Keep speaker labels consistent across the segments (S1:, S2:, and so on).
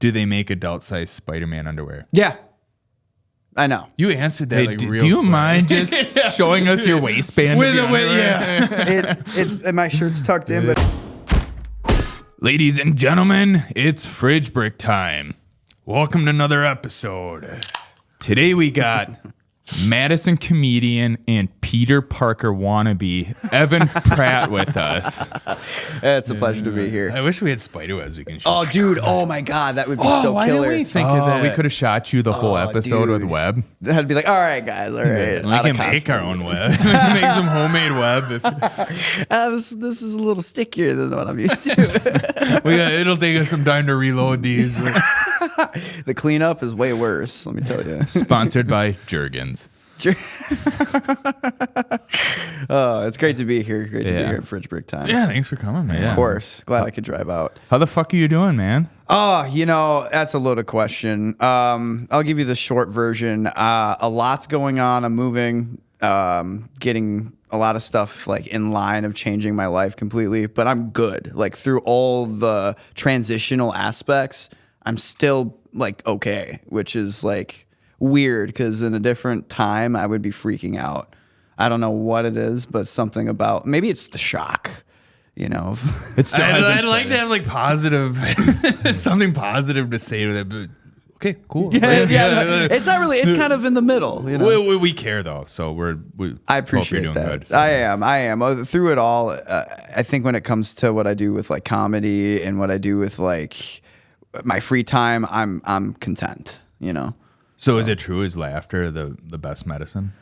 S1: Do they make adult-sized Spider-Man underwear?
S2: Yeah. I know.
S1: You answered that real
S3: Do you
S1: quick.
S3: mind just showing us your waistband?
S2: It's my shirt's tucked in, but
S3: Ladies and gentlemen, it's fridge brick time. Welcome to another episode. Today we got Madison comedian and Peter Parker wannabe Evan Pratt with us.
S2: it's a pleasure to be here.
S1: I wish we had spiderwebs we can shoot.
S2: Oh, dude. Oh, my God. That would be so
S1: why
S2: killer.
S1: didn't we think of that?
S3: We could have shot you the whole episode with
S2: dude.
S3: web.
S2: That'd be like, all right, guys. All right.
S1: We can make our own web. Make some homemade web.
S2: This is a little stickier than what I'm used to.
S1: It'll take us some time to reload these.
S2: The cleanup is way worse, let me tell you.
S3: Sponsored by Jergens.
S2: Oh, it's great to be here. Great to be here at Fridge Brick Time.
S1: Yeah, thanks for coming, man.
S2: Of course. Glad I could drive out.
S3: How the fuck are you doing, man?
S2: Oh, that's a loaded question. I'll give you the short version. A lot's going on. I'm moving, getting a lot of stuff like in line of changing my life completely, but I'm good. Like through all the transitional aspects, I'm still like okay, which is like weird because in a different time I would be freaking out. I don't know what it is, but something about maybe it's the shock, you know.
S1: I'd like to have like positive, something positive to say to that, but okay, cool.
S2: Yeah, it's not really. It's kind of in the middle. You know?
S1: We care though, so
S2: I appreciate
S1: hope you're doing
S2: that.
S1: good, so.
S2: I am. Through it all, I think when it comes to what I do with like comedy and what I do with like my free time, I'm content. You know.
S1: So is it true? Is laughter the best medicine?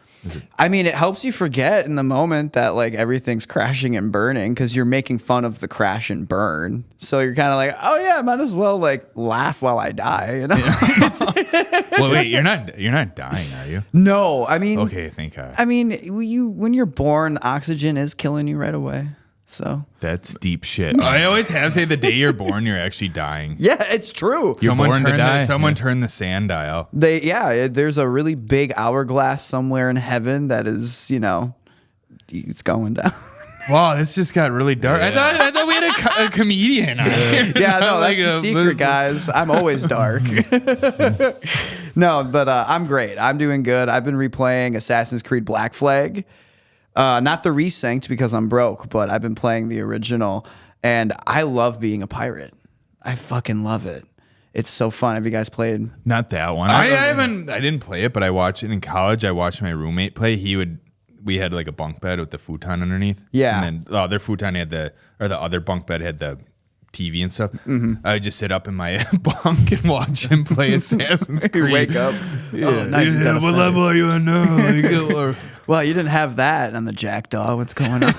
S2: I mean, it helps you forget in the moment that like everything's crashing and burning because you're making fun of the crash and burn. So you're kind of like, oh yeah, I might as well like laugh while I die. You know?
S1: Well, wait, you're not dying, are you?
S2: No, I mean,
S1: okay, thank God.
S2: I mean, when you're born, oxygen is killing you right away. So
S3: that's deep shit.
S1: I always have say the day you're born, you're actually dying.
S2: Yeah, it's true.
S1: Someone turned the sand dial.
S2: There's a really big hourglass somewhere in heaven that is, it's going down.
S1: Wow, this just got really dark. Yeah. I thought we had a comedian on here.
S2: Yeah, no, that's the secret, guys. I'm always dark. No, but I'm great. I'm doing good. I've been replaying Assassin's Creed Black Flag. Not the resynced because I'm broke, but I've been playing the original, and I love being a pirate. I fucking love it. It's so fun. Have you guys played?
S3: Not that one.
S1: I didn't play it, but I watched it in college. I watched my roommate play. We had like a bunk bed with the futon underneath.
S2: Yeah.
S1: And then the other futon the other bunk bed had the TV and stuff.
S2: Mm-hmm.
S1: I would just sit up in my bunk and watch him play Assassin's Creed.
S2: You wake up.
S1: Yeah.
S2: Oh, nice.
S1: Yeah, what level are you on now?
S2: Well, you didn't have that on the Jackdaw. What's going on?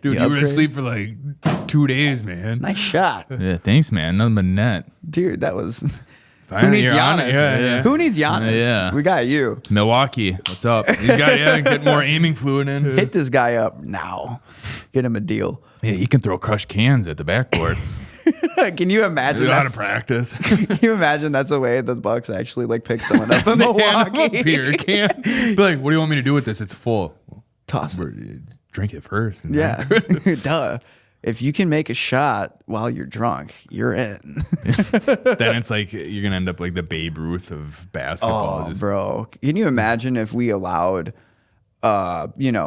S1: Dude, you were asleep for like 2 days, man.
S2: Nice shot.
S3: Yeah, thanks, man. Nothing but net.
S2: Dude, that was...
S1: Finally,
S2: who needs Giannis?
S1: Yeah.
S2: Who needs Giannis?
S3: Yeah.
S2: We got you.
S3: Milwaukee, what's up?
S1: He's got get more aiming fluid in.
S2: Hit this guy up now. Get him a deal.
S3: Yeah, he can throw crushed cans at the backboard.
S2: Can you imagine?
S1: Out of practice.
S2: Can you imagine that's a way the Bucks actually like pick someone up in Milwaukee?
S1: Beer can. Be like, what do you want me to do with this? It's full.
S2: Toss it.
S1: Drink it first.
S2: Yeah. Duh. If you can make a shot while you're drunk, you're in.
S1: Then it's like you're gonna end up like the Babe Ruth of basketball.
S2: Oh, bro. Can you imagine if we allowed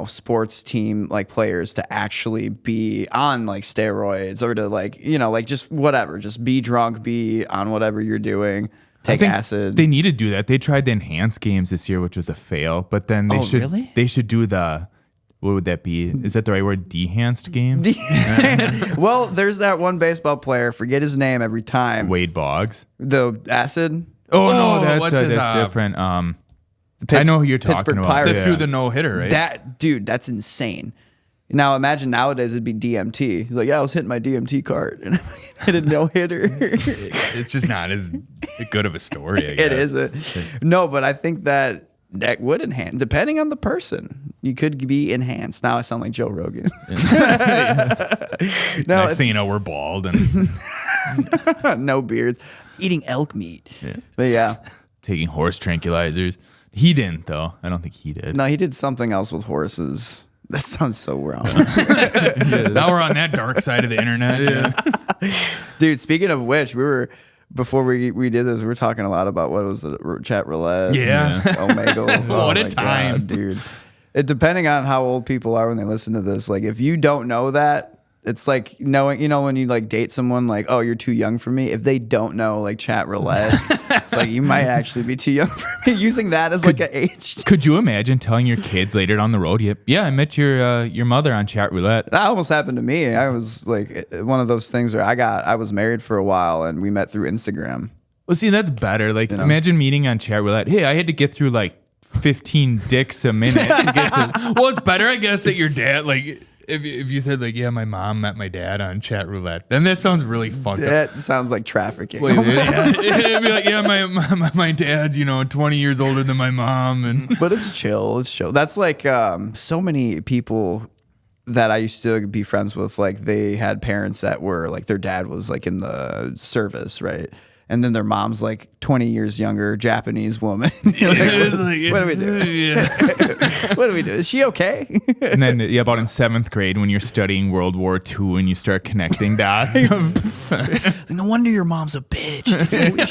S2: sports team like players to actually be on like steroids or to like, just whatever, just be drunk, be on whatever you're doing, take acid.
S3: They need to do that. They tried the enhanced games this year, which was a fail, but then they should do the, what would that be? Is that the right word? Dehanced game?
S2: Well, there's that one baseball player, forget his name every time.
S3: Wade Boggs.
S2: The acid?
S3: Oh no, that's different. I know who you're talking
S2: Pittsburgh
S3: about.
S2: Pirates.
S1: They threw the no-hitter, right?
S2: That's insane. Now imagine nowadays it'd be DMT. He's like, yeah, I was hitting my DMT card and I hit a no-hitter.
S1: It's just not as good of a story, I guess.
S2: It isn't. No, but I think that would enhance, depending on the person. You could be enhanced. Now I sound like Joe Rogan.
S1: Next thing you know, we're bald and
S2: no beards. Eating elk meat. Yeah. But yeah.
S3: Taking horse tranquilizers. He didn't, though. I don't think he did.
S2: No, he did something else with horses. That sounds so wrong.
S1: Now we're on that dark side of the internet. Yeah.
S2: Dude, speaking of which, we were before we did this, we were talking a lot about what was the chat roulette.
S3: Yeah.
S2: Omegle.
S3: What a
S2: my
S3: time.
S2: God, dude. It depending on how old people are when they listen to this. Like if you don't know that, it's like knowing, when you like date someone, like, oh, you're too young for me. If they don't know like chat roulette, it's like you might actually be too young for me. Using that as like an age.
S3: Could you imagine telling your kids later down the road, yeah, I met your mother on chat roulette?
S2: That almost happened to me. I was like one of those things where I was married for a while and we met through Instagram.
S3: Well, see, that's better. Like, imagine meeting on chat roulette. Hey, I had to get through like 15 dicks a minute to get to. Well, it's better, I guess, that your dad, like, if you said, like, yeah, my mom met my dad on chat roulette, then that sounds really fucked up.
S2: That sounds like trafficking.
S3: Wait, it'd be like, yeah, my dad's, 20 years older than my mom. And
S2: But it's chill. It's chill. That's like so many people that I used to be friends with, like, they had parents that were, like, their dad was, like, in the service, right? And then their mom's like 20 years younger, Japanese woman. What do we do?
S3: Yeah.
S2: What do we do? Is she okay?
S3: And then, about in 7th grade when you're studying World War II and you start connecting dots.
S2: No wonder your mom's a bitch. Holy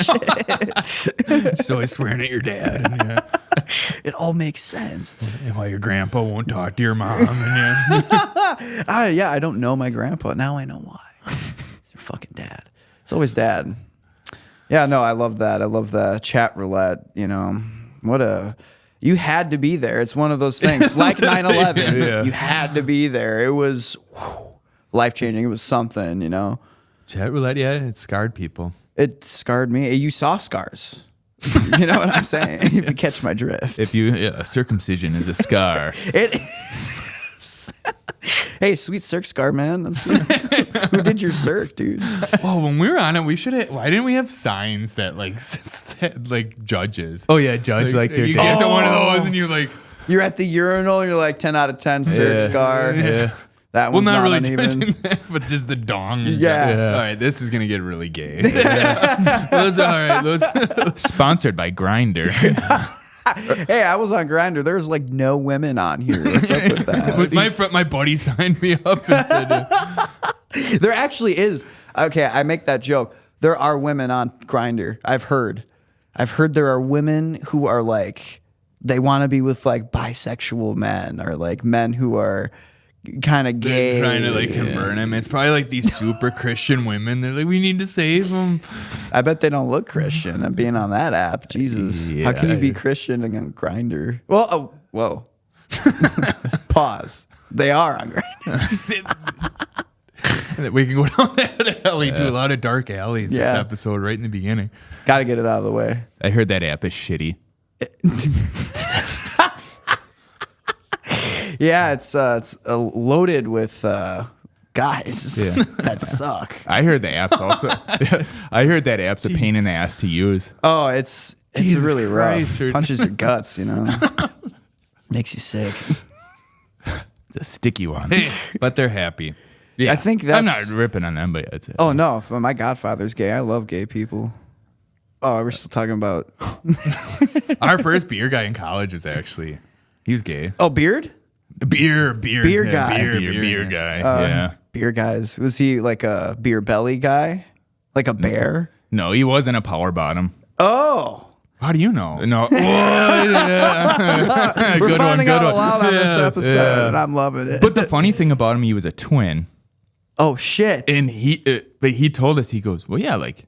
S2: shit.
S3: She's always swearing at your dad. And,
S2: It all makes sense.
S3: and why your grandpa won't talk to your mom. And,
S2: I don't know my grandpa. Now I know why. It's your fucking dad. It's always dad. Yeah, no, I love that. I love the chat roulette. You had to be there. It's one of those things. Like 9/11,
S3: Yeah.
S2: you had to be there. It was life-changing. It was something,
S3: chat roulette, yeah, it scarred people.
S2: It scarred me. You saw scars. You know what I'm saying? If you catch my drift.
S3: A circumcision is a scar.
S2: It is. Hey, sweet circ scar, man. That's good. Who did your circ, dude?
S3: Oh, when we were on it, we should have. Why didn't we have signs that said, like judges?
S2: Oh,
S3: Yeah, judge like their
S1: You
S3: dad.
S1: get to one of those and you like,
S2: You're at the urinal, and you're like 10 out of 10 circ scar.
S3: Yeah.
S2: That
S1: well,
S2: one's
S1: not really
S2: uneven.
S1: judging that, but just the dong.
S2: Yeah.
S1: All right, this is gonna get really gay. Let's
S3: Sponsored by Grindr.
S2: Hey, I was on Grindr. There's like no women on here. What's up with that?
S1: my buddy signed me up and said,
S2: There actually is. Okay, I make that joke. There are women on Grindr. I've heard there are women who are like, they want to be with like bisexual men or like men who are kind of gay.
S1: they're trying to like convert him. It's probably like these super Christian women. They're like, we need to save him.
S2: I bet they don't look Christian and being on that app. Jesus. How can you be Christian and on Grindr? Well, whoa. Pause. They are on Grindr.
S1: We can go down that alley to a lot of dark alleys this
S2: Yeah.
S1: episode right in the beginning.
S2: Got to get it out of the way.
S3: I heard that app is shitty.
S2: Yeah, it's loaded with guys
S3: Yeah.
S2: that suck.
S3: I heard the app's also. I heard that app's a pain in the ass to use.
S2: Oh, it's
S1: Jesus
S2: really
S1: Christ,
S2: rough.
S1: dude.
S2: Punches your guts, Makes you sick.
S3: It's a sticky one.
S1: But they're happy.
S3: Yeah,
S2: I think
S3: I'm
S2: that's-
S3: not ripping on them, but it's
S2: Oh no, my godfather's gay. I love gay people. Oh, we're still talking about
S1: Our first beer guy in college was actually, he was gay.
S2: Oh, Beard?
S1: Beer
S2: guy.
S3: beer guy.
S2: Uh,
S3: Yeah.
S2: Beer guys. Was he like a beer belly guy? Like a bear?
S3: No, he wasn't a power bottom.
S2: Oh.
S1: How do you know?
S3: No.
S2: We're
S3: Good
S2: finding
S3: one,
S2: out
S3: good
S2: a
S3: one.
S2: lot on this episode,
S3: yeah.
S2: and I'm loving it.
S3: But the funny thing about him, he was a twin.
S2: Oh shit.
S3: And he told us, he goes, well, yeah, like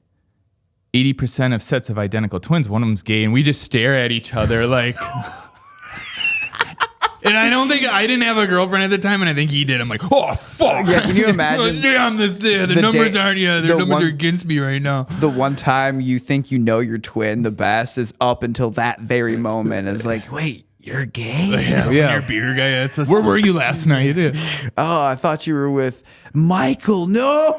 S3: 80% of sets of identical twins, one of them's gay, and we just stare at each other like.
S1: And I didn't have a girlfriend at the time, and I think he did. I'm like, oh fuck.
S2: Yeah, can you imagine?
S1: Yeah, I'm this. Yeah, the
S2: the
S1: numbers
S2: day-
S1: aren't. Yeah,
S2: the
S1: the numbers
S2: one-
S1: are against me right now.
S2: The one time you think you know your twin the best is up until that very moment. It's like, wait, you're gay?
S1: Yeah,
S3: Yeah.
S1: You're a beer guy. That's a
S3: Where were you last night?
S2: Oh, I thought you were with Michael. No.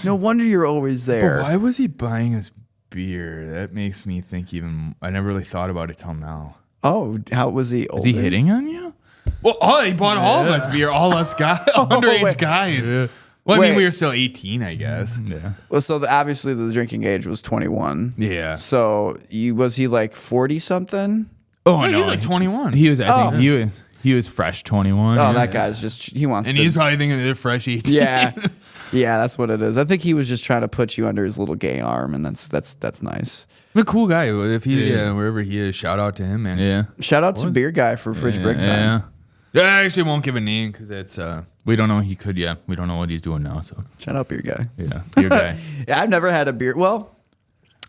S2: No wonder you're always there.
S1: Why was he buying us beer? That makes me think even. I never really thought about it till now.
S2: Oh, how was he?
S3: Is he
S2: older?
S3: hitting on you?
S1: Well, he bought all of us beer, all us guys, underage
S2: wait.
S1: guys.
S3: Yeah.
S1: Well, I mean,
S2: Wait.
S1: we were still 18, I guess.
S3: Yeah.
S2: Well, so obviously the drinking age was 21.
S1: Yeah.
S2: So was he like 40 something?
S3: Oh,
S1: No,
S3: no.
S1: he's like 21.
S3: He was, I think he was fresh 21.
S2: Oh,
S3: yeah.
S2: that guy's just, he wants
S1: And
S2: to.
S1: he's probably thinking they're fresh 18.
S2: Yeah. Yeah, that's what it is. I think he was just trying to put you under his little gay arm, and that's nice.
S1: A cool guy. If he wherever he is, shout out to him, man.
S3: Yeah.
S2: Shout out to Beer Guy for Fridge Brick Time.
S1: Yeah, I actually won't give a name because it's
S3: We don't know. He could. Yeah. We don't know what he's doing now. So
S2: Shout out Beer Guy.
S3: yeah, beer guy.
S2: Yeah, I've never had a beer. Well,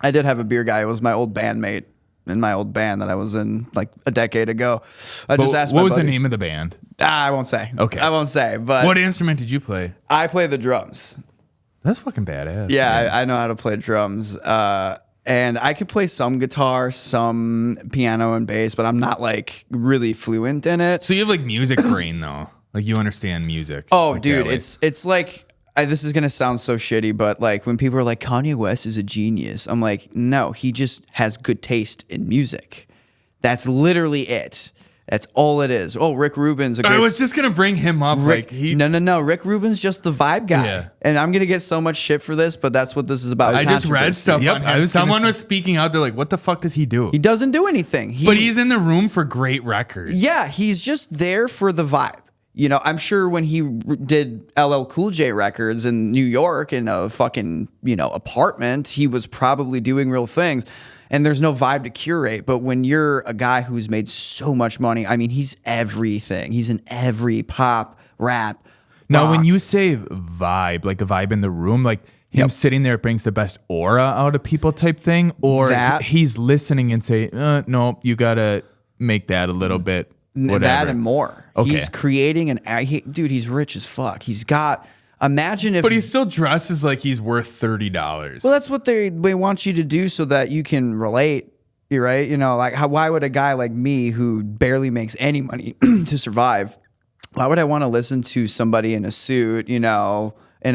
S2: I did have a Beer Guy. It was my old bandmate in my old band that I was in like a decade ago. I just asked
S3: what
S2: my
S3: was the
S2: buddies.
S3: name of the band?
S2: I won't say.
S3: Okay.
S2: I won't say. But
S1: What instrument did you play?
S2: I play the drums.
S1: That's fucking badass.
S2: Yeah, I know how to play drums. And I can play some guitar, some piano and bass, but I'm not like really fluent in it.
S1: So you have like music brain though. Like you understand music.
S2: Oh,
S1: like,
S2: dude,
S1: that way.
S2: it's like this is gonna sound so shitty, but like when people are like Kanye West is a genius, I'm like, no, he just has good taste in music. That's literally it. That's all it is. Oh, Rick Rubin's a great.
S1: I was just gonna bring him up.
S2: No. Rick Rubin's just the vibe guy.
S1: Yeah.
S2: And I'm gonna get so much shit for this, but that's what this is about.
S1: I just read
S2: Controversy.
S1: stuff on him.
S3: was
S1: Someone
S3: gonna
S1: was speaking out there like, what the fuck does he do?
S2: He doesn't do anything.
S1: But he's in the room for great records.
S2: Yeah, he's just there for the vibe. You know, I'm sure when he did LL Cool J records in New York in a fucking, apartment, he was probably doing real things. And there's no vibe to curate. But when you're a guy who's made so much money, I mean, he's everything. He's in every pop, rap.
S3: Now,
S2: rock.
S3: when you say vibe, like a vibe in the room, like him sitting there brings the best aura out of people type thing, or he's listening and say, no, you gotta make that a little bit. Whatever.
S2: That and more.
S3: Okay.
S2: He's creating dude, he's rich as fuck. He's got, imagine if.
S1: But he still dresses like he's worth $30.
S2: Well, that's what they want you to do so that you can relate. You're right. Like why would a guy like me who barely makes any money to survive, why would I want to listen to somebody in a suit, in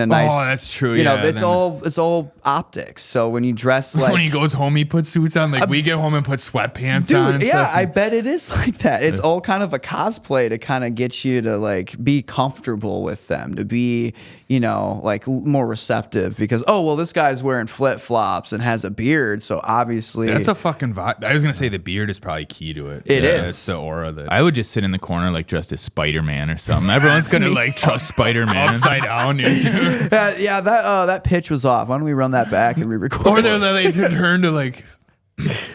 S2: a nice.
S1: Oh, that's true. Yeah,
S2: it's all optics. So when you dress like
S1: when he goes home, he puts suits on. Like we get home and put sweatpants
S2: dude,
S1: on. And
S2: yeah,
S1: stuff.
S2: I bet it is like that. It's all kind of a cosplay to kind of get you to like be comfortable with them, to be, like more receptive because this guy's wearing flip flops and has a beard, so obviously
S1: That's a fucking vibe. I was gonna say the beard is probably key to it.
S2: It is.
S1: It's the aura that
S3: I would just sit in the corner like dressed as Spider-Man or something. Everyone's gonna like trust Spider-Man.
S1: upside down.
S2: that pitch was off. Why don't we run that back and re-record?
S1: Or they turn to like,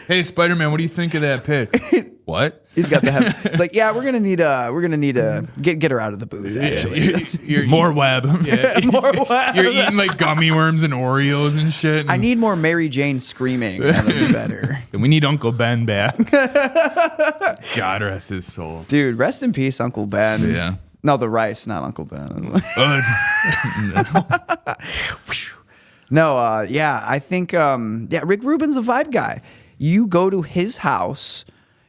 S1: hey Spider-Man, what do you think of that pitch? What?
S2: He's got the head. It's like, yeah, we're gonna need to get her out of the booth. Actually,
S1: You're
S3: More web.
S1: Yeah.
S2: more web.
S1: You're eating like gummy worms and Oreos and shit.
S2: I need more Mary Jane screaming. That would be better.
S3: We need Uncle Ben back.
S1: God rest his soul.
S2: Dude, rest in peace, Uncle Ben.
S1: Yeah.
S2: No, the rice, not Uncle Ben. No, I think, Rick Rubin's a vibe guy. You go to his house,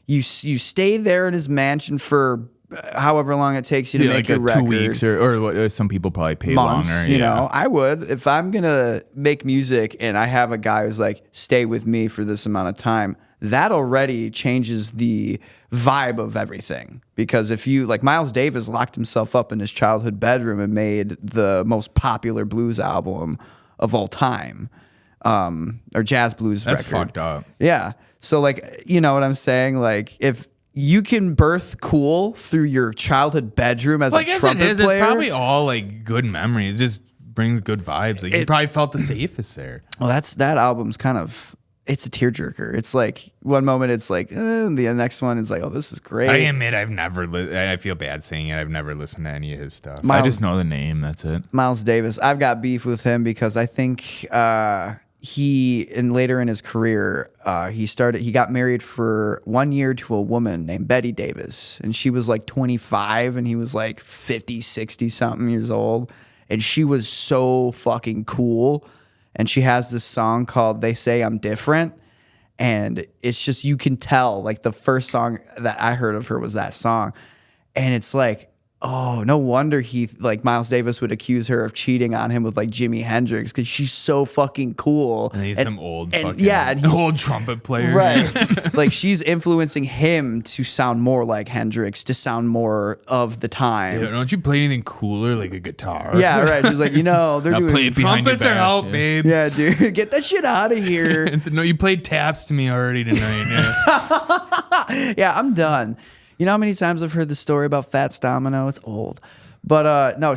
S2: you stay there in his mansion for however long it takes you to make
S3: like
S2: your record.
S3: 2 weeks or what some people probably pay
S2: Months,
S3: longer.
S2: I would. If I'm going to make music and I have a guy who's like, stay with me for this amount of time, that already changes the vibe of everything. Because if you, like Miles Davis locked himself up in his childhood bedroom and made the most popular blues album of all time, or jazz blues
S1: That's
S2: record.
S1: fucked up.
S2: Yeah. So like, you know what I'm saying? Like if you can birth cool through your childhood bedroom as a trumpet player.
S1: It's probably all like good memories. It just brings good vibes. Like you probably felt the safest there.
S2: Well, that album's kind of, it's a tearjerker. It's like one moment it's like, and the next one it's like, oh, this is great.
S1: I admit I've never. I feel bad saying it. I've never listened to any of his stuff.
S3: I just know the name. That's it.
S2: Miles Davis. I've got beef with him because I think later in his career, he got married for 1 year to a woman named Betty Davis. And she was like 25 and he was like 50, 60 something years old. And she was so fucking cool. And she has this song called They Say I'm Different. And it's just, you can tell, like the first song that I heard of her was that song. And it's like, oh, no wonder Miles Davis would accuse her of cheating on him with like Jimi Hendrix because she's so fucking cool.
S1: And he's some old
S2: old
S1: trumpet player.
S2: Right. Like she's influencing him to sound more like Hendrix, to sound more of the time.
S1: Yeah, don't you play anything cooler like a guitar?
S2: Yeah, right. She's like, they're
S3: Now
S2: doing
S3: play it behind your
S1: Trumpets are
S3: back,
S1: out,
S3: yeah.
S1: babe.
S2: Yeah, dude, get that shit out of here.
S1: And said, no, you played taps to me already tonight. Yeah.
S2: Yeah, I'm done. You know how many times I've heard the story about Fats Domino? It's old. But no,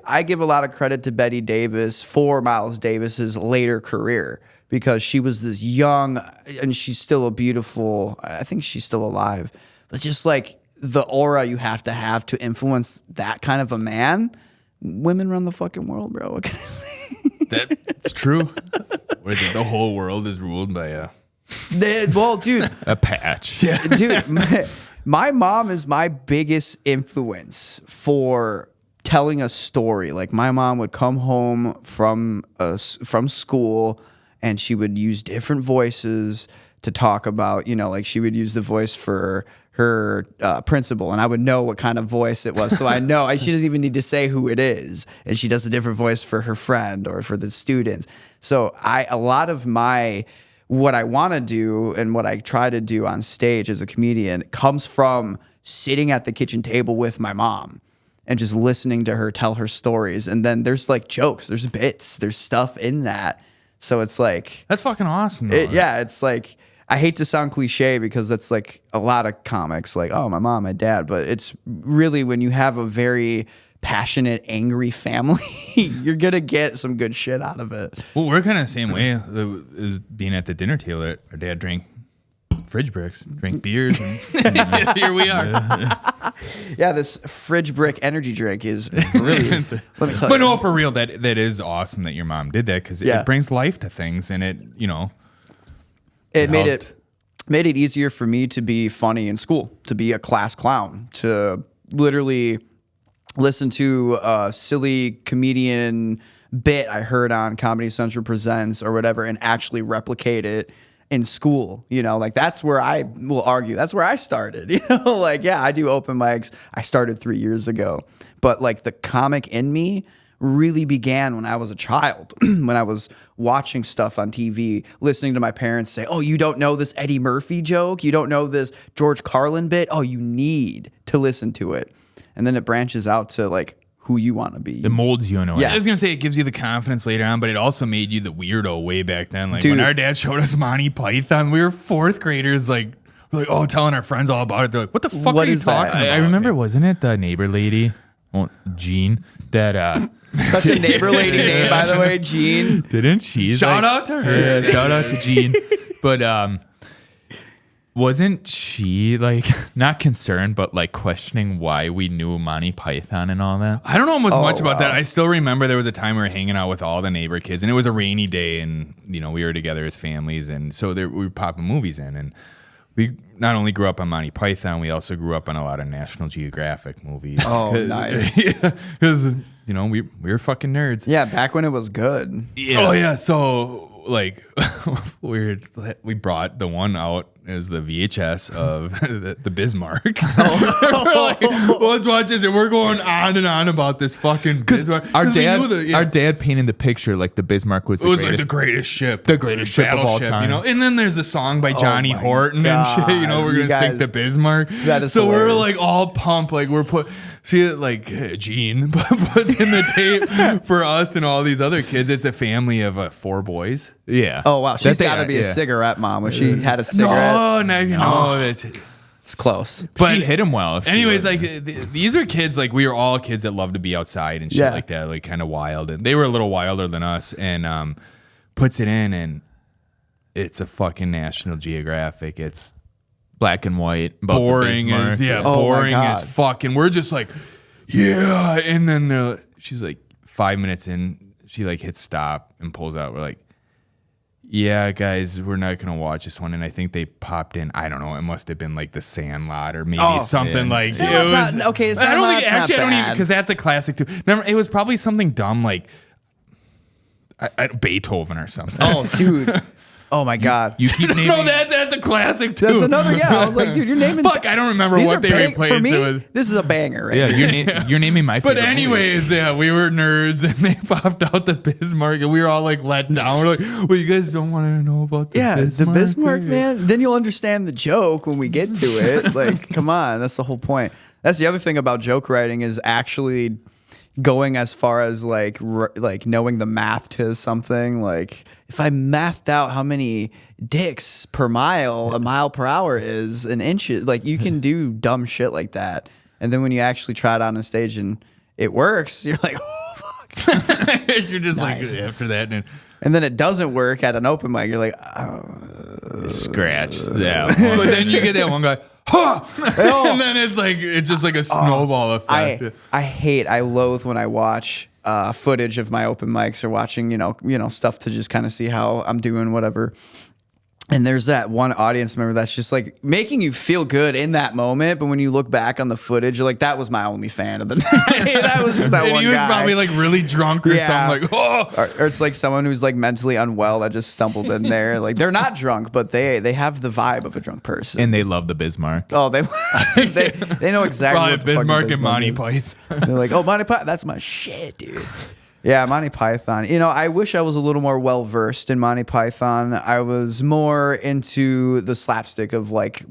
S2: I give a lot of credit to Betty Davis for Miles Davis's later career because she was this young, and she's still a beautiful, I think she's still alive, but just like the aura you have to influence that kind of a man. Women run the fucking world, bro. What can I say?
S1: That's true. The whole world is ruled by
S2: Well, dude,
S3: A patch.
S2: dude, my mom is my biggest influence for telling a story. Like my mom would come home from school and she would use different voices to talk about, like she would use the voice for her principal, and I would know what kind of voice it was. So I know she doesn't even need to say who it is, and she does a different voice for her friend or for the students. So a lot of what I want to do and what I try to do on stage as a comedian comes from sitting at the kitchen table with my mom and just listening to her tell her stories. And then there's like jokes, there's bits, there's stuff in that. So it's like,
S1: that's fucking awesome.
S2: It's like, I hate to sound cliche because that's like a lot of comics, like, oh, my mom, my dad. But it's really when you have a very passionate, angry family, you're going to get some good shit out of it.
S1: Well, we're kind of the same way. Being at the dinner table, our dad drank fridge bricks, drank beers, and here we are.
S2: Yeah, this fridge brick energy drink is brilliant. Let me tell you.
S1: But no, for real, that is awesome that your mom did that because it brings life to things, and it
S2: made it easier for me to be funny in school, to be a class clown, to literally listen to a silly comedian bit I heard on Comedy Central Presents or whatever and actually replicate it in school. Like that's where I will argue. That's where I started. I do open mics. I started 3 years ago. But like the comic in me really began when I was a child, when I was watching stuff on TV, listening to my parents say, oh, you don't know this Eddie Murphy joke? You don't know this George Carlin bit? Oh, you need to listen to it. And then it branches out to like who you want to be.
S3: It molds you in a way.
S1: Yeah, I was gonna say it gives you the confidence later on, but it also made you the weirdo way back then. Like when our dad showed us Monty Python, we were fourth graders, like telling our friends all about it. They're like, "What the fuck are you talking about?"
S3: I remember, wasn't it the neighbor lady, Jean, that
S2: such a neighbor lady name, by the way, Jean.
S3: Didn't she?
S1: Shout out to her.
S3: Yeah, shout out to Jean. But wasn't she like not concerned, but like questioning why we knew Monty Python and all that?
S1: I don't know much about that. I still remember there was a time we were hanging out with all the neighbor kids, and it was a rainy day, and we were together as families, and so we were popping movies in, and we not only grew up on Monty Python, we also grew up on a lot of National Geographic movies.
S2: Oh, nice.
S1: Yeah, because we were fucking nerds.
S2: Yeah, back when it was good.
S1: Yeah. Oh yeah. So like we brought the one out as the VHS of the Bismarck. We're like, well, let's watch this, and we're going on and on about this fucking Bismarck.
S3: Our dad painted the picture like the Bismarck was
S1: like the greatest ship,
S3: the greatest ship of all time.
S1: And then there's a song by Johnny Horton and shit. We're gonna sing the Bismarck.
S2: That is
S1: so
S2: hilarious.
S1: we're like all pumped, like Gene puts in the tape for us and all these other kids. It's a family of 4 boys.
S3: Yeah.
S2: Oh wow, she's got to be a cigarette mom. When she had a cigarette.
S1: It's
S2: close.
S3: But she hit him well.
S1: Anyways, these are kids, like we were all kids that loved to be outside and shit like that, like kind of wild. And they were a little wilder than us. And puts it in, and it's a fucking National Geographic. It's
S3: black and white,
S1: boring as boring as fuck. And we're just like, yeah. And then she's like 5 minutes in, she like hits stop and pulls out. We're like, yeah, guys, we're not going to watch this one. And I think they popped in, I don't know, it must have been like The Sandlot or maybe something like
S2: Sandlot's
S1: it was.
S2: not, okay, Sandlot's
S1: I don't even, because that's a classic too. Remember, it was probably something dumb like Beethoven or something.
S2: Oh, dude. Oh my God!
S3: You keep naming.
S1: No, that's a classic too.
S2: That's another. Yeah, I was like, dude, you're naming.
S1: Fuck, I don't remember what they replaced
S2: for me,
S1: it with.
S2: This is a banger, right?
S3: Yeah, you're naming my favorite.
S1: But anyways,
S3: movie.
S1: We were nerds, and they popped out the Bismarck, and we were all like let down. We're like, well, you guys don't want to know about the Bismarck?
S2: The Bismarck, man. Then you'll understand the joke when we get to it. Like, come on, that's the whole point. That's the other thing about joke writing is actually going as far as like knowing the math to something. Like, if I mathed out how many dicks per mile a mile per hour is in inches, like you can do dumb shit like that. And then when you actually try it on a stage and it works. You're like, oh fuck.
S1: You're just
S2: Nice.
S1: like after that,
S2: And then it doesn't work at an open mic. You're like,
S1: scratch that. But then you get that one guy, huh? And then it's just like a snowball effect.
S2: I loathe when I watch footage of my open mics or watching, you know, stuff to just kind of see how I'm doing, whatever. And there's that one audience member that's just like making you feel good in that moment. But when you look back on the footage, you're like, that was my only fan of the night. That was just that
S1: and
S2: one
S1: he was
S2: guy.
S1: probably like really drunk or something. Like, oh.
S2: Or it's like someone who's like mentally unwell that just stumbled in there. Like they're not drunk, but they have the vibe of a drunk person.
S3: And they love the Bismarck.
S2: Oh, they know exactly
S1: Probably
S2: what the
S1: Bismarck
S2: fucking
S1: and Monty
S2: Bismarck is.
S1: Python.
S2: They're like, oh, Monty Python, that's my shit, dude. Yeah, Monty Python. You know, I wish I was a little more well versed in Monty Python. I was more into the slapstick of like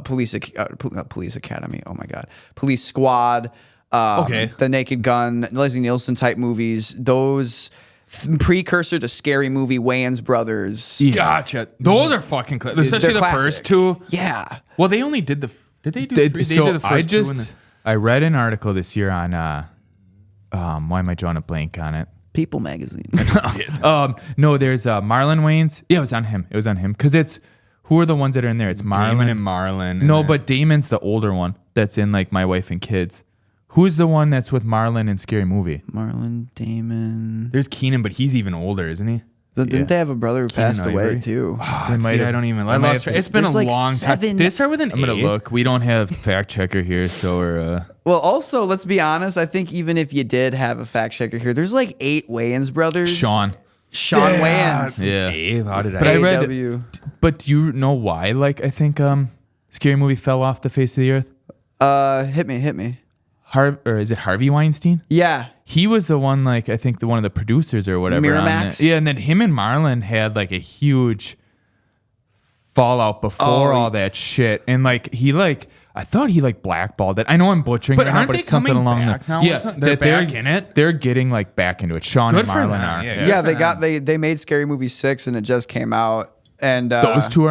S2: Police Academy. Oh my God, Police Squad. The Naked Gun, Leslie Nielsen type movies. Those precursor to Scary Movie, Wayans Brothers.
S1: Yeah. Gotcha. Those are fucking especially the first two.
S2: Yeah.
S1: Well, they only did the. Did they do? They did the first two.
S3: I read an article this year on. Why am I drawing a blank on it?
S2: People magazine.
S3: No, there's Marlon Wayans. Yeah, it was on him. Because it's who are the ones that are in there? It's Marlon
S1: Damon and Marlon.
S3: No, but Damon's the older one that's in like My Wife and Kids. Who's the one that's with Marlon in Scary Movie?
S2: Marlon, Damon.
S1: There's Keenan, but he's even older, isn't he?
S2: Didn't they have a brother who passed away
S1: Ivory?
S2: too?
S1: They might. I don't even. I lost track. It's been a
S2: like
S1: long time. Did it start with an
S3: I'm gonna
S1: A?
S3: look. We don't have fact checker here, so we're.
S2: Well, also, let's be honest. I think even if you did have a fact checker here, there's like 8 Wayans brothers.
S3: Sean
S2: Wayans.
S3: Yeah.
S1: Dave, how did
S3: But
S1: I?
S3: I read.
S2: AW.
S3: But do you know why? Like I think Scary Movie fell off the face of the earth.
S2: Hit me.
S3: Or is it Harvey Weinstein?
S2: Yeah.
S3: He was the one, like, I think one of the producers or whatever.
S2: Miramax?
S3: Yeah, and then him and Marlon had like a huge fallout before all that shit. And like I thought he like blackballed it. I know I'm butchering
S1: But
S3: it now,
S1: aren't
S3: but
S1: they
S3: it's something
S1: coming
S3: along
S1: back
S3: the
S1: now?
S3: yeah.
S1: They're back in it?
S3: They're getting like back into it. Sean
S1: Good
S3: and
S1: for
S3: Marlon
S1: them.
S3: are.
S1: Yeah.
S2: Yeah, they made Scary Movie 6 and it just came out. And
S3: Those two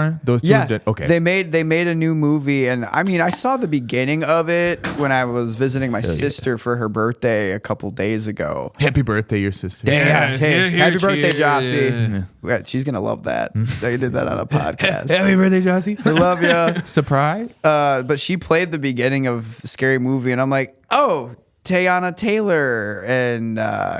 S2: yeah,
S3: did okay.
S2: They made a new movie, and I mean, I saw the beginning of it when I was visiting my sister for her birthday a couple days ago.
S3: Happy birthday, your sister.
S2: Yeah, hey, happy birthday,
S1: cheers.
S2: Jossie. Yeah, she's gonna love that. They did that on a podcast.
S1: Happy birthday, Jossie.
S2: I love you.
S3: Surprise.
S2: But she played the beginning of Scary Movie, and I'm like, oh, Teyana Taylor and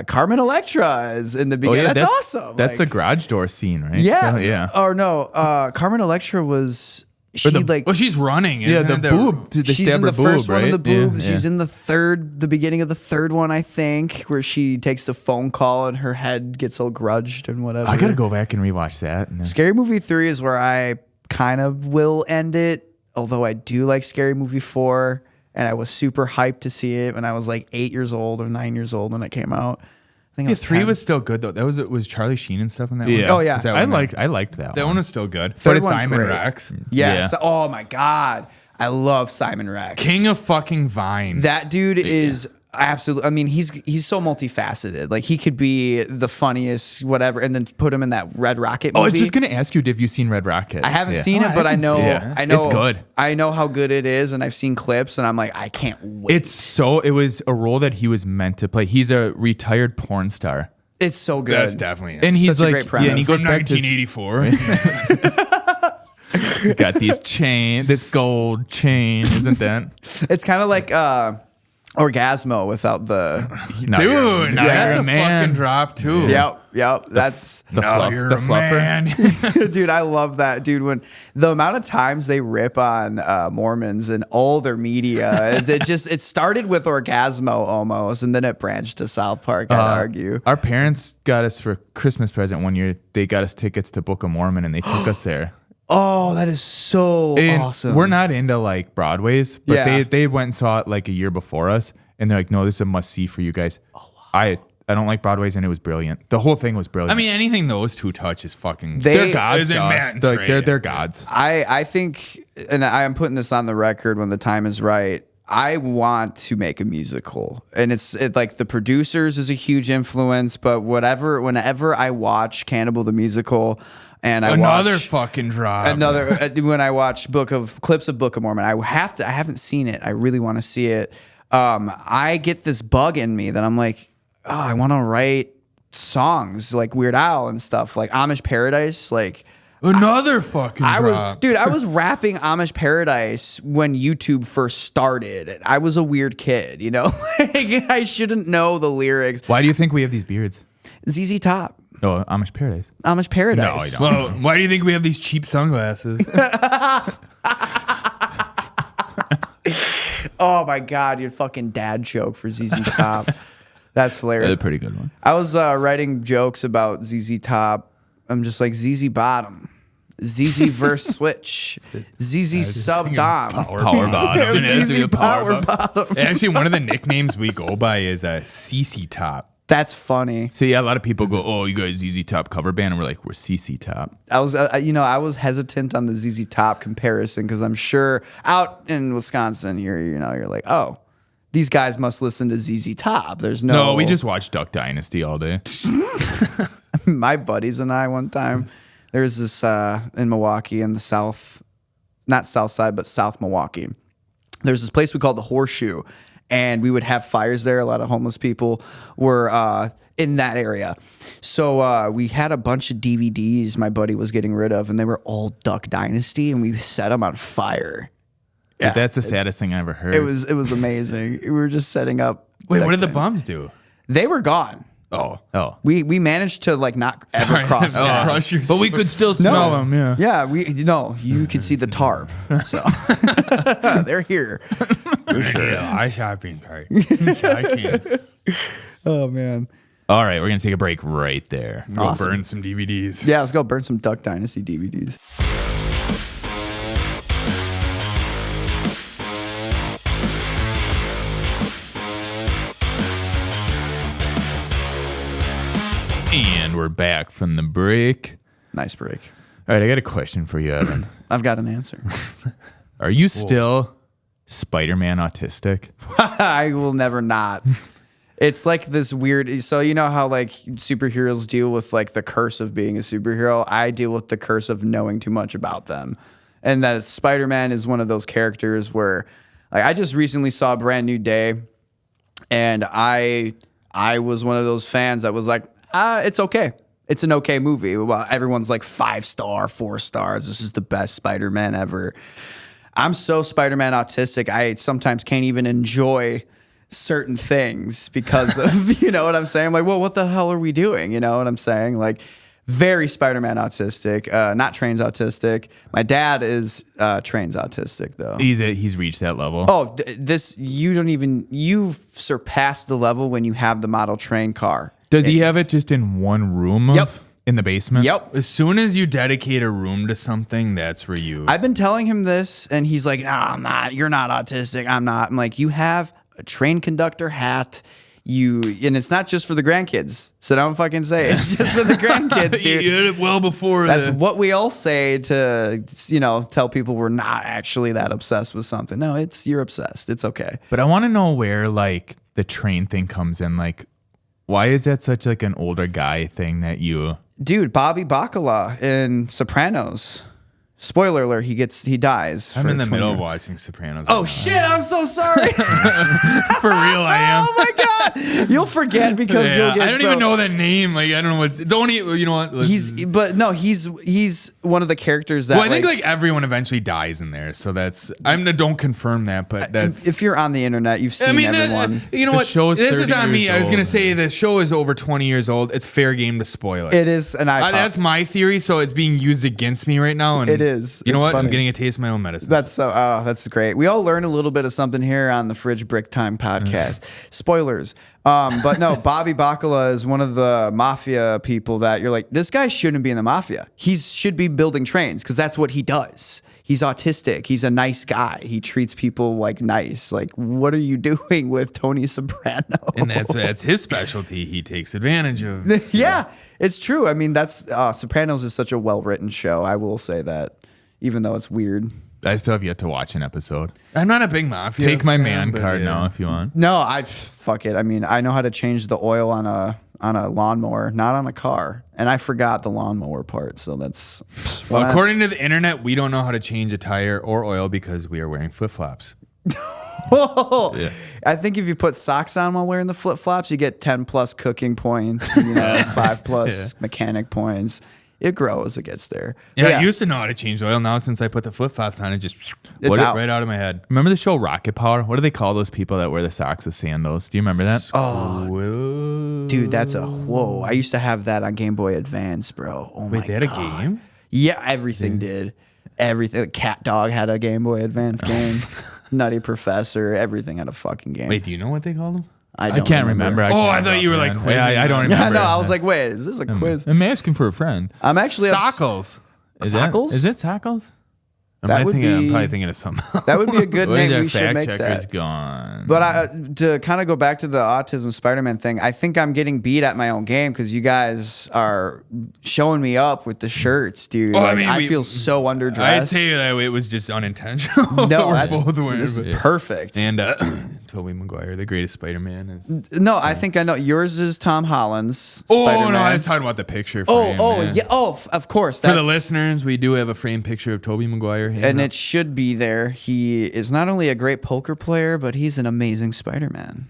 S2: Carmen Electra is in the beginning. That's awesome.
S3: That's
S2: like,
S3: the garage door scene, right?
S2: yeah.
S3: Yeah.
S2: Or no, Carmen Electra was
S1: Well, she's running.
S3: Yeah,
S1: Isn't
S3: the
S1: it?
S3: boob. They
S2: she's
S3: stab
S2: in
S3: her
S2: the first
S3: boob,
S2: one
S3: right?
S2: of the boobs.
S3: Yeah,
S2: She's in the beginning of the third one, I think, where she takes the phone call and her head gets all grudged and whatever.
S3: I gotta go back and rewatch that. And then-
S2: Scary Movie 3 is where I kind of will end it, although I do like Scary Movie 4, and I was super hyped to see it when I was like 8 years old or 9 years old when it came out. I think I was
S1: 3
S2: 10.
S1: was still good though. That was Charlie Sheen and stuff in that
S3: Yeah.
S1: one.
S2: Oh, yeah.
S1: Is that
S3: I
S1: one?
S3: liked that
S1: That
S3: one.
S1: one was still good.
S2: Third
S1: But
S2: one's
S1: Simon
S2: great.
S1: Rex.
S2: Yes.
S3: Yeah.
S2: Oh my God. I love Simon Rex.
S1: King of fucking Vine.
S2: That dude is absolutely. I mean, he's so multifaceted. Like he could be the funniest, whatever, and then put him in that Red Rocket movie.
S3: Oh, I was just gonna ask you, have you seen Red Rocket?
S2: I haven't
S3: Yeah.
S2: seen it, but I know, I know
S3: It's good.
S2: I know how good it is, and I've seen clips, and I'm like, I can't wait.
S3: It was a role that he was meant to play. He's a retired porn star.
S2: It's so good.
S1: That's definitely it.
S3: And he's
S2: Such a
S3: like,
S2: great premise.
S3: and he goes
S1: From
S3: back to
S1: 1984.
S3: got this gold chain, isn't that?
S2: It's kind of like Orgasmo without the.
S3: No, you're-
S1: Dude,
S3: no,
S1: that's
S3: you're
S1: a
S3: man.
S1: fucking drop too.
S2: Yep. That's
S3: The fluff,
S1: you're
S3: the
S1: a
S3: fluffer.
S1: man.
S2: dude. I love that, dude. When the amount of times they rip on Mormons and all their media, it started with Orgasmo almost, and then it branched to South Park. I'd argue.
S3: Our parents got us for a Christmas present one year. They got us tickets to Book of Mormon, and they took us there.
S2: Oh, that is so
S3: And
S2: awesome.
S3: we're not into like Broadway's, but
S2: Yeah.
S3: they went and saw it like a year before us, and they're like, "No, this is a must see for you guys." Oh, wow. I don't like Broadway's, and it was brilliant. The whole thing was brilliant.
S1: I mean, anything those two touch is fucking.
S3: they're gods.
S1: Isn't
S3: to us.
S1: Matt and
S3: Like,
S1: Trey.
S3: they're gods.
S2: I think, and I am putting this on the record when the time is right. I want to make a musical, and it's like the producers is a huge influence. But whenever I watch Cannibal the Musical, and I
S1: Another
S2: watch
S1: fucking drop.
S2: when I watch clips of Book of Mormon, I haven't seen it. I really want to see it. I get this bug in me that I'm like, oh, I want to write songs like Weird Al and stuff, like Amish Paradise, like.
S1: Another fucking drop.
S2: I was rapping Amish Paradise when YouTube first started. I was a weird kid, you know? Like, I shouldn't know the lyrics.
S3: Why do you think we have these beards?
S2: ZZ Top.
S3: Oh, Amish Paradise.
S2: Amish Paradise.
S3: No, I don't.
S1: Well, why do you think we have these cheap sunglasses?
S2: Oh my God, you fucking dad joke for ZZ Top. That's hilarious.
S3: That's a pretty good one.
S2: I was writing jokes about ZZ Top. I'm just like ZZ Bottom, ZZ verse switch, ZZ sub dom,
S3: Power bottom.
S2: ZZ power bottom.
S1: Actually, one of the nicknames we go by is a CC Top.
S2: That's funny.
S3: So yeah, a lot of people go, "Oh, you guys ZZ Top cover band," and we're like, "We're CC Top."
S2: I was, I was hesitant on the ZZ Top comparison because I'm sure out in Wisconsin, you're like, oh, these guys must listen to ZZ Top. There's no.
S3: No, we just watch Duck Dynasty all day.
S2: My buddies and I one time, there was this in Milwaukee in the south, not south side, but South Milwaukee. There's this place we called the Horseshoe, and we would have fires there. A lot of homeless people were in that area. So we had a bunch of DVDs my buddy was getting rid of, and they were all Duck Dynasty, and we set them on fire.
S3: Yeah, dude, that's the saddest thing I ever heard.
S2: It was amazing. We were just setting up.
S1: Wait, what did the bums do?
S2: They were gone.
S3: Oh.
S2: We managed to like not ever cross paths.
S3: But we could still smell them, yeah.
S2: Yeah, you could see the tarp. So they're here.
S1: For sure. I shopping cart. I can't.
S2: Oh man.
S3: All right, we're gonna take a break right there.
S1: Go burn some DVDs.
S2: Yeah, let's go burn some Duck Dynasty DVDs.
S3: And we're back from the break.
S2: Nice break.
S3: All right, I got a question for you, Evan.
S2: I've got an answer.
S3: Are you still Spider-Man autistic?
S2: I will never not. It's like this weird. So you know how like superheroes deal with like the curse of being a superhero? I deal with the curse of knowing too much about them. And that Spider-Man is one of those characters where like I just recently saw Brand New Day, and I was one of those fans that was like, it's okay. It's an okay movie. Well, everyone's like 5-star, 4 stars. This is the best Spider-Man ever. I'm so Spider-Man autistic, I sometimes can't even enjoy certain things because of, you know what I'm saying? I'm like, well, what the hell are we doing? You know what I'm saying? Like, very Spider-Man autistic, not Train's autistic. My dad is Train's autistic, though.
S3: He's reached that level.
S2: Oh, you've surpassed the level when you have the model Train car.
S3: Does he have it just in one room?
S2: Yep.
S3: In the basement?
S2: Yep.
S1: As soon as you dedicate a room to something, that's where you...
S2: I've been telling him this, and he's like, no, I'm not. You're not autistic. I'm not. I'm like, you have a train conductor hat. And it's not just for the grandkids. So don't fucking say it. It's just for the grandkids, dude.
S1: You did it well before
S2: That's what we all say to, tell people we're not actually that obsessed with something. No, you're obsessed. It's okay.
S3: But I want to know where, like, the train thing comes in. Like, why is that such, like, an older guy thing that you...
S2: Dude, Bobby Bacala in Sopranos. Spoiler alert, he dies.
S1: I'm in the middle of watching Sopranos.
S2: Oh, shit, I'm so sorry.
S1: For real, I am.
S2: Oh, my God. You'll forget because you'll get
S1: I don't even know that name. Like, I don't know what's... Don't even... You know what?
S2: He's one of the characters that...
S1: Well, I think, like, everyone eventually dies in there. So that's... don't confirm that, but that's...
S2: If you're on the internet, you've seen everyone.
S1: You know
S3: The
S1: what?
S3: show is
S1: This is
S3: 30
S1: on me.
S3: years
S1: I was going to
S3: old.
S1: say the show is over 20 years old. It's fair game to spoil it.
S2: It is, and
S1: That's my theory, so it's being used against me right now. And
S2: It is.
S1: You know
S2: It's
S1: what?
S2: funny.
S1: I'm getting a taste of my own medicine.
S2: That's great. We all learn a little bit of something here on the Fridge Brick Time podcast. Spoilers. But no, Bobby Bacala is one of the mafia people that you're like, this guy shouldn't be in the mafia. He should be building trains because that's what he does. He's autistic. He's a nice guy. He treats people like nice. Like, what are you doing with Tony Soprano?
S1: And that's his specialty. He takes advantage of.
S2: Yeah, it's true. I mean, that's Sopranos is such a well-written show. I will say that, even though it's weird.
S3: I still have yet to watch an episode.
S1: I'm not a big mafia.
S3: Take my
S1: fan,
S3: man
S1: but
S3: card
S1: yeah.
S3: now if you want.
S2: No, fuck it. I mean, I know how to change the oil on a lawnmower, not on a car, and I forgot the lawnmower part. So that's
S1: Well, according to the internet, we don't know how to change a tire or oil because we are wearing flip flops.
S2: Whoa.
S3: Yeah.
S2: I think if you put socks on while wearing the flip flops, you get 10 plus cooking points, 5 plus mechanic points. It grows, it gets there.
S1: Yeah, I used to know how to change oil. Now since I put the flip flops on, it just right out of my head.
S3: Remember the show Rocket Power? What do they call those people that wear the socks with sandals? Do you remember that?
S2: Oh,
S1: Whoa.
S2: dude, that's whoa. I used to have that on Game Boy Advance, bro. Oh my god.
S1: Wait, they had a game?
S2: Yeah, everything did. Everything. Cat Dog had a Game Boy Advance game. Nutty Professor, everything had a fucking game.
S1: Wait, do you know what they call them?
S2: I
S3: can't remember.
S1: I thought you were like quizzing.
S3: Yeah, I don't
S2: Yeah,
S3: remember.
S2: no, I was like, wait, is this a quiz?
S3: I'm asking for a friend.
S2: I'm actually
S1: Sockles.
S2: Sockles?
S3: Is it Sockles?
S1: I'm probably thinking of something else.
S2: That would be a good
S3: Where's
S2: name.
S3: our
S2: We should
S3: fact
S2: make
S3: checker's
S2: that.
S3: gone.
S2: But to kind of go back to the autism Spider-Man thing, I think I'm getting beat at my own game because you guys are showing me up with the shirts, dude.
S1: Well,
S2: I feel so underdressed.
S1: I'd say that it was just unintentional.
S2: No,
S1: We're
S2: that's
S1: both wearing
S2: this
S1: it.
S2: is perfect.
S1: And Tobey Maguire, the greatest Spider-Man. Is...
S2: No, I think I know. Yours is Tom Holland's
S1: Oh,
S2: Spider-Man.
S1: no, I was talking about the picture frame.
S2: Yeah. Oh, of course.
S1: For the listeners, we do have a framed picture of Tobey Maguire.
S2: And it should be there. He is not only a great poker player, but he's an amazing Spider-Man.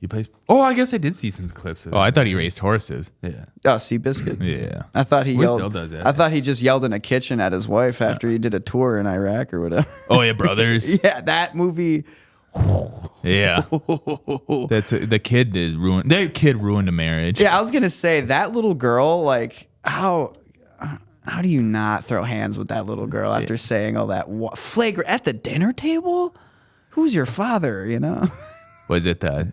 S1: He plays... Oh, I guess I did see some clips of it.
S3: I thought he raced horses.
S1: Yeah.
S2: Oh, Seabiscuit?
S3: Yeah.
S2: I thought he yelled.
S1: Still does that.
S2: I thought he just yelled in a kitchen at his wife after he did a tour in Iraq or whatever.
S3: Oh, yeah, Brothers.
S2: Yeah, that movie.
S3: Yeah. That's the kid is ruined. That kid ruined a marriage.
S2: Yeah, I was gonna say that little girl. Like, how do you not throw hands with that little girl after saying all that flagrant at the dinner table? Who's your father? You know.
S3: Was it the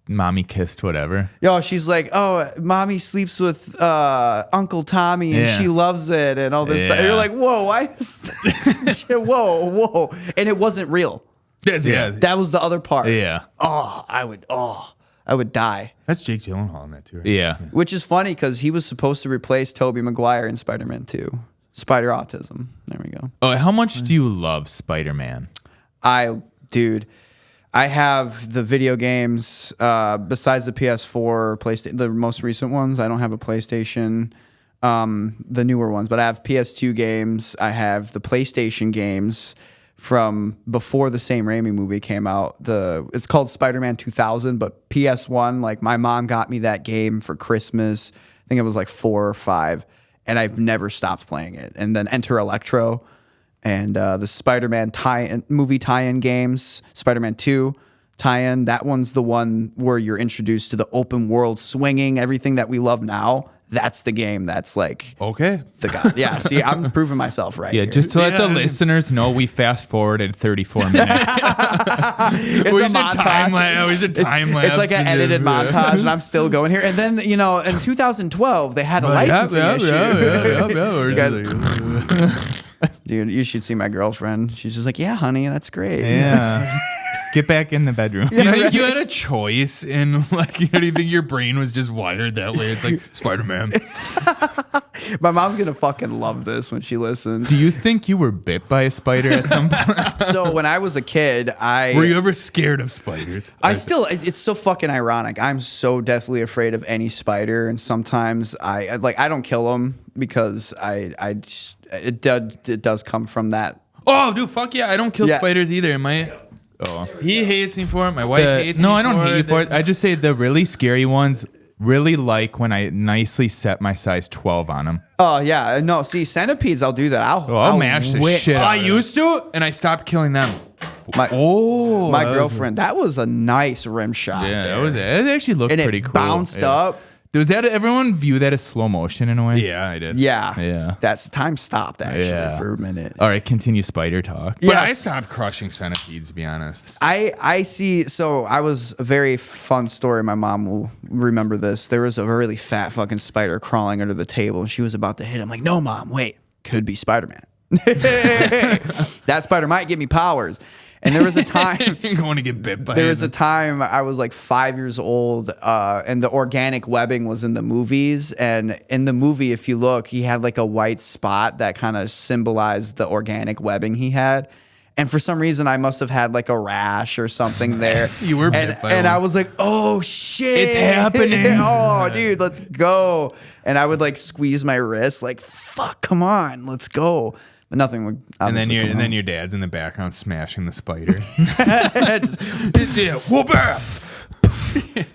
S3: mommy kissed whatever?
S2: Yo, she's like, oh, mommy sleeps with Uncle Tommy and she loves it and all this stuff. And you're like, whoa, why is whoa. And it wasn't real.
S1: Yeah.
S2: That was the other part.
S3: Yeah.
S2: I would die.
S1: That's Jake Gyllenhaal in that too, right?
S3: Yeah.
S2: Which is funny because he was supposed to replace Tobey Maguire in Spider-Man 2. Spider Autism. There we go.
S3: Oh, how much do you love Spider-Man?
S2: Dude, I have the video games besides the PS4, PlayStation, the most recent ones. I don't have a PlayStation, the newer ones, but I have PS2 games. I have the PlayStation games from before the Sam Raimi movie came out. It's called Spider-Man 2000, but PS1, like my mom got me that game for Christmas. I think it was like 4 or 5, and I've never stopped playing it. And then Enter Electro and the Spider-Man movie tie-in games, Spider-Man 2 tie-in. That one's the one where you're introduced to the open world swinging, everything that we love now. That's the game that's like
S1: Okay.
S2: the god. Yeah, see, I'm proving myself right.
S3: Yeah,
S2: here.
S3: just to let the listeners know, we fast forwarded 34 minutes.
S2: It's a montage. It's like an edited montage, and I'm still going here. And then, in 2012, they had a licensing issue. Dude, you should see my girlfriend. She's just like, yeah, honey, that's great.
S3: Yeah. Get back in the bedroom.
S1: Do you think you had a choice in, like, do you think your brain was just wired that way? It's like, Spider-Man.
S2: My mom's going to fucking love this when she listens.
S3: Do you think you were bit by a spider at some point?
S2: So when I was a kid,
S1: Were you ever scared of spiders?
S2: It's so fucking ironic. I'm so deathly afraid of any spider. And sometimes I don't kill them because it does come from that.
S1: Oh, dude, fuck yeah. I don't kill spiders either. He hates me for it. My wife hates me for it.
S3: No, I don't hate you for it. I just say the really scary ones really like when I nicely set my size 12 on them.
S2: Oh, yeah. No, see, centipedes, I'll do that.
S3: I'll mash the shit out
S1: I
S3: of
S1: used to, and I stopped killing them.
S2: My girlfriend, that was a nice rim shot.
S3: Yeah, it actually looked pretty cool.
S2: Bounced up.
S3: Does everyone view that as slow motion in a way?
S1: Yeah, I did.
S2: Yeah. That's time stopped actually for a minute.
S3: All right, continue spider talk.
S1: But I stopped crushing centipedes, to be honest.
S2: I see. So I was a very fun story. My mom will remember this. There was a really fat fucking spider crawling under the table, and she was about to hit him. Like, no, Mom, wait. Could be Spider-Man. That spider might give me powers. And there was a time
S1: You're going to get bit by
S2: There was a time I was like 5 years old, and the organic webbing was in the movies. And in the movie, if you look, he had like a white spot that kind of symbolized the organic webbing he had. And for some reason, I must have had like a rash or something there.
S1: You were bit by
S2: and
S1: one.
S2: I was like, oh shit.
S1: It's happening.
S2: Oh, dude, let's go. And I would like squeeze my wrist like, fuck, come on, let's go. But nothing would obviously
S1: And then your dad's in the background smashing the spider. Whoop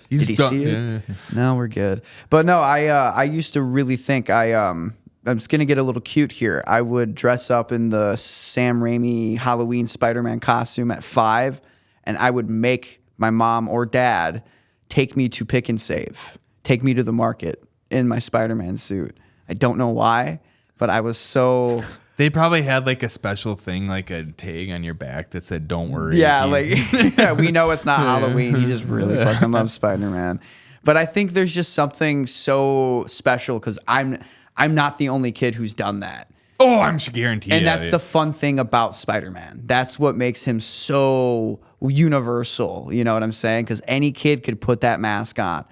S1: He's
S2: Did he see it? No, we're good. But no, I used to really think I'm just going to get a little cute here. I would dress up in the Sam Raimi Halloween Spider-Man costume at 5, and I would make my mom or dad take me to Pick and Save, take me to the market in my Spider-Man suit. I don't know why, but I was so...
S1: They probably had like a special thing, like a tag on your back that said, don't worry.
S2: Yeah, we know it's not Halloween. He just really fucking loves Spider-Man. But I think there's just something so special because I'm not the only kid who's done that.
S1: Oh, I'm guaranteed.
S2: And that's the fun thing about Spider-Man. That's what makes him so universal. You know what I'm saying? Because any kid could put that mask on.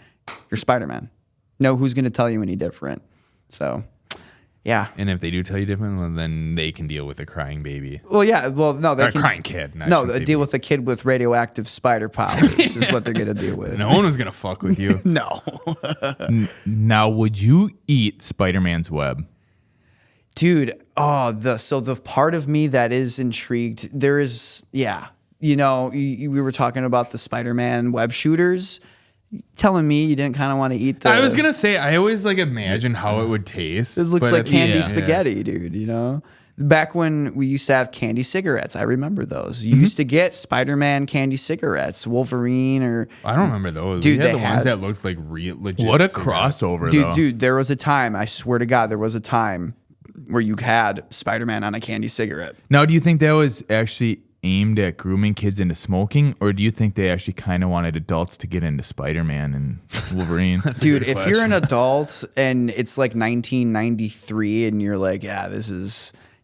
S2: You're Spider-Man. No, who's going to tell you any different? So, yeah.
S1: And if they do tell you different, well, then they can deal with a crying baby.
S2: Well, yeah. Well, no, they
S1: Or
S2: can,
S1: crying kid.
S2: They deal with a kid with radioactive spider powers is what they're going to deal with.
S1: No one was going to fuck with you.
S2: No.
S3: Now, would you eat Spider-Man's web?
S2: Dude, the part of me that is intrigued, there is, yeah. You know, we were talking about the Spider-Man web shooters. Telling me you didn't kind of want to eat the...
S1: I was going to say, I always like imagine how it would taste.
S2: It looks like candy
S1: yeah.
S2: spaghetti, dude, you know? Back when we used to have candy cigarettes, I remember those. You used to get Spider-Man candy cigarettes, Wolverine or...
S1: I don't remember those.
S2: Dude,
S1: we had
S2: they
S1: the ones that looked like real legit
S3: What a
S1: cigarettes.
S3: crossover, though.
S2: Dude, there was a time, I swear to God, there was a time where you had Spider-Man on a candy cigarette.
S3: Now, do you think that was actually aimed at grooming kids into smoking, or do you think they actually kind of wanted adults to get into Spider-Man and Wolverine?
S2: Dude, if you're an adult and it's like 1993 and you're like, yeah,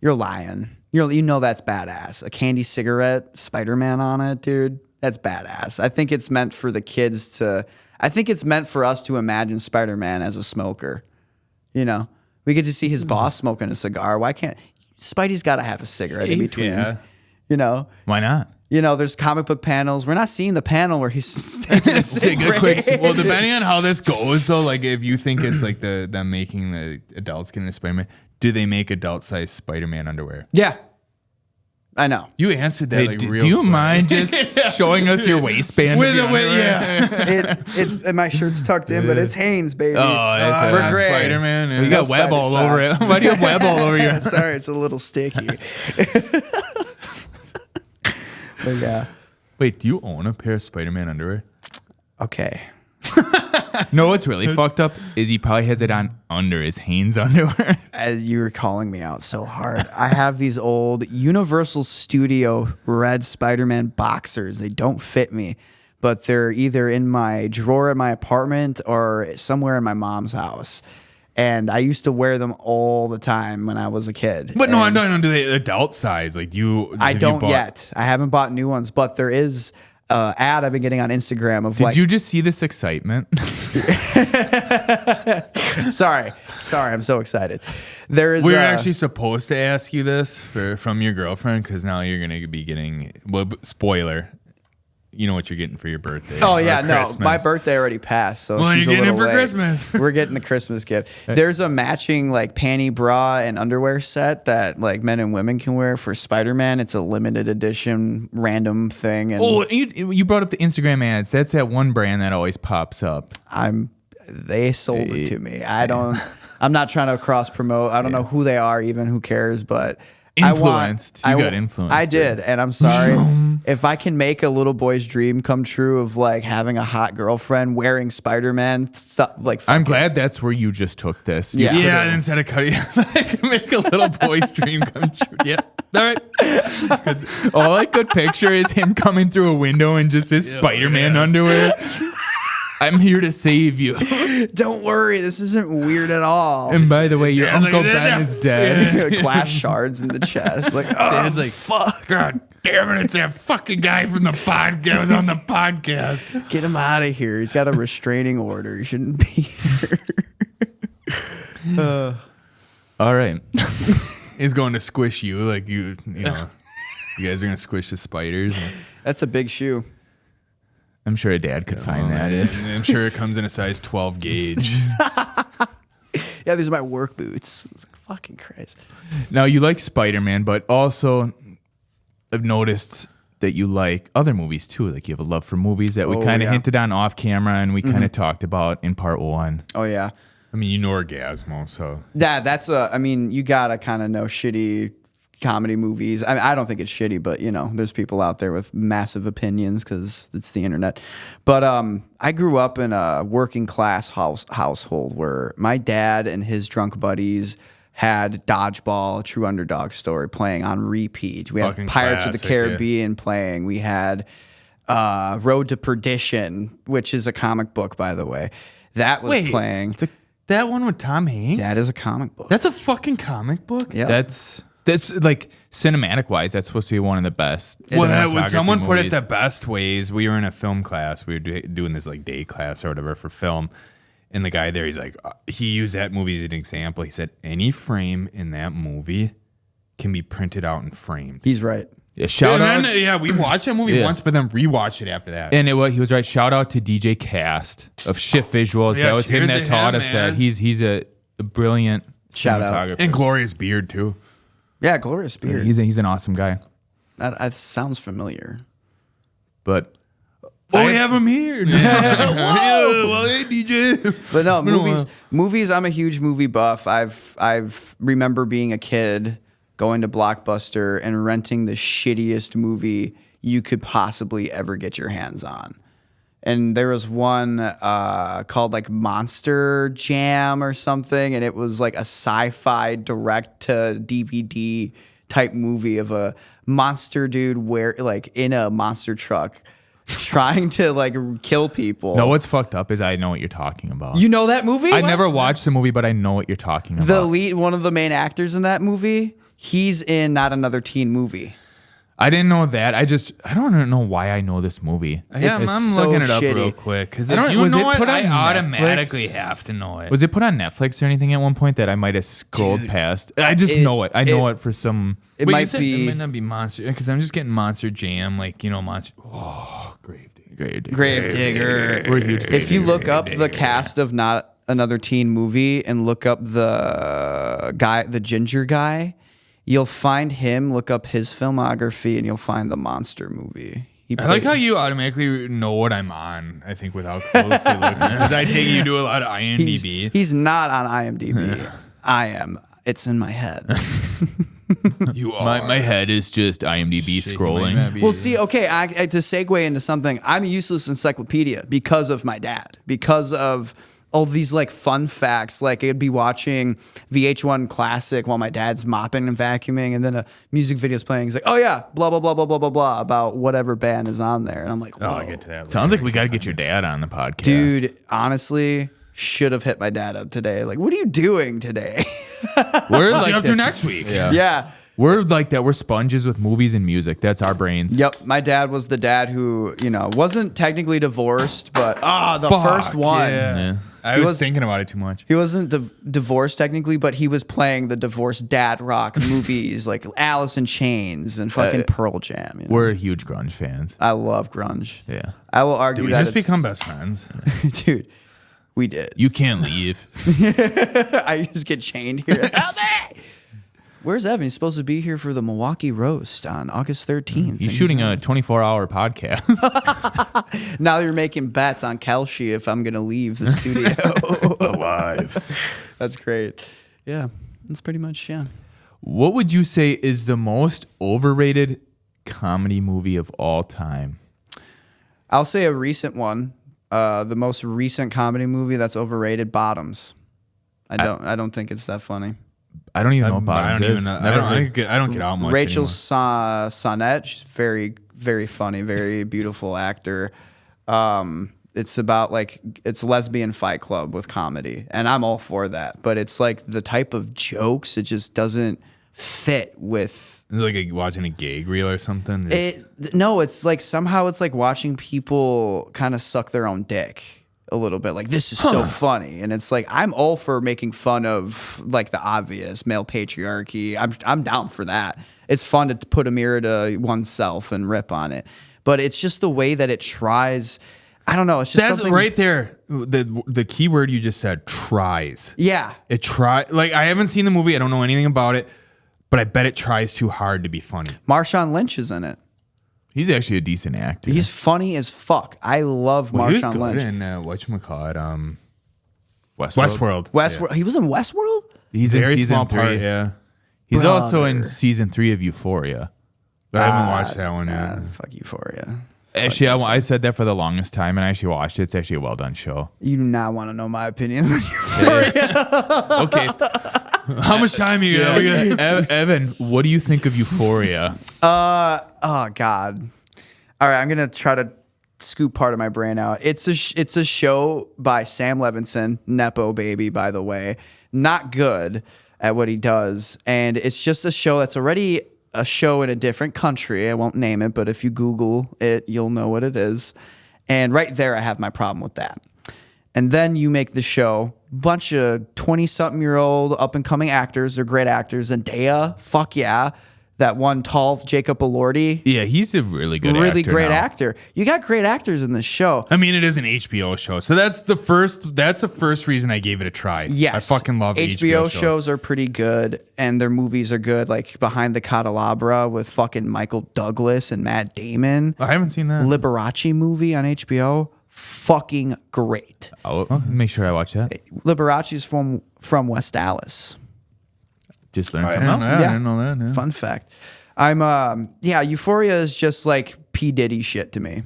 S2: you're lying. You know that's badass. A candy cigarette, Spider-Man on it, dude, that's badass. I think it's meant for the kids I think it's meant for us to imagine Spider-Man as a smoker. You know, we get to see his boss smoking a cigar. Why can't Spidey's got to have a cigarette in between?
S1: Yeah.
S2: You know,
S3: Why not?
S2: You know, there's comic book panels. We're not seeing the panel where he's taking a cigarette.
S1: Well, depending on how this goes, though, like if you think it's like them making the adults get into Spider-Man, do they make adult-sized Spider-Man underwear?
S2: Yeah, I know.
S1: You answered that
S3: Hey,
S1: real
S3: do you
S1: quick.
S3: mind just showing us your waistband?
S1: With
S3: of
S1: it,
S3: your underwear?
S1: yeah.
S2: It's and my shirt's tucked in, but it's Hanes, baby.
S3: We're
S2: gray.
S1: Spider-Man. Yeah.
S3: You got
S2: No
S3: web all
S2: spider
S3: over it.
S2: socks.
S3: Why do you have web all over you?
S2: Sorry, it's a little sticky. But yeah.
S1: Wait, do you own a pair of Spider-Man underwear?
S2: Okay.
S3: No, what's really fucked up is he probably has it on under his Hanes underwear.
S2: You were calling me out so hard. I have these old Universal Studio red Spider-Man boxers. They don't fit me, but they're either in my drawer in my apartment or somewhere in my mom's house. And I used to wear them all the time when I was a kid.
S1: But
S2: And
S1: no, do they adult size? Like you?
S2: I
S1: have you
S2: don't
S1: bought-
S2: yet. I haven't bought new ones, but there is an ad I've been getting on Instagram of
S3: Did you just see this excitement?
S2: Sorry, I'm so excited. There is.
S1: We were actually supposed to ask you this from your girlfriend because now you're gonna be getting. Well, spoiler. You know what you're getting for your birthday.
S2: Oh
S1: or
S2: yeah, no,
S1: Christmas.
S2: my birthday already passed, so
S1: Well,
S2: she's
S1: you're
S2: a
S1: getting
S2: little
S1: it for
S2: late.
S1: Christmas.
S2: We're getting the Christmas gift. There's a matching like panty bra and underwear set that like men and women can wear for Spider-Man. It's a limited edition random thing, and
S3: Oh, you brought up the Instagram ads. That's that one brand that always pops up.
S2: they sold it to me. I'm not trying to cross promote. I don't know who they are, even who cares, but.
S3: Influenced. You got influenced.
S2: I did, and I'm sorry. If I can make a little boy's dream come true of like having a hot girlfriend wearing Spider-Man stuff, like
S3: I'm glad that's where you just took this.
S2: Yeah.
S1: Yeah, instead of cutting, make a little boy's dream come true. Yeah, all right.
S3: All I could picture is him coming through a window in just his Spider-Man underwear. I'm here to save you.
S2: Don't worry, this isn't weird at all.
S3: And by the way, your
S1: Dad's
S3: Uncle
S1: like,
S3: Ben is dead.
S2: Glass shards in the chest. Like, oh,
S1: Dad's like,
S2: fuck.
S1: God damn it, it's that fucking guy from the podcast on the podcast.
S2: Get him out of here. He's got a restraining order. He shouldn't be here.
S3: All right.
S1: He's going to squish you like you know. You guys are gonna squish the spiders.
S2: That's a big shoe.
S3: I'm sure a dad could find that.
S1: I'm sure it comes in a size 12 gauge.
S2: Yeah, these are my work boots. Fucking Christ.
S3: Now, you like Spider-Man, but also I've noticed that you like other movies too. Like you have a love for movies that we kind of hinted on off camera and we kind of talked about in part 1.
S2: Oh, yeah.
S1: I mean, you know Orgasmo, so.
S2: Yeah, you gotta kind of know shitty comedy movies. I mean, I don't think it's shitty, but there's people out there with massive opinions because it's the internet. But I grew up in a working class household where my dad and his drunk buddies had Dodgeball, a True Underdog Story playing on repeat. We had
S1: Fucking
S2: Pirates of the
S1: classic,
S2: Caribbean playing. We had Road to Perdition, which is a comic book, by the way. That was playing.
S1: That one with Tom Hanks?
S2: That is a comic book.
S1: That's a fucking comic book?
S2: Yeah.
S3: That's like cinematic wise, that's supposed to be one of the best.
S1: Well, someone put it the best ways. We were in a film class. We were doing this like day class or whatever for film. And the guy there, he's like, he used that movie as an example. He said, any frame in that movie can be printed out and framed.
S2: He's right.
S3: Yeah, shout out.
S1: Yeah, we watched that movie once, but then rewatched it after that.
S3: And he was right. Shout out to DJ Cast of Shift Visuals.
S1: Yeah,
S3: that was him that taught us
S1: man.
S3: that. He's a brilliant
S2: Shout out.
S3: cinematographer.
S1: And glorious beard, too.
S2: Yeah, Glorious Beard.
S3: He's an awesome guy.
S2: That sounds familiar.
S3: But
S1: we have him here. Well, hey, DJ.
S2: But no, movies. I'm a huge movie buff. I've remember being a kid going to Blockbuster and renting the shittiest movie you could possibly ever get your hands on. And there was one called like Monster Jam or something, and it was like a sci-fi direct-to-DVD type movie of a monster dude in a monster truck trying to like kill people.
S3: no, what's fucked up is I know what you're talking about.
S2: You know that movie?
S3: I never watched the movie, but I know what you're talking about.
S2: The lead, one of the main actors in that movie, he's in Not Another Teen Movie.
S3: I didn't know that. I don't know why I know this movie.
S1: Yeah,
S2: It's
S1: I'm
S2: so
S1: looking it up
S2: shitty.
S1: real quick because
S3: I don't-
S1: you
S3: was
S1: know
S3: it
S1: what,
S3: put on
S1: I automatically
S3: Netflix?
S1: have to know it.
S3: Was it put on Netflix or anything at one point that I might have scrolled past? I just know it. I know it for some.
S2: It
S1: Wait, you
S2: might
S1: said
S2: be
S1: it might not be Monster because I'm just getting Monster Jam, like Monster. Oh, Gravedigger.
S2: Gravedigger.
S3: We're huge.
S2: If you look up the cast of Not Another Teen Movie and look up the ginger guy, you'll find him. Look up his filmography and you'll find the Monster movie.
S1: I like how you automatically know what I'm on. I think without closely looking, because I take you do a lot of IMDb.
S2: He's not on IMDb. I am. It's in my head.
S1: You are.
S3: My head is just IMDb scrolling.
S2: Well, see, okay, to segue into something, I'm a useless encyclopedia because of my dad, because of all these like fun facts. Like I'd be watching VH1 Classic while my dad's mopping and vacuuming, and then a music video's playing. He's like, "Oh yeah, blah blah blah blah blah blah blah," about whatever band is on there, and I'm like, "Whoa."
S1: I'll get to that.
S3: Sounds like we got to get your dad on the podcast,
S2: Dude, honestly, should have hit my dad up today. Like, what are you doing today?
S3: We're
S1: What's
S3: like
S1: up to next week?
S2: Yeah.
S3: We're like that. We're sponges with movies and music. That's our brains.
S2: Yep. My dad was the dad who, wasn't technically divorced, but the first one.
S1: Yeah. I was thinking about it too much.
S2: He wasn't divorced technically, but he was playing the divorced dad rock movies like Alice in Chains and fucking Pearl Jam.
S3: We're huge grunge fans.
S2: I love grunge.
S3: Yeah.
S2: I will argue
S1: Did we
S2: that
S1: just become best friends?
S2: dude. We did.
S3: You can't leave.
S2: I just get chained here. Help me! Where's Evan? He's supposed to be here for the Milwaukee roast on August 13th.
S3: He's shooting a 24-hour podcast.
S2: Now you're making bets on Kelshi if I'm going to leave the studio.
S3: Alive.
S2: That's great. Yeah. That's pretty much, yeah.
S3: What would you say is the most overrated comedy movie of all time?
S2: I'll say a recent one. The most recent comedy movie that's overrated, Bottoms. I don't think it's that funny.
S3: I don't even know about it.
S1: I don't even know. I don't get out much.
S2: Rachel
S1: anymore.
S2: Sonnet, she's very, very funny, very beautiful actor. It's about it's lesbian fight club with comedy, and I'm all for that. But it's like the type of jokes, it just doesn't fit with.
S1: It's like watching a gag reel or something.
S2: No, it's like somehow it's like watching people kind of suck their own dick. a little bit. Like, this is so funny. And it's like, I'm all for making fun of like the obvious male patriarchy. I'm down for that. It's fun to put a mirror to oneself and rip on it. But it's just the way that it tries. I don't know. It's just something
S1: right there. The key word you just said, tries.
S2: Yeah.
S1: It like, I haven't seen the movie. I don't know anything about it, but I bet it tries too hard to be funny.
S2: Marshawn Lynch is in it.
S3: He's actually a decent actor.
S2: He's funny as fuck. I love Marshawn Lynch.
S3: And whatchamacallit,
S1: Westworld.
S2: Westworld. Yeah. He was in Westworld?
S3: He's
S1: very
S3: in season
S1: small
S3: 3.
S1: part, yeah.
S3: He's also in season 3 of Euphoria.
S1: But I haven't watched that one yet.
S2: Fuck Euphoria.
S3: Actually, I said that for the longest time, and I actually watched it. It's actually a well done show.
S2: You do not want to know my opinion on Euphoria.
S3: Okay.
S1: How much time you got?
S3: Evan, what do you think of Euphoria?
S2: Oh God. All right, I'm gonna try to scoop part of my brain out. It's a show by Sam Levinson, Nepo baby, by the way. Not good at what he does, and it's just a show that's already a show in a different country. I won't name it, but if you Google it, you'll know what it is. And right there, I have my problem with that. And then you make the show, bunch of 20-something-year-old up-and-coming actors. They're great actors. Zendaya, fuck yeah. That one tall Jacob Elordi.
S3: Yeah, he's a really good actor.
S2: Really great actor. You got great actors in this show.
S1: I mean, it is an HBO show, so that's the first reason I gave it a try.
S2: Yes.
S1: I fucking love
S2: HBO shows are pretty good, and their movies are good, like Behind the Candelabra with fucking Michael Douglas and Matt Damon.
S1: I haven't seen that.
S2: Liberace movie on HBO. Fucking great.
S3: I'll make sure I watch that.
S2: Liberace's from West Dallas.
S3: Just learned
S1: I
S3: something else.
S1: I didn't know that. Yeah.
S2: Fun fact. Euphoria is just like P. Diddy shit to me.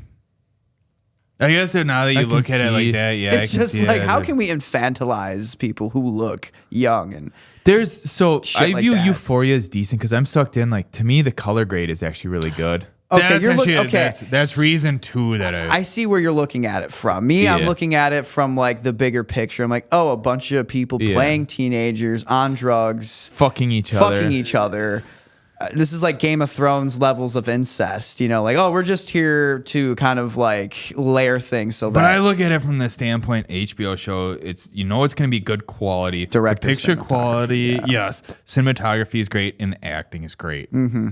S1: I guess that now that you look at it like that, yeah,
S2: It's
S1: I can
S2: just
S1: see
S2: like,
S1: it.
S2: how can we infantilize people who look young and
S3: I
S2: like
S3: view
S2: that.
S3: Euphoria as decent because I'm sucked in. Like, to me, the color grade is actually really good.
S2: okay,
S1: That's reason 2 that
S2: I see where you're looking at it from. Me, I'm
S3: Yeah.
S2: looking at it from like the bigger picture. I'm like, oh, a bunch of people playing teenagers on drugs,
S3: Fucking each other.
S2: This is like Game of Thrones levels of incest, like, oh, we're just here to kind of like layer things.
S1: But I look at it from the standpoint HBO show. It's it's going to be good quality,
S2: Director,
S1: picture
S2: cinematography,
S1: quality. Yes, cinematography is great and the acting is great.
S2: Mm-hmm.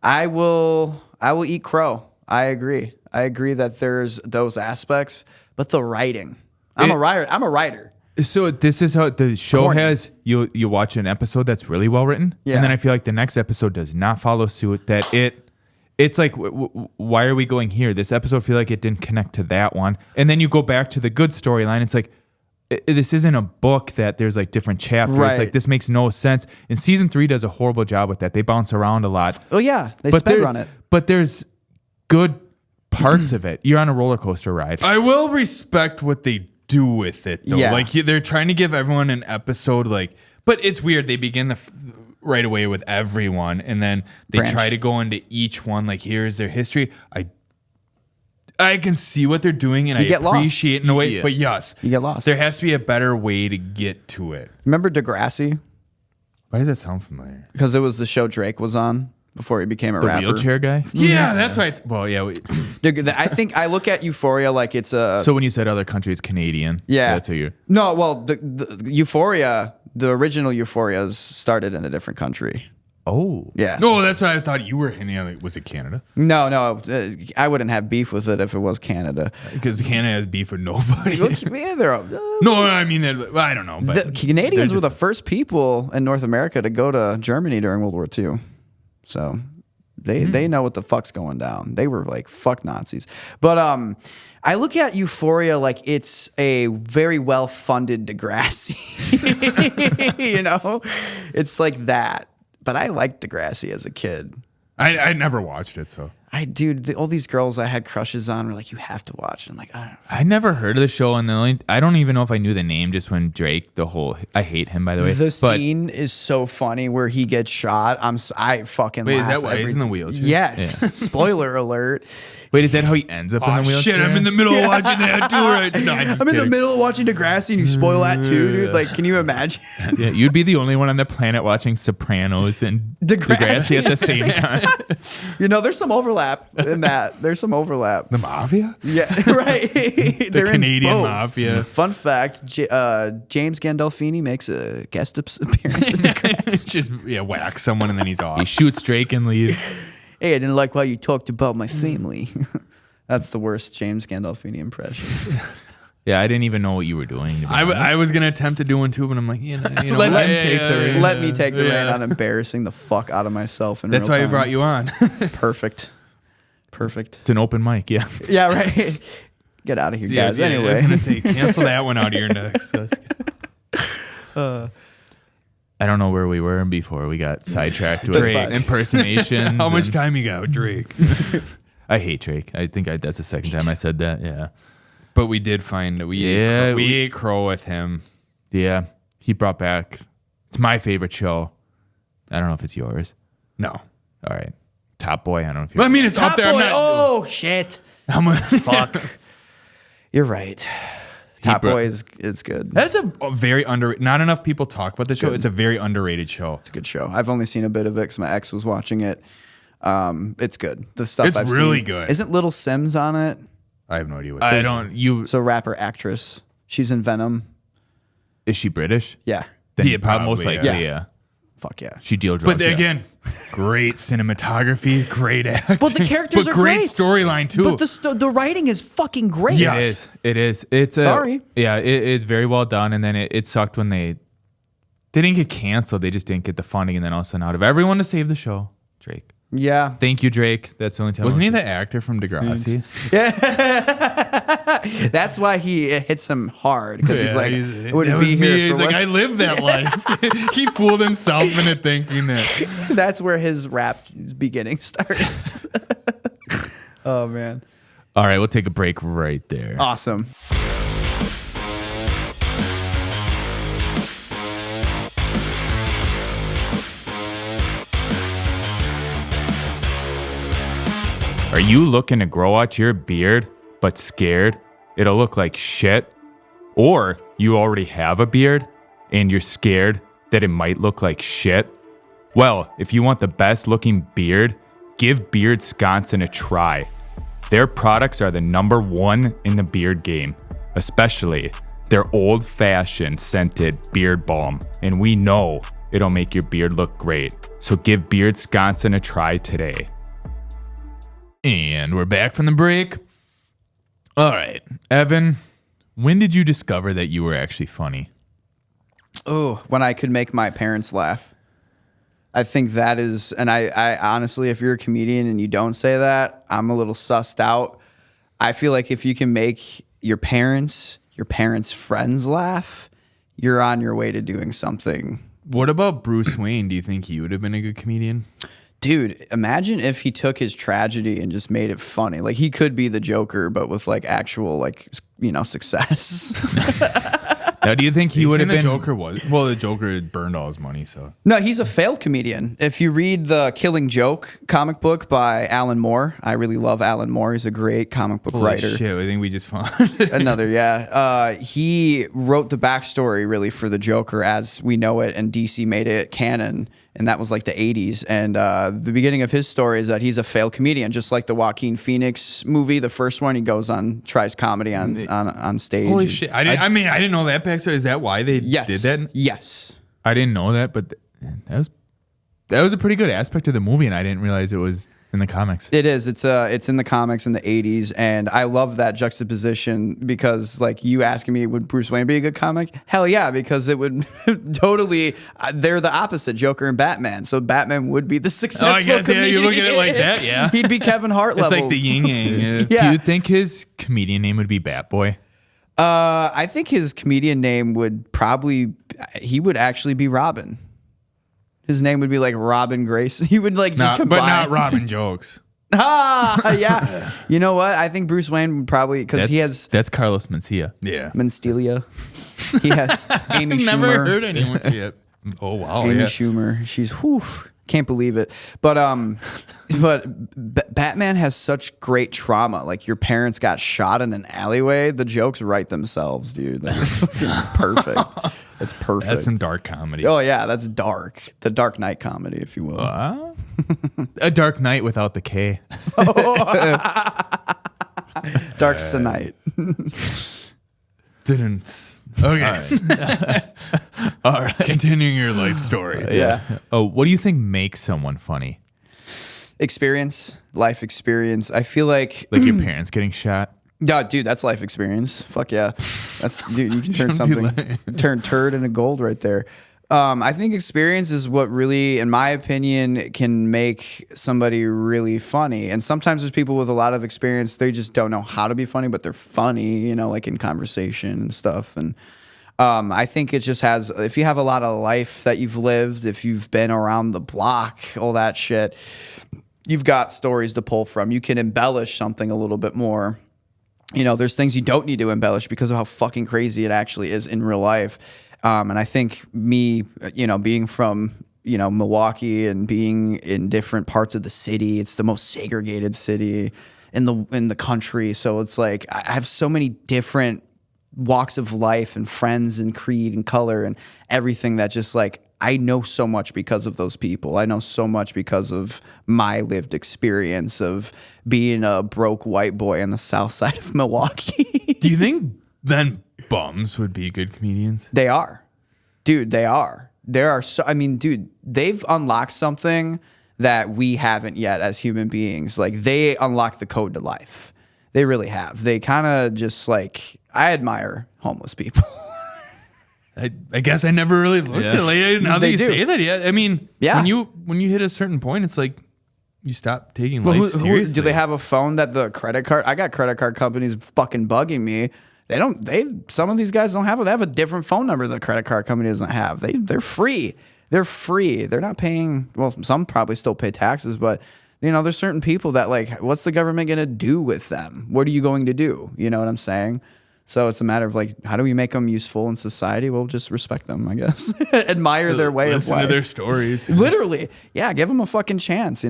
S2: I will eat crow. I agree that there's those aspects, but the writing. I'm a writer.
S3: So this is how the show has you watch an episode that's really well written, and then I feel like the next episode does not follow suit. That it's like why are we going here? This episode feel like it didn't connect to that one, and then you go back to the good storyline. It's like this isn't a book that there's like different chapters.
S2: Right.
S3: Like, this makes no sense. And season 3 does a horrible job with that. They bounce around a lot.
S2: Oh yeah, they sped run it.
S3: But there's good parts of it. You're on a roller coaster ride.
S1: I will respect what they do with it though.
S2: Yeah.
S1: Like they're trying to give everyone an episode, but it's weird. They begin right away with everyone, and then they try to go into each one. Like, here's their history. I can see what they're doing, and I appreciate it in a way.
S3: Yeah.
S1: But yes,
S2: You get lost.
S1: there has to be a better way to get to it.
S2: Remember Degrassi?
S1: Why does that sound familiar?
S2: Because it was the show Drake was on before he became a
S3: The
S2: rapper.
S3: wheelchair guy.
S1: Yeah, that's why it's. Well, yeah.
S2: I think I look at Euphoria like it's a.
S3: So when you said other country, it's Canadian.
S2: Yeah.
S3: That's who you're.
S2: No, well, the Euphoria, the original Euphorias started in a different country.
S3: Oh.
S2: Yeah.
S1: No, that's what I thought you were hinting at. Like, was it Canada?
S2: No, I wouldn't have beef with it if it was Canada.
S1: Because Canada has beef with nobody.
S2: Yeah, they're.
S1: No, I mean, I don't know. But
S2: The Canadians were the first people in North America to go to Germany during World War II. So they know what the fuck's going down. They were like, fuck Nazis. But I look at Euphoria like it's a very well-funded Degrassi. It's like that. But I liked Degrassi as a kid.
S1: I never watched it, so.
S2: All these girls I had crushes on were like, you have to watch. And I'm like,
S3: I never heard of the show, and I don't even know if I knew the name. Just when Drake, I hate him, by the way.
S2: The scene is so funny where he gets shot. I fucking
S1: Wait,
S2: laugh.
S1: is that why he's in the wheelchair?
S2: Yes.
S3: Yeah.
S2: Spoiler alert.
S3: Wait, is that how he ends up in the wheelchair?
S1: Shit, I'm in the middle of watching that too right now.
S2: I'm in the middle of watching Degrassi and you spoil that too, dude. Like, can you imagine?
S3: Yeah, you'd be the only one on the planet watching Sopranos and Degrassi at the same time.
S2: There's some overlap overlap in that. There's some overlap.
S1: The mafia?
S2: Yeah, right.
S1: The Canadian mafia.
S2: Fun fact: James Gandolfini makes a guest appearance.
S1: It's just whack someone and then he's off.
S3: He shoots Drake and leaves.
S2: Hey, I didn't like how you talked about my family. That's the worst James Gandolfini impression.
S3: Yeah, I didn't even know what you were doing.
S1: I was gonna attempt to do one too, but I'm like, let
S3: him take the rein.
S2: Let me take the rein on embarrassing the fuck out of myself.
S1: That's why we brought you on.
S2: Perfect.
S3: It's an open mic, yeah.
S2: Yeah, right. Get out of here, guys. Anyway,
S1: I was gonna say cancel that one out of your next.
S3: I don't know where we were before we got sidetracked with
S1: Drake
S3: impersonations.
S1: How much time you got with Drake?
S3: I hate Drake. I think that's the second time I said that. Yeah.
S1: But we did find that we ate crow with him.
S3: Yeah. He brought back. It's my favorite show. I don't know if it's yours.
S1: No.
S3: All right. Top Boy. I don't know if you're.
S1: I mean, it's up there.
S2: Oh shit!
S1: How much?
S2: Fuck. You're right. Top Boy is good.
S1: That's a very underrated. Not enough people talk about the show. It's a very underrated show.
S2: It's a good show. I've only seen a bit of it because my ex was watching it. It's good. The stuff
S1: It's
S2: I've
S1: really
S2: seen.
S1: good.
S2: Isn't Little Sims on it?
S1: I have no idea what.
S3: I don't. You.
S2: So rapper actress. She's in Venom.
S3: Is she British?
S2: Yeah.
S3: Then
S1: Yeah,
S3: probably, most
S1: probably,
S3: likely,
S2: yeah.
S3: yeah.
S2: Fuck yeah.
S3: She deal drugs.
S1: But again, great cinematography, great acting.
S2: But the characters are
S1: great
S2: great.
S1: storyline too.
S2: But the writing is fucking great.
S1: Yes.
S3: It is. It's
S2: Sorry.
S3: Yeah, it's very well done. And then it sucked when they didn't get canceled. They just didn't get the funding. And then all of a sudden, out of everyone to save the show, Drake.
S2: Yeah.
S3: Thank you, Drake. That's the only time.
S1: Wasn't he the actor from Degrassi?
S2: That's why he hits him hard because he's like, would
S1: that
S2: it
S1: was
S2: be
S1: me.
S2: here?
S1: He's
S2: For
S1: like,
S2: what?
S1: I lived that life. He fooled himself into thinking that.
S2: That's where his rap beginning starts. Oh man.
S3: All right, we'll take a break right there.
S2: Awesome.
S3: Are you looking to grow out your beard, but scared it'll look like shit? Or you already have a beard and you're scared that it might look like shit? Well, if you want the best looking beard, give Beard Wisconsin a try. Their products are the #1 in the beard game, especially their old-fashioned scented beard balm. And we know it'll make your beard look great. So give Beard Wisconsin a try today. And we're back from the break. All right, Evan, when did you discover that you were actually funny?
S2: Oh, when I could make my parents laugh. I think that is, and I honestly, if you're a comedian and you don't say that, I'm a little sussed out. I feel like if you can make your parents' friends laugh, you're on your way to doing something.
S1: What about Bruce Wayne? Do you think he would have been a good comedian?
S2: Dude, imagine if he took his tragedy and just made it funny. Like he could be the Joker, but with like actual success.
S3: Now, do you think he would have been?
S1: The Joker was the Joker burned all his money. So
S2: No, he's a failed comedian. If you read the Killing Joke comic book by Alan Moore, I really love Alan Moore. He's a great comic book writer.
S1: Shit, I think we just found
S2: Another, yeah. He wrote the backstory really for the Joker as we know it, and DC made it canon, and that was like the 80s. And the beginning of his story is that he's a failed comedian, just like the Joaquin Phoenix movie, the first one. He goes tries comedy on stage.
S1: holy shit! I didn't know that backstory. Is that why they
S2: Yes.
S1: did that?
S2: Yes.
S3: I didn't know that, but that was a pretty good aspect of the movie, and I didn't realize it was in the comics.
S2: It is. It's in the comics in the 80s, and I love that juxtaposition because, like, you asking me, would Bruce Wayne be a good comic? Hell yeah, because it would totally. They're the opposite, Joker and Batman. So Batman would be the successful.
S1: I guess
S2: comedian.
S1: you look at it like that. Yeah,
S2: he'd be Kevin Hart
S1: it's
S2: levels.
S1: like the yin yang.
S2: Yeah.
S3: Do you think his comedian name would be Batboy?
S2: I think his comedian name would he would actually be Robin. His name would be like Robin Grace. He would like just combine.
S1: But not Robin jokes.
S2: Yeah. You know what? I think Bruce Wayne would probably, because he has
S3: that's Carlos Mencia.
S1: Yeah,
S2: Menstelia. He has Amy Schumer.
S1: Never heard anyone say it. Oh wow,
S2: Amy
S1: yeah.
S2: Schumer. She's can't believe it. But Batman has such great trauma. Like your parents got shot in an alleyway. The jokes write themselves, dude. That's fucking perfect. That's perfect.
S1: That's some dark comedy.
S2: Oh yeah, that's dark. The Dark Knight comedy, if you will.
S3: A Dark Knight without the K.
S2: Dark Night.
S1: Didn't. Okay.
S3: All right.
S1: Continuing your life story.
S2: Yeah.
S3: Oh, what do you think makes someone funny?
S2: Experience, life experience. I feel like
S3: Your parents getting shot?
S2: yeah, dude, that's life experience. Fuck yeah. That's dude, you can turn turd into gold right there. I think experience is what really, in my opinion, can make somebody really funny. And sometimes there's people with a lot of experience, they just don't know how to be funny, but they're funny, like in conversation and stuff. And I think it just has, if you have a lot of life that you've lived, if you've been around the block, all that shit, you've got stories to pull from. You can embellish something a little bit more. There's things you don't need to embellish because of how fucking crazy it actually is in real life. And I think me, being from, Milwaukee and being in different parts of the city, it's the most segregated city in the country. So it's like I have so many different walks of life and friends and creed and color and everything that just like I know so much because of those people. I know so much because of my lived experience of being a broke white boy on the south side of Milwaukee.
S1: Do you think then bums would be good comedians?
S2: They are. Dude, they are. There are so, dude, they've unlocked something that we haven't yet as human beings. Like, they unlocked the code to life. They really have. They kind of just like, I admire homeless people.
S1: I guess I never really looked at it. Now that you say that,
S2: yeah.
S1: When you hit a certain point, it's like you stop taking life seriously.
S2: Do they have a phone that the credit card? I got credit card companies fucking bugging me. Some of these guys don't have it. They have a different phone number the credit card company doesn't have. They're free. They're free. They're not paying. Well, some probably still pay taxes, but there's certain people that like, what's the government going to do with them? What are you going to do? You know what I'm saying? So it's a matter of like, how do we make them useful in society? We'll just respect them, I guess. Admire their way of life.
S1: Listen to their stories.
S2: Literally. Yeah, give them a fucking chance,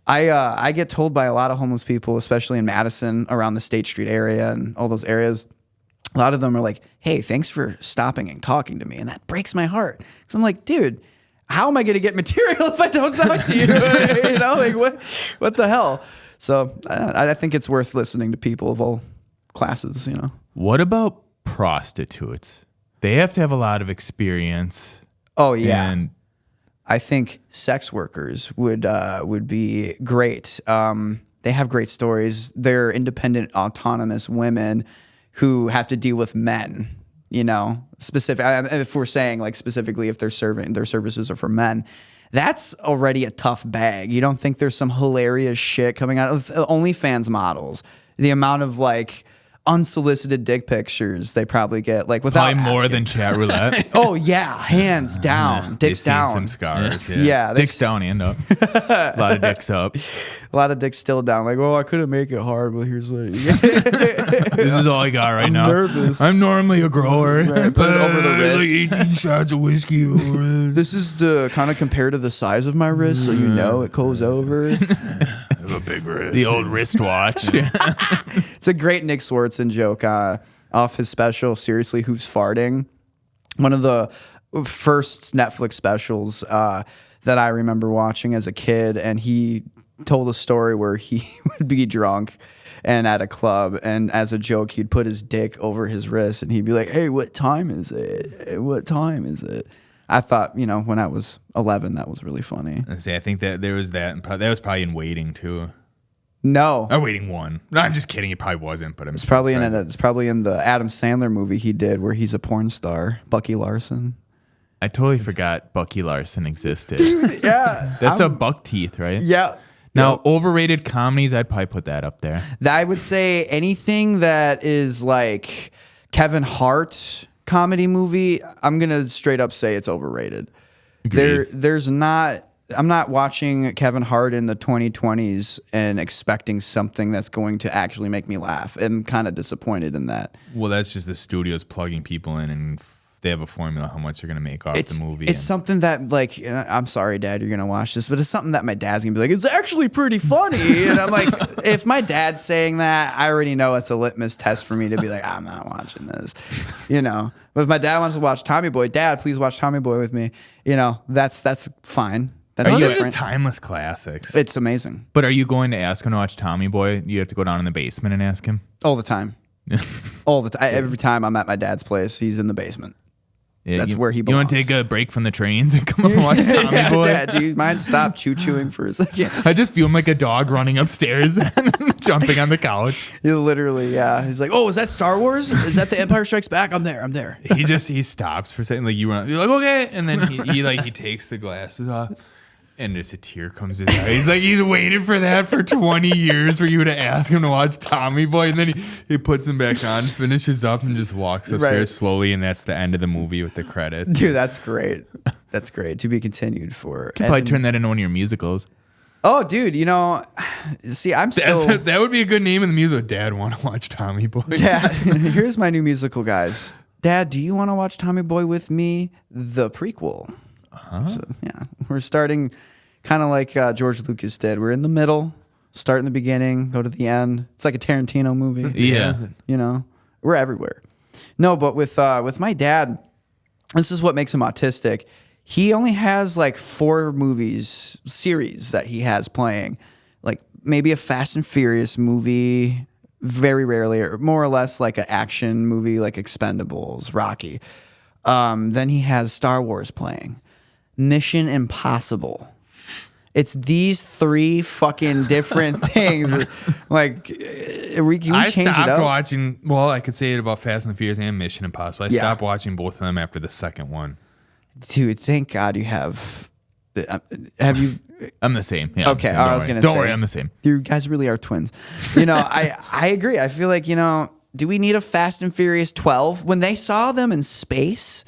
S2: I get told by a lot of homeless people, especially in Madison, around the State Street area and all those areas, a lot of them are like, hey, thanks for stopping and talking to me. And that breaks my heart. Because I'm like, dude, how am I going to get material if I don't talk to you? Like what the hell? So I think it's worth listening to people of all classes,
S3: What about prostitutes? They have to have a lot of experience.
S2: Oh, yeah.
S3: And
S2: I think sex workers would be great. They have great stories. They're independent, autonomous women who have to deal with men, specific. If we're saying like specifically if their services are for men, that's already a tough bag. You don't think there's some hilarious shit coming out of OnlyFans models? The amount of like unsolicited dick pictures they probably get, like without
S3: probably more
S2: asking.
S3: than chat roulette.
S2: Oh yeah, hands down, dicks down.
S1: Some scars.
S2: Yeah,
S3: dicks down and up. A lot of dicks up.
S2: A lot of dicks still down. Like, I couldn't make it hard, but here's what.
S3: This is all I got right now.
S2: Nervous.
S3: I'm normally a grower.
S2: Right, put it over the wrist.
S1: Like 18 shots of whiskey.
S2: This is to kind of compare to the size of my wrist, so it goes over.
S1: I have a big wrist.
S3: The old wristwatch.
S2: It's a great Nick Swartzen joke off his special, Seriously, Who's Farting? One of the first Netflix specials that I remember watching as a kid, and he told a story where he would be drunk and at a club, and as a joke, he'd put his dick over his wrist, and he'd be like, hey, what time is it? What time is it? I thought, when I was 11, that was really funny.
S1: I think that there was that, and that was probably in Waiting too.
S2: No,
S1: Waiting 1. No, I'm just kidding. It probably wasn't, but
S2: it's probably in the Adam Sandler movie he did where he's a porn star, Bucky Larson.
S3: I totally forgot Bucky Larson existed.
S2: Yeah,
S3: That's a buck teeth, right?
S2: Yeah.
S3: Now, overrated comedies, I'd probably put that up there.
S2: I would say anything that is like Kevin Hart comedy movie, I'm going to straight up say it's overrated. I'm not watching Kevin Hart in the 2020s and expecting something that's going to actually make me laugh. I'm kind of disappointed in that.
S1: Well, that's just the studios plugging people in, and they have a formula how much they're going to make off the movie.
S2: It's something that, like, I'm sorry, Dad, you're going to watch this, but it's something that my dad's going to be like, it's actually pretty funny. And I'm like, if my dad's saying that, I already know it's a litmus test for me to be like, I'm not watching this, But if my dad wants to watch Tommy Boy, Dad, please watch Tommy Boy with me. That's fine. That's
S3: Those are
S2: different.
S3: just timeless classics.
S2: It's amazing.
S3: But are you going to ask him to watch Tommy Boy? You have to go down in the basement and ask him?
S2: All the time. All the time. Every time I'm at my dad's place, he's in the basement.
S3: Yeah,
S2: That's where he
S3: You
S2: belongs.
S3: want to take a break from the trains and come up and watch Tommy
S2: Yeah,
S3: Boy?
S2: Dad, do you mind stop chewing for a second?
S3: I just feel like a dog running upstairs and jumping on the couch.
S2: You literally, yeah. He's like, oh, is that Star Wars? Is that The Empire Strikes Back? I'm there.
S3: He stops for a second, like you run. You're like, okay, and then he takes the glasses off, and just a tear comes in his eye. He's like, he's waited for that for 20 years for you to ask him to watch Tommy Boy, and then he puts him back on, finishes up, and just walks upstairs slowly, and that's the end of the movie with the credits.
S2: Dude, that's great. That's great. To be continued for.
S3: Could probably turn that into one of your musicals.
S2: Oh, dude, see, I'm still.
S3: That would be a good name in the musical. Dad, want to watch Tommy Boy?
S2: Dad, here's my new musical, guys. Dad, do you want to watch Tommy Boy with me? The prequel. So, yeah, we're starting kind of like George Lucas did. We're in the middle, start in the beginning, go to the end. It's like a Tarantino movie.
S3: Yeah.
S2: We're everywhere. No, but with my dad, this is what makes him autistic. He only has like 4 movies series that he has playing, like maybe a Fast and Furious movie, very rarely, or more or less like an action movie like Expendables, Rocky. Then he has Star Wars playing. Mission Impossible. It's these 3 fucking different things. Like, can we
S3: I
S2: change it
S3: stopped
S2: up?
S3: watching. Well, I could say it about Fast and Furious and Mission Impossible. I stopped watching both of them after the second one.
S2: Dude, thank God you have. Have you?
S3: I'm the same. Yeah,
S2: Okay,
S3: I
S2: I was gonna say.
S3: Don't worry, I'm the same.
S2: You guys really are twins. I agree. I feel like do we need a Fast and Furious 12? When they saw them in space,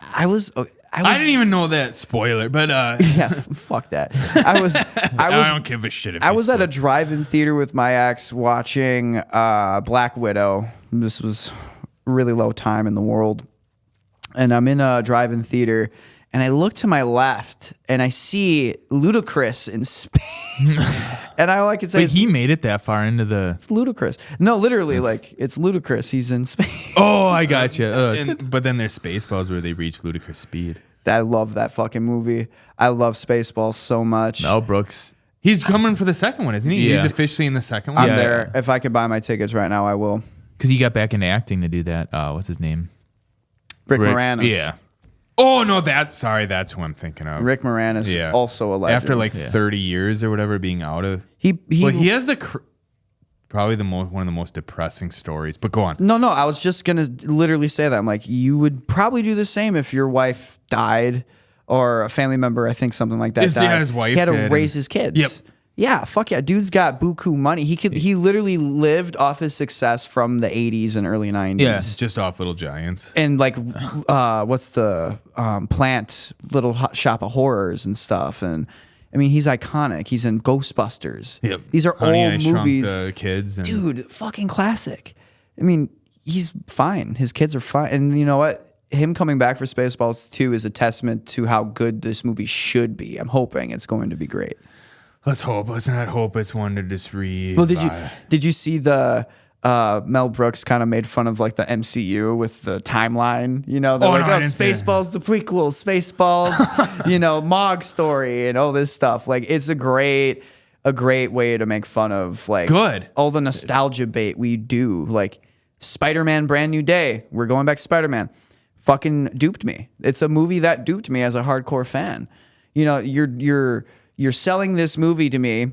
S2: I
S3: didn't even know that. Spoiler, but
S2: yeah, fuck that. I
S3: don't give a shit. If
S2: I was at a drive-in theater with my ex watching Black Widow. This was really low time in the world, and I'm in a drive-in theater, and I look to my left, and I see Ludacris in space, and all I can say is
S3: he made it that far into the.
S2: it's Ludacris. No, literally, like it's Ludacris. He's in space.
S3: Oh, I gotcha. But then there's Spaceballs where they reach ludicrous speed.
S2: I love that fucking movie. I love Spaceballs so much.
S3: Mel Brooks. He's coming for the second one, isn't he?
S1: Yeah.
S3: He's officially in the second one.
S2: I'm there. If I could buy my tickets right now, I will.
S3: Because he got back into acting to do that. What's his name?
S2: Rick Moranis.
S3: Yeah. Oh, no, that's who I'm thinking of.
S2: Rick Moranis, also a legend.
S1: After like 30 years or whatever being out of.
S2: he
S1: has probably one of the most depressing stories. But go on.
S2: No, I was just gonna literally say that. I'm like, you would probably do the same if your wife died or a family member. I think something like that died.
S1: Yeah, his wife
S2: he had to
S1: did,
S2: raise his kids.
S1: Yep.
S2: Yeah, fuck yeah. Dude's got buku money. He literally lived off his success from the 80s and early 90s.
S1: Yeah, just off Little Giants.
S2: And like, what's the Plant Little Shop of Horrors and stuff. And I mean, he's iconic. He's in Ghostbusters.
S1: Yep.
S2: These are
S1: Honey,
S2: old
S1: I Shrunk
S2: movies.
S1: the Kids. And
S2: Dude, fucking classic. I mean, he's fine. His kids are fine. And you know what? Him coming back for Spaceballs 2 is a testament to how good this movie should be. I'm hoping it's going to be great.
S1: Let's hope. Let's not hope it's one to just read.
S2: Well, did you see the Mel Brooks kind of made fun of like the MCU with the timeline? They're Spaceballs the prequel, Spaceballs, Mog story and all this stuff. Like it's a great way to make fun of like all the nostalgia bait we do. Like Spider-Man Brand New Day. We're going back to Spider-Man. Fucking duped me. It's a movie that duped me as a hardcore fan. You're selling this movie to me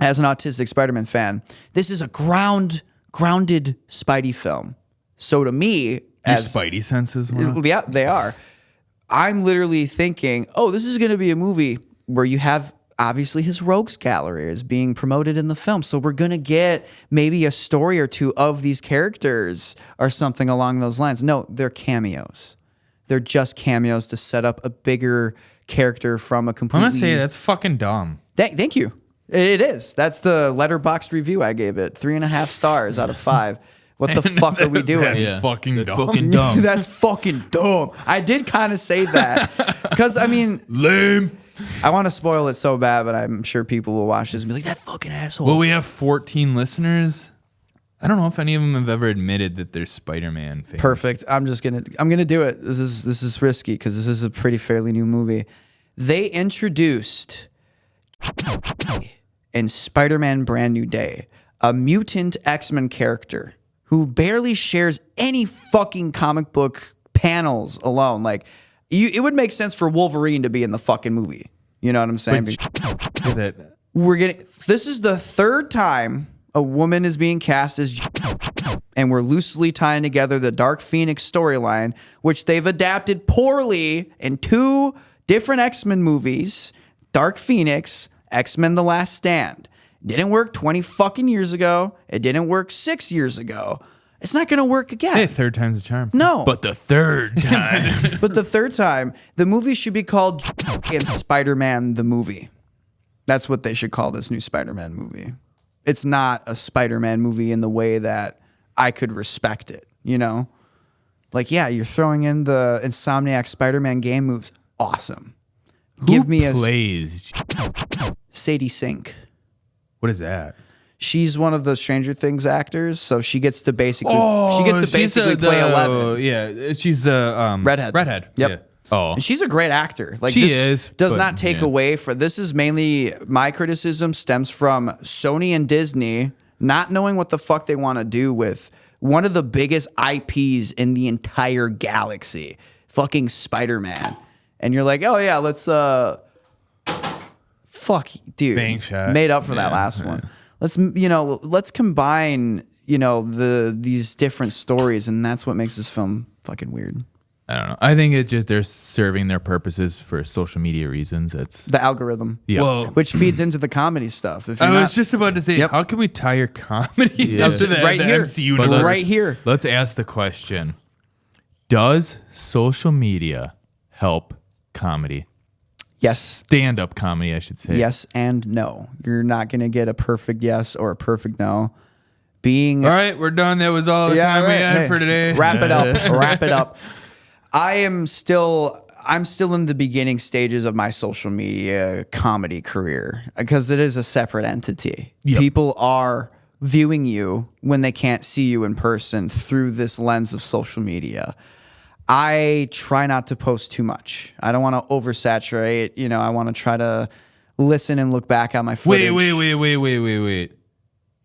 S2: as an autistic Spider-Man fan. This is a grounded Spidey film. So to me,
S1: Your
S2: as
S1: Spidey senses.
S2: yeah, they are. I'm literally thinking, oh, this is going to be a movie where you have obviously his rogues gallery is being promoted in the film. So we're going to get maybe a story or two of these characters or something along those lines. No, they're cameos. They're just cameos to set up a bigger character from a completely...
S1: I'm going to say that's fucking dumb.
S2: Thank you. It is. That's the letterboxd review I gave it. 3.5 stars out of 5. What the fuck are we doing?
S1: That's fucking dumb.
S3: Fucking dumb.
S2: That's fucking dumb. I did kind of say that because I mean,
S1: Lame.
S2: I want to spoil it so bad, but I'm sure people will watch this and be like, "That fucking asshole."
S1: Well, we have 14 listeners. I don't know if any of them have ever admitted that they're Spider-Man fans.
S2: Perfect. I'm gonna do it. This is risky because this is a pretty fairly new movie. they introduced in Spider-Man Brand New Day a mutant X-Men character who barely shares any fucking comic book panels alone. Like, it would make sense for Wolverine to be in the fucking movie. You know what I'm saying? This is the third time a woman is being cast as, and we're loosely tying together the Dark Phoenix storyline, which they've adapted poorly in 2 different X-Men movies, Dark Phoenix, X-Men The Last Stand. It didn't work 20 fucking years ago. It didn't work 6 years ago. It's not going to work again.
S1: Hey, third time's a charm.
S2: No.
S3: But the third time.
S2: But the third time, the movie should be called and Spider-Man the Movie. That's what they should call this new Spider-Man movie. It's not a Spider-Man movie in the way that I could respect it, you know? Like, yeah, you're throwing in the Insomniac Spider-Man game moves. Awesome. Give me
S3: plays?
S2: Sadie Sink.
S1: What is that?
S2: She's one of the Stranger Things actors, so she gets to basically play 11.
S1: Yeah, she's a
S2: redhead.
S1: Redhead.
S2: Yep.
S1: Yeah.
S3: Oh,
S2: And she's a great actor. Like,
S3: She
S2: this
S3: is,
S2: does
S3: but,
S2: not take
S3: yeah.
S2: away from. This is mainly my criticism stems from Sony and Disney not knowing what the fuck they want to do with one of the biggest IPs in the entire galaxy, fucking Spider-Man. And you're like, oh yeah, let's fuck, dude,
S1: Bank shot.
S2: made up for that last one. Let's combine these different stories, and that's what makes this film fucking weird.
S3: I don't know. I think it's just they're serving their purposes for social media reasons. That's
S2: The algorithm,
S3: yeah.
S1: Well,
S2: which feeds into the comedy stuff. If you're
S1: I was just about to say,
S2: Yep.
S1: how can we tie your comedy
S3: Yeah.
S1: to the,
S2: Right
S1: the
S2: here.
S1: MCU?
S3: But
S1: universe?
S2: right here.
S3: Let's ask the question: does social media help comedy?
S2: Yes.
S3: Stand-up comedy, I should say.
S2: Yes and no. You're not going to get a perfect yes or a perfect no. Being
S1: All right, we're done. That was all the time we
S2: right.
S1: had
S2: Hey,
S1: for today.
S2: Wrap it up. Wrap it up. I'm still in the beginning stages of my social media comedy career because it is a separate entity.
S3: Yep.
S2: People are viewing you when they can't see you in person through this lens of social media. I try not to post too much. I don't want to oversaturate. I want to try to listen and look back at my footage.
S1: Wait.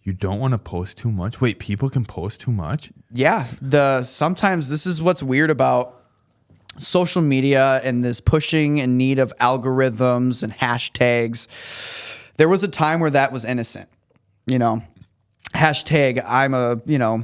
S1: You don't want to post too much? Wait, people can post too much?
S2: Yeah. Sometimes this is what's weird about social media and this pushing and need of algorithms and hashtags. There was a time where that was innocent. Hashtag I'm a,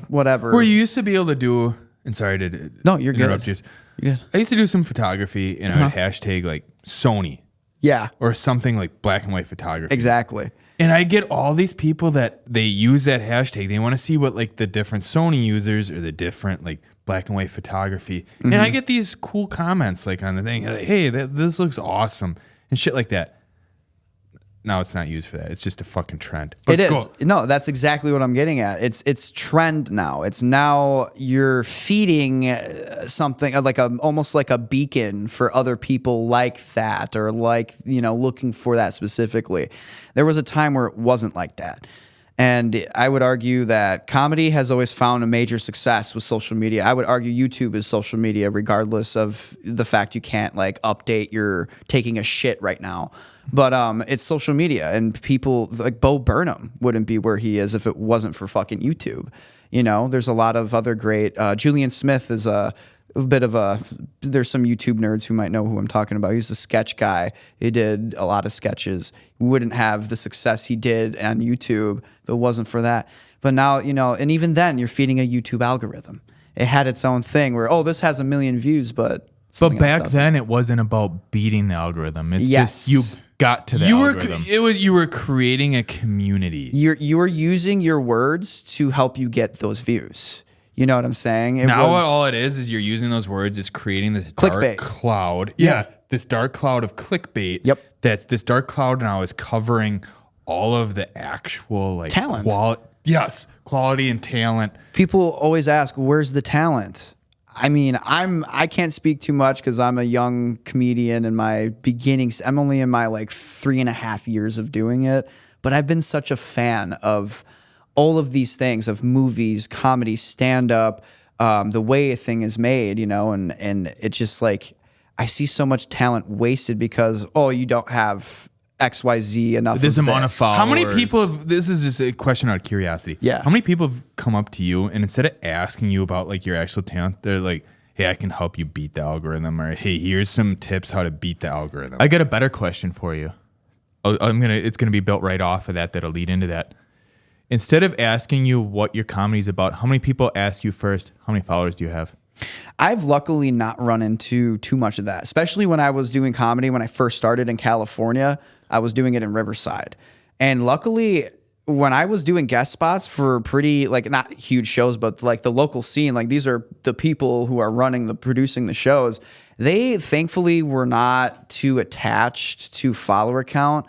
S2: whatever.
S1: Where you used to be able to do, and sorry to
S2: No, you're
S1: interrupt
S2: good.
S1: you.
S2: You're good.
S1: I used to do some photography and I would hashtag like Sony
S2: Yeah,
S1: or something like black and white photography.
S2: exactly.
S1: And I get all these people that they use that hashtag. They want to see what like the different Sony users or the different like black and white photography. And I get these cool comments like on the thing, like, hey, this looks awesome and shit like that. Now it's not used for that. It's just a fucking trend. But
S2: It is. No, that's exactly what I'm getting at. It's trend now. It's now you're feeding something like almost like a beacon for other people like that or like, looking for that specifically. There was a time where it wasn't like that. And I would argue that comedy has always found a major success with social media. I would argue YouTube is social media regardless of the fact you can't like update your taking a shit right now. But it's social media, and people like Bo Burnham wouldn't be where he is if it wasn't for fucking YouTube. There's a lot of other great. Julian Smith is a bit of a. There's some YouTube nerds who might know who I'm talking about. He's a sketch guy. He did a lot of sketches. He wouldn't have the success he did on YouTube if it wasn't for that. But now, and even then, you're feeding a YouTube algorithm. It had its own thing where, this has 1 million views, but
S3: back then it wasn't about beating the algorithm. It's
S2: Yes.
S3: just you got to the algorithm.
S1: You were creating a community.
S2: You were using your words to help you get those views. You know what I'm saying?
S1: Now all it is you're using those words is creating this
S2: Clickbait.
S1: dark cloud.
S2: Yeah.
S1: This dark cloud of clickbait.
S2: Yep.
S1: This dark cloud now is covering all of the actual like
S2: Talent.
S1: Quality and talent.
S2: People always ask, "Where's the talent?" I mean, I can't speak too much because I'm a young comedian in my beginnings. I'm only in my like 3.5 years of doing it, but I've been such a fan of all of these things, of movies, comedy, stand up, the way a thing is made, and it's just like I see so much talent wasted because, you don't have XYZ enough.
S3: This amount of followers.
S1: How many people this is just a question out of curiosity.
S2: Yeah.
S1: How many people have come up to you and instead of asking you about like your actual talent, they're like, hey, I can help you beat the algorithm, or hey, here's some tips how to beat the algorithm.
S3: I got a better question for you. It's gonna be built right off of that. That'll lead into that. Instead of asking you what your comedy's about, how many people ask you first, how many followers do you have?
S2: I've luckily not run into too much of that, especially when I was doing comedy when I first started in California. I was doing it in Riverside. And luckily, when I was doing guest spots for pretty, like, not huge shows, but like the local scene, like these are the people who are producing the shows, they thankfully were not too attached to follower count.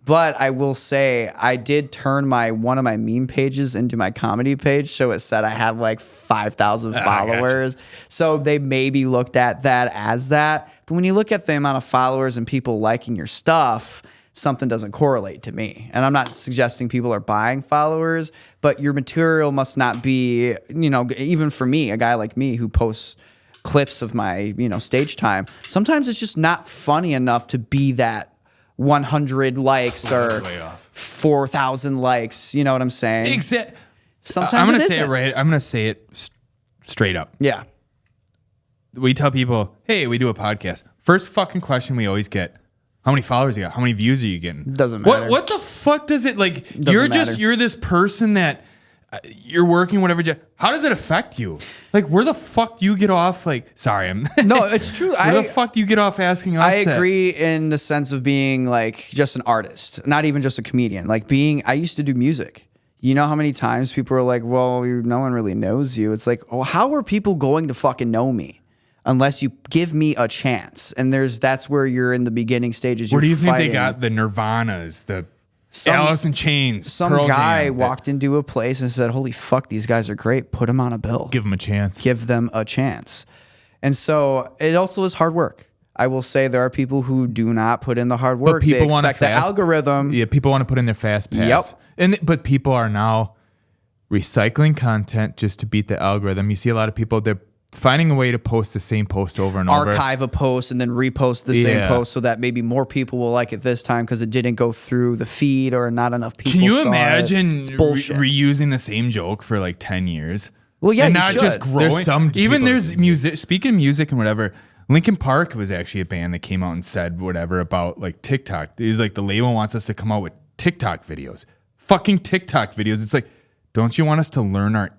S2: But I will say I did turn one of my meme pages into my comedy page. So it said I had like 5,000 followers. So they maybe looked at that as that. But when you look at the amount of followers and people liking your stuff, something doesn't correlate to me. And I'm not suggesting people are buying followers, but your material must not be, even for me, a guy like me who posts clips of my, stage time, sometimes it's just not funny enough to be that 100 likes or 4,000 likes. You know what I'm saying?
S1: Exactly.
S2: Sometimes
S1: I'm going to say it right. I'm going to say it straight up.
S2: Yeah.
S1: We tell people, hey, we do a podcast. First fucking question we always get, how many followers you got? How many views are you getting?
S2: Doesn't matter.
S1: What the fuck does it like?
S2: Doesn't
S1: You're this person that you're working whatever. How does it affect you? Like, where the fuck do you get off? Like, sorry, I'm
S2: No, it's true.
S1: Where the fuck do you get off asking us?
S2: I agree in the sense of being like just an artist, not even just a comedian. Like I used to do music. You know how many times people are like, well, no one really knows you. It's like, oh, how are people going to fucking know me? Unless you give me a chance. And that's where you're in the beginning stages.
S1: Where do you think they got the Nirvanas, the Alice in Chains?
S2: Some
S1: Pearl
S2: guy
S1: Jam,
S2: walked into a place and said, holy fuck, these guys are great. Put them on a bill.
S3: Give them a chance.
S2: Give them a chance. And so it also is hard work. I will say there are people who do not put in the hard work.
S3: But people
S2: want the algorithm.
S3: Yeah, people want to put in their fast pass.
S2: Yep.
S3: But people are now recycling content just to beat the algorithm. You see a lot of people, they're finding a way to post the same post over and over.
S2: Archive a post and then repost the same post so that maybe more people will like it this time because it didn't go through the feed or not enough people.
S1: Can you
S2: saw
S1: imagine
S2: it. It's bullshit.
S1: Reusing the same joke for like 10 years?
S2: Well, yeah,
S1: and
S2: you
S1: not
S2: should.
S1: just growing.
S3: There's
S1: music. Speaking of music and whatever, Linkin Park was actually a band that came out and said whatever about like TikTok. It was like the label wants us to come out with TikTok videos. Fucking TikTok videos. It's like, don't you want us to learn our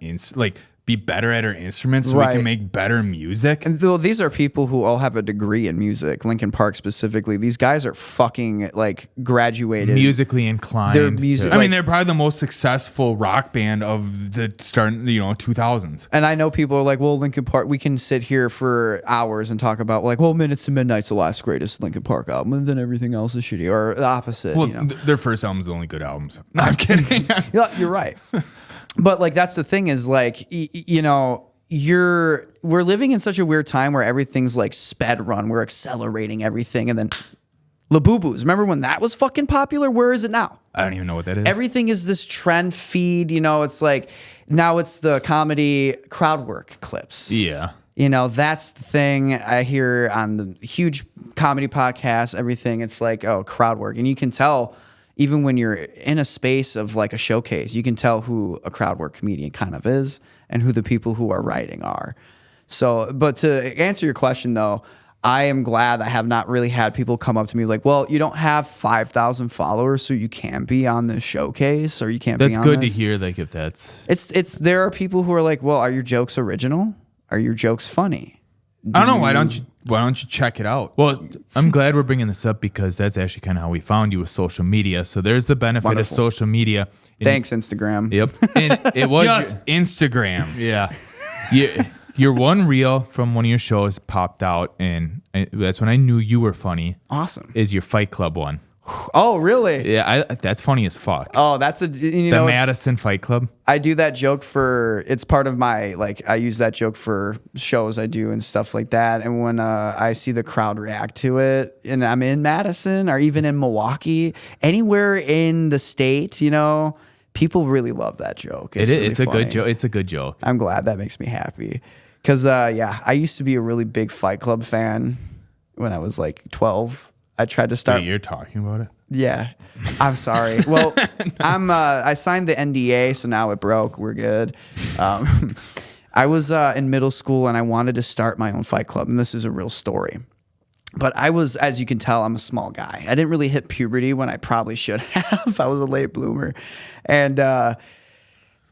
S1: be better at our instruments so we can make better music?
S2: And though these are people who all have a degree in music, Linkin Park specifically, these guys are fucking like graduated.
S3: Musically inclined.
S2: They're music.
S1: I mean, they're probably the most successful rock band of the start, 2000s.
S2: And I know people are like, well, Linkin Park, we can sit here for hours and talk about like, well, Minutes to Midnight's the last greatest Linkin Park album, and then everything else is shitty, or the opposite.
S1: Well, their first album's the only good albums. No, I'm kidding.
S2: Yeah, you're right. But like that's the thing is like we're living in such a weird time where everything's like sped run. We're accelerating everything, and then Labubu's. Remember when that was fucking popular? Where is it now?
S1: I don't even know what that is.
S2: Everything is this trend feed. It's like now it's the comedy crowd work clips.
S3: Yeah.
S2: That's the thing I hear on the huge comedy podcasts. Everything it's like crowd work, and you can tell. Even when you're in a space of like a showcase, you can tell who a crowd work comedian kind of is and who the people who are writing are. So, but to answer your question though, I am glad I have not really had people come up to me like, well, you don't have 5,000 followers, so you can't be on this showcase or you can't be on this.
S3: That's good to hear. Like if that's...
S2: There are people who are like, well, are your jokes original? Are your jokes funny?
S1: I don't know. Why don't you check it out?
S3: Well, I'm glad we're bringing this up because that's actually kind of how we found you with social media. So there's the benefit of social media.
S2: Thanks, Instagram.
S3: Yep. And it was
S1: Instagram.
S3: Yeah. Your one reel from one of your shows popped out, and that's when I knew you were funny.
S2: Awesome.
S3: Is your Fight Club one.
S2: Oh, really?
S3: Yeah, that's funny as fuck.
S2: Oh, that's the
S3: Madison Fight Club.
S2: I do that joke it's part of my, I use that joke for shows I do and stuff like that. And when I see the crowd react to it, and I'm in Madison or even in Milwaukee, anywhere in the state, people really love that joke.
S3: It's a good joke. It's a good joke.
S2: I'm glad. That makes me happy. Because, I used to be a really big Fight Club fan. when I was like 12. I tried to start.
S1: Wait, you're talking about it?
S2: Yeah, I'm sorry. Well, I signed the NDA, so now it broke. We're good. I was in middle school and I wanted to start my own fight club, and this is a real story. But I was, as you can tell, I'm a small guy. I didn't really hit puberty when I probably should have. I was a late bloomer, and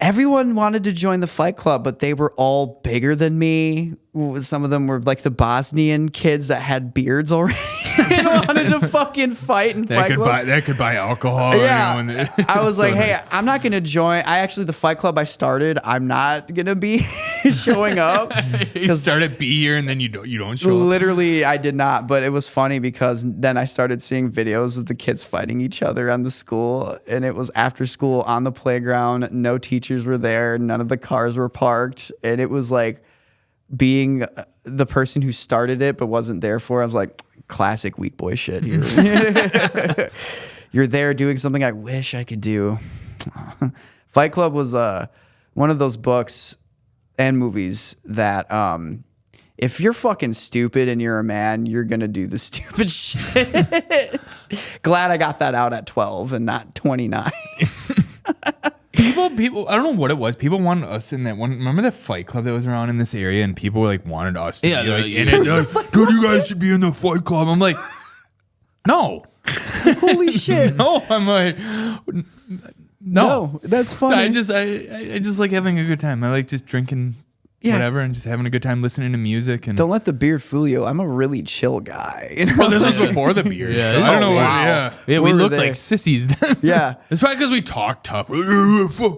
S2: everyone wanted to join the fight club, but they were all bigger than me. Some of them were like the Bosnian kids that had beards already and wanted to fucking fight and fight clubs.
S1: That could buy alcohol.
S2: Yeah,
S1: you know,
S2: I was
S1: so
S2: like, hey,
S1: nice.
S2: I'm not going to join. The fight club I started, I'm not going to be showing up.
S1: You start at B here and then you don't show up.
S2: Literally, I did not. But it was funny because then I started seeing videos of the kids fighting each other on the school. And it was after school on the playground. No teachers were there. None of the cars were parked. And it was like being the person who started it but wasn't there for it. I was like, classic weak boy shit here. You're there doing something I wish I could do. Fight Club was one of those books and movies that if you're fucking stupid and you're a man, you're going to do the stupid shit. Glad I got that out at 12 and not 29.
S1: People, I don't know what it was. People wanted us in that one. Remember that fight club that was around in this area, and people were like wanted us to be like, in it. They're like, dude, you guys should be in the fight club. I'm like, no.
S2: Holy shit.
S1: No, I'm like, no.
S2: That's funny.
S1: I just like having a good time. I like just drinking whatever and just having a good time listening to music. And
S2: don't let the beard fool you. I'm a really chill guy. You know?
S1: well, this was before the beard.
S3: Yeah,
S1: so I don't know.
S2: wow.
S3: Yeah, we
S2: We were
S3: looked
S2: there.
S3: like sissies then.
S2: Yeah.
S1: It's probably because we talk tough. Fuck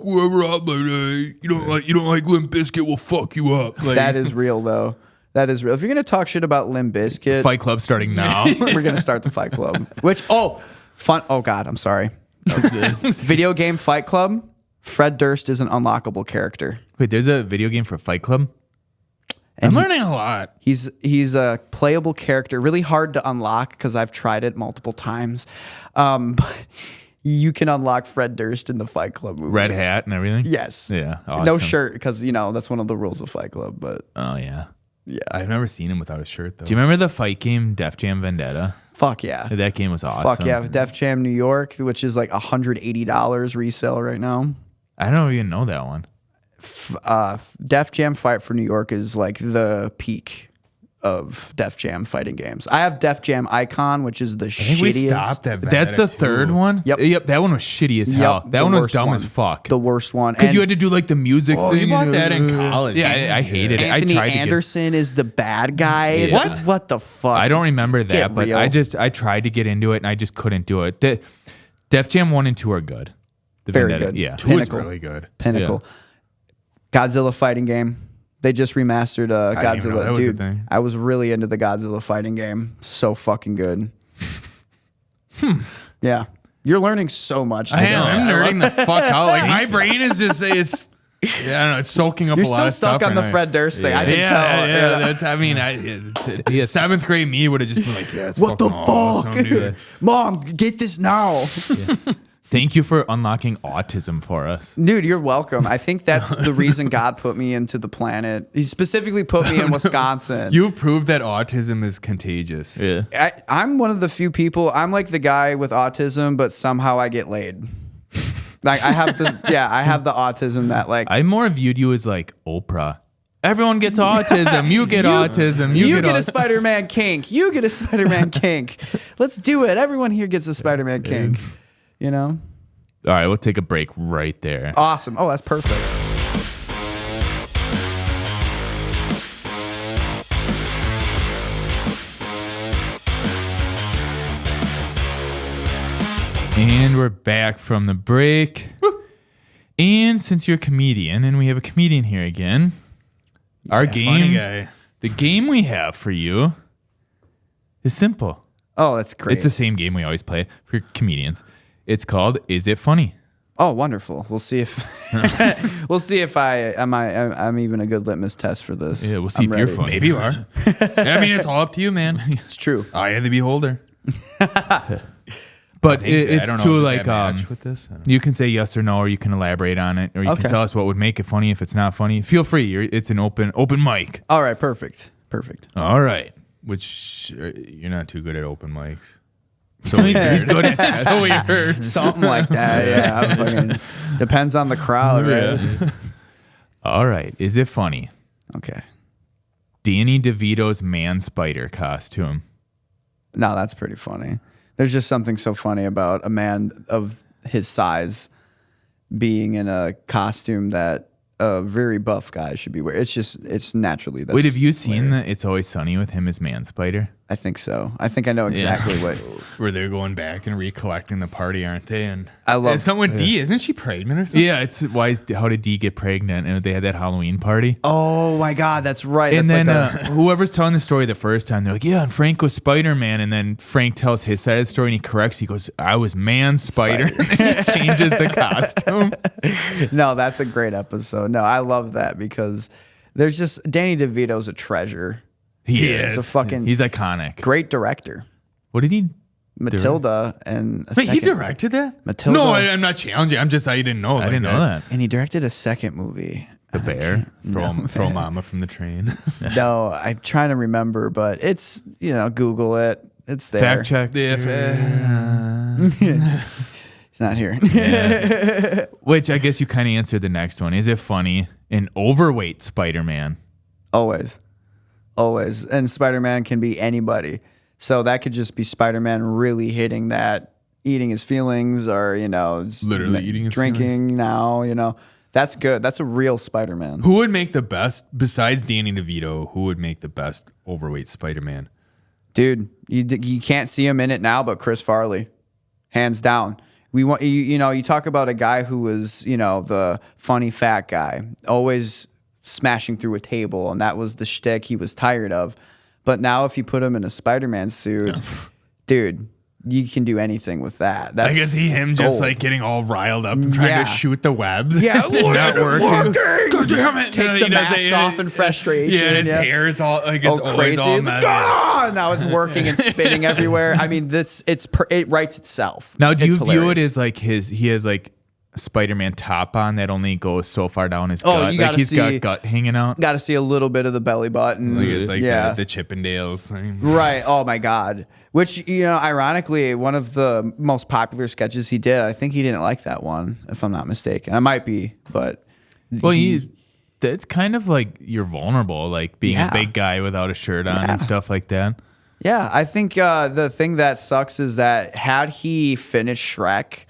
S1: whoever up, but you don't like Limp Bizkit, will fuck you up. Like,
S2: That is real, though. That is real. If you're going to talk shit about Limp Bizkit,
S3: Fight Club starting now.
S2: we're going to start the Fight Club. Which, fun. Oh, God, I'm sorry. Video game Fight Club. Fred Durst is an unlockable character.
S3: Wait, there's a video game for Fight Club?
S1: I'm learning a lot.
S2: He's a playable character, really hard to unlock because I've tried it multiple times. But you can unlock Fred Durst in the Fight Club movie.
S3: Red hat and everything?
S2: Yes.
S3: Yeah. Awesome.
S2: No shirt because, that's one of the rules of Fight Club. But
S3: Oh, yeah.
S2: yeah.
S1: I've never seen him without a shirt, though.
S3: Do you remember the fight game Def Jam Vendetta?
S2: Fuck yeah.
S3: That game was awesome.
S2: Fuck yeah. Def Jam New York, which is like $180 resale right now.
S3: I don't even know that one.
S2: Def Jam Fight for New York is like the peak of Def Jam fighting games. I have Def Jam Icon, which is the
S1: I think we
S2: shittiest.
S1: stopped at
S3: That's the
S1: Vendetta
S3: third
S1: 2.
S3: one?
S2: Yep.
S3: That one was shitty as hell.
S2: Yep,
S3: That
S2: the
S3: one was
S2: worst
S3: dumb
S2: one.
S3: as fuck.
S2: The worst one.
S3: Because you
S2: And
S3: had to do like the music thing.
S1: You bought that in college.
S3: Yeah, I hated it.
S2: Anthony
S3: I tried to
S2: Anderson is the bad guy.
S3: Yeah.
S2: What? What the fuck?
S3: I don't remember
S2: Get
S3: that, but
S2: real.
S3: I tried to get into it and I just couldn't do it. Def Jam 1 and 2 are good. The
S2: Very
S3: Vendetta,
S2: good.
S3: Yeah.
S1: 2 is
S2: Pinnacle.
S1: really good.
S2: Pinnacle. Godzilla fighting game. They just remastered
S1: didn't even know
S2: Godzilla.
S1: that was a
S2: Dude,
S1: thing.
S2: I was really into the Godzilla fighting game. So fucking good. Yeah. You're learning so much
S1: I
S2: today.
S1: am. I'm nerding the fuck out. Like my brain is just it's. I don't know. It's soaking up
S2: You're
S1: a lot
S2: still
S1: of stuff.
S2: stuck on the
S1: and
S2: Fred Durst thing. I can
S1: yeah,
S2: tell.
S1: Yeah, that's. I mean, seventh grade me would have just been like, yeah, it's
S2: What the
S1: fucking awesome,
S2: fuck?
S1: dude.
S2: Mom, get this now.
S3: Thank you for unlocking autism for us.
S2: Dude, you're welcome. I think that's the reason God put me into the planet. He specifically put me in Wisconsin.
S1: You've proved that autism is contagious.
S3: Yeah.
S2: I'm one of the few people. I'm like the guy with autism, but somehow I get laid. Like I have the autism that like
S3: I more viewed you as like Oprah. Everyone gets autism. You get autism.
S2: You get a Spider-Man kink. You get a Spider-Man kink. Let's do it. Everyone here gets a Spider-Man kink. You know?
S3: All right, we'll take a break right there.
S2: Awesome. Oh, that's perfect.
S3: And we're back from the break. And since you're a comedian, and we have a comedian here again, our
S1: Funny
S3: game,
S1: guy.
S3: the game we have for you is simple.
S2: Oh, that's great.
S3: It's the same game we always play for comedians. It's called Is It Funny?
S2: Oh, wonderful. We'll see if I'm even a good litmus test for this.
S3: Yeah, we'll see
S2: I'm
S3: if you're
S2: ready.
S3: funny.
S1: Maybe you are. I mean, it's all up to you, man.
S2: It's true.
S1: Eye of the beholder.
S3: But
S1: I
S3: it's
S1: don't know,
S3: too
S1: does
S3: like
S1: that match with this? I don't know.
S3: you can say yes or no, or you can elaborate on it, or you
S2: Okay.
S3: can tell us what would make it funny if it's not funny. Feel free. It's an open mic.
S2: All right, perfect.
S3: All right.
S1: Which you're not too good at open mics. So he's good at that. So we heard.
S2: Something like that, yeah. Fucking, depends on the crowd, right?
S3: Yeah. All right. Is it funny?
S2: Okay.
S3: Danny DeVito's man spider costume.
S2: No, that's pretty funny. There's just something so funny about a man of his size being in a costume that a very buff guy should be wearing. It's naturally.
S3: Wait, have you seen the It's Always Sunny with him as man spider?
S2: I think so. I think I know exactly what.
S1: Where they're going back and recollecting the party, aren't they? And
S2: I love
S1: someone with D. Isn't she pregnant or something?
S3: Yeah, it's how did D get pregnant? And they had that Halloween party.
S2: Oh my God, that's right.
S3: And
S2: that's
S3: then whoever's telling the story the first time, they're like, yeah, and Frank was Spider-Man. And then Frank tells his side of the story and he corrects. He goes, I was man spider. And he changes the costume.
S2: No, that's a great episode. No, I love that because there's just Danny DeVito's a treasure.
S3: He is. He's iconic.
S2: Great director.
S3: What did he?
S2: Matilda and
S1: Wait, he directed that?
S2: Matilda.
S1: No, I'm not challenging. I'm just I didn't know.
S3: I didn't know that.
S2: And he directed a second movie.
S3: The Bear.
S1: Throw Mama from the train.
S2: No, I'm trying to remember, but it's Google it. It's there.
S3: Fact check.
S2: He's not here.
S3: Yeah. Which I guess you kind of answered the next one. Is it funny? An overweight Spider-Man.
S2: Always. And Spider-Man can be anybody. So that could just be Spider-Man really hitting that, eating his feelings or,
S1: literally eating his
S2: drinking feelings. Now, that's good. That's a real Spider-Man.
S1: Who would make the best, besides Danny DeVito, who would make the best overweight Spider-Man?
S2: Dude, you can't see him in it now, but Chris Farley. Hands down. We want you talk about a guy who was, the funny fat guy, always smashing through a table, and that was the shtick he was tired of. But now if you put him in a Spider-Man suit, dude, you can do anything with that.
S1: I guess him just like getting all riled up and trying to shoot the webs.
S2: Yeah,
S1: not working. God damn it.
S2: Takes the mask off in frustration.
S1: Yeah, and his hair is all like it's
S2: crazy.
S1: All messy.
S2: Now it's working and spinning everywhere. I mean, it writes itself.
S3: Now, do you
S2: hilarious.
S3: view it as like he has like a Spider-Man top on that only goes so far down his gut?
S2: You gotta
S3: he's got gut hanging out.
S2: Got to see a little bit of the belly button.
S1: It's like the Chippendales thing.
S2: Right. Oh my God. Which, ironically, one of the most popular sketches he did, I think he didn't like that one, if I'm not mistaken. I might be, but
S3: well, it's kind of like you're vulnerable, like being a big guy without a shirt on and stuff like that.
S2: Yeah, I think the thing that sucks is that had he finished Shrek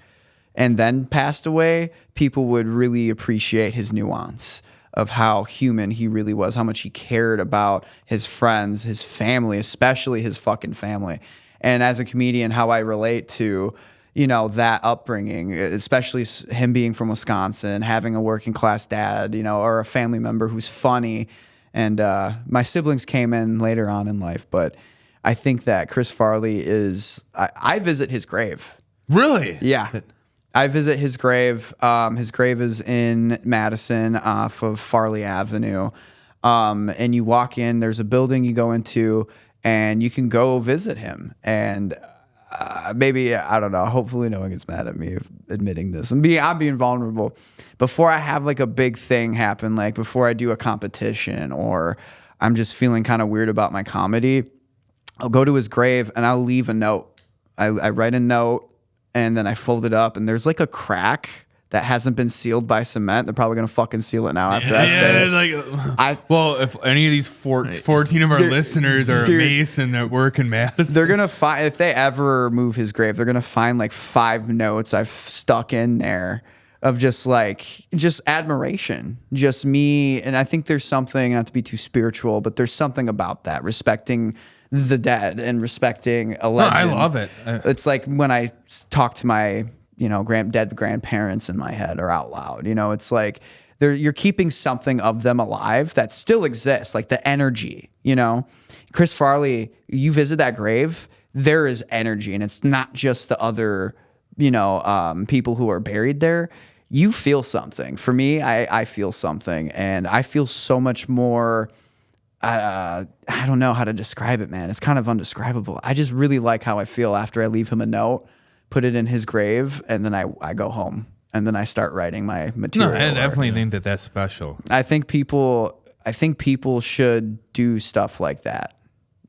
S2: and then passed away, people would really appreciate his nuance of how human he really was, how much he cared about his friends, his family, especially his fucking family. And as a comedian, how I relate to, that upbringing, especially him being from Wisconsin, having a working class dad, or a family member who's funny. And my siblings came in later on in life, but I think that Chris Farley I visit his grave.
S1: Really?
S2: Yeah. I visit his grave. His grave is in Madison off of Farley Avenue. And you walk in, there's a building you go into, and you can go visit him. And maybe, I don't know, hopefully no one gets mad at me admitting this. I'm being vulnerable. Before I have like a big thing happen, like before I do a competition or I'm just feeling kind of weird about my comedy, I'll go to his grave and I'll leave a note. I write a note. And then I fold it up, and there's like a crack that hasn't been sealed by cement. They're probably gonna fucking seal it now after I say it.
S1: Well, if any of these 14 of our listeners are a Mason that work in Madison,
S2: they're gonna find, if they ever move his grave, they're gonna find like 5 notes I've stuck in there of just admiration, just me. And I think there's something, not to be too spiritual, but there's something about that, respecting the dead and respecting a legend.
S1: No, I love it.
S2: It's like when I talk to my, dead grandparents in my head or out loud, it's like you're keeping something of them alive that still exists, like the energy, Chris Farley, you visit that grave, there is energy, and it's not just the other, people who are buried there. You feel something. For me, I feel something, and I feel so much more. I don't know how to describe it, man. It's kind of undescribable. I just really like how I feel after I leave him a note, put it in his grave, and then I go home and then I start writing my material.
S1: No, I definitely think that's special.
S2: I think people should do stuff like that.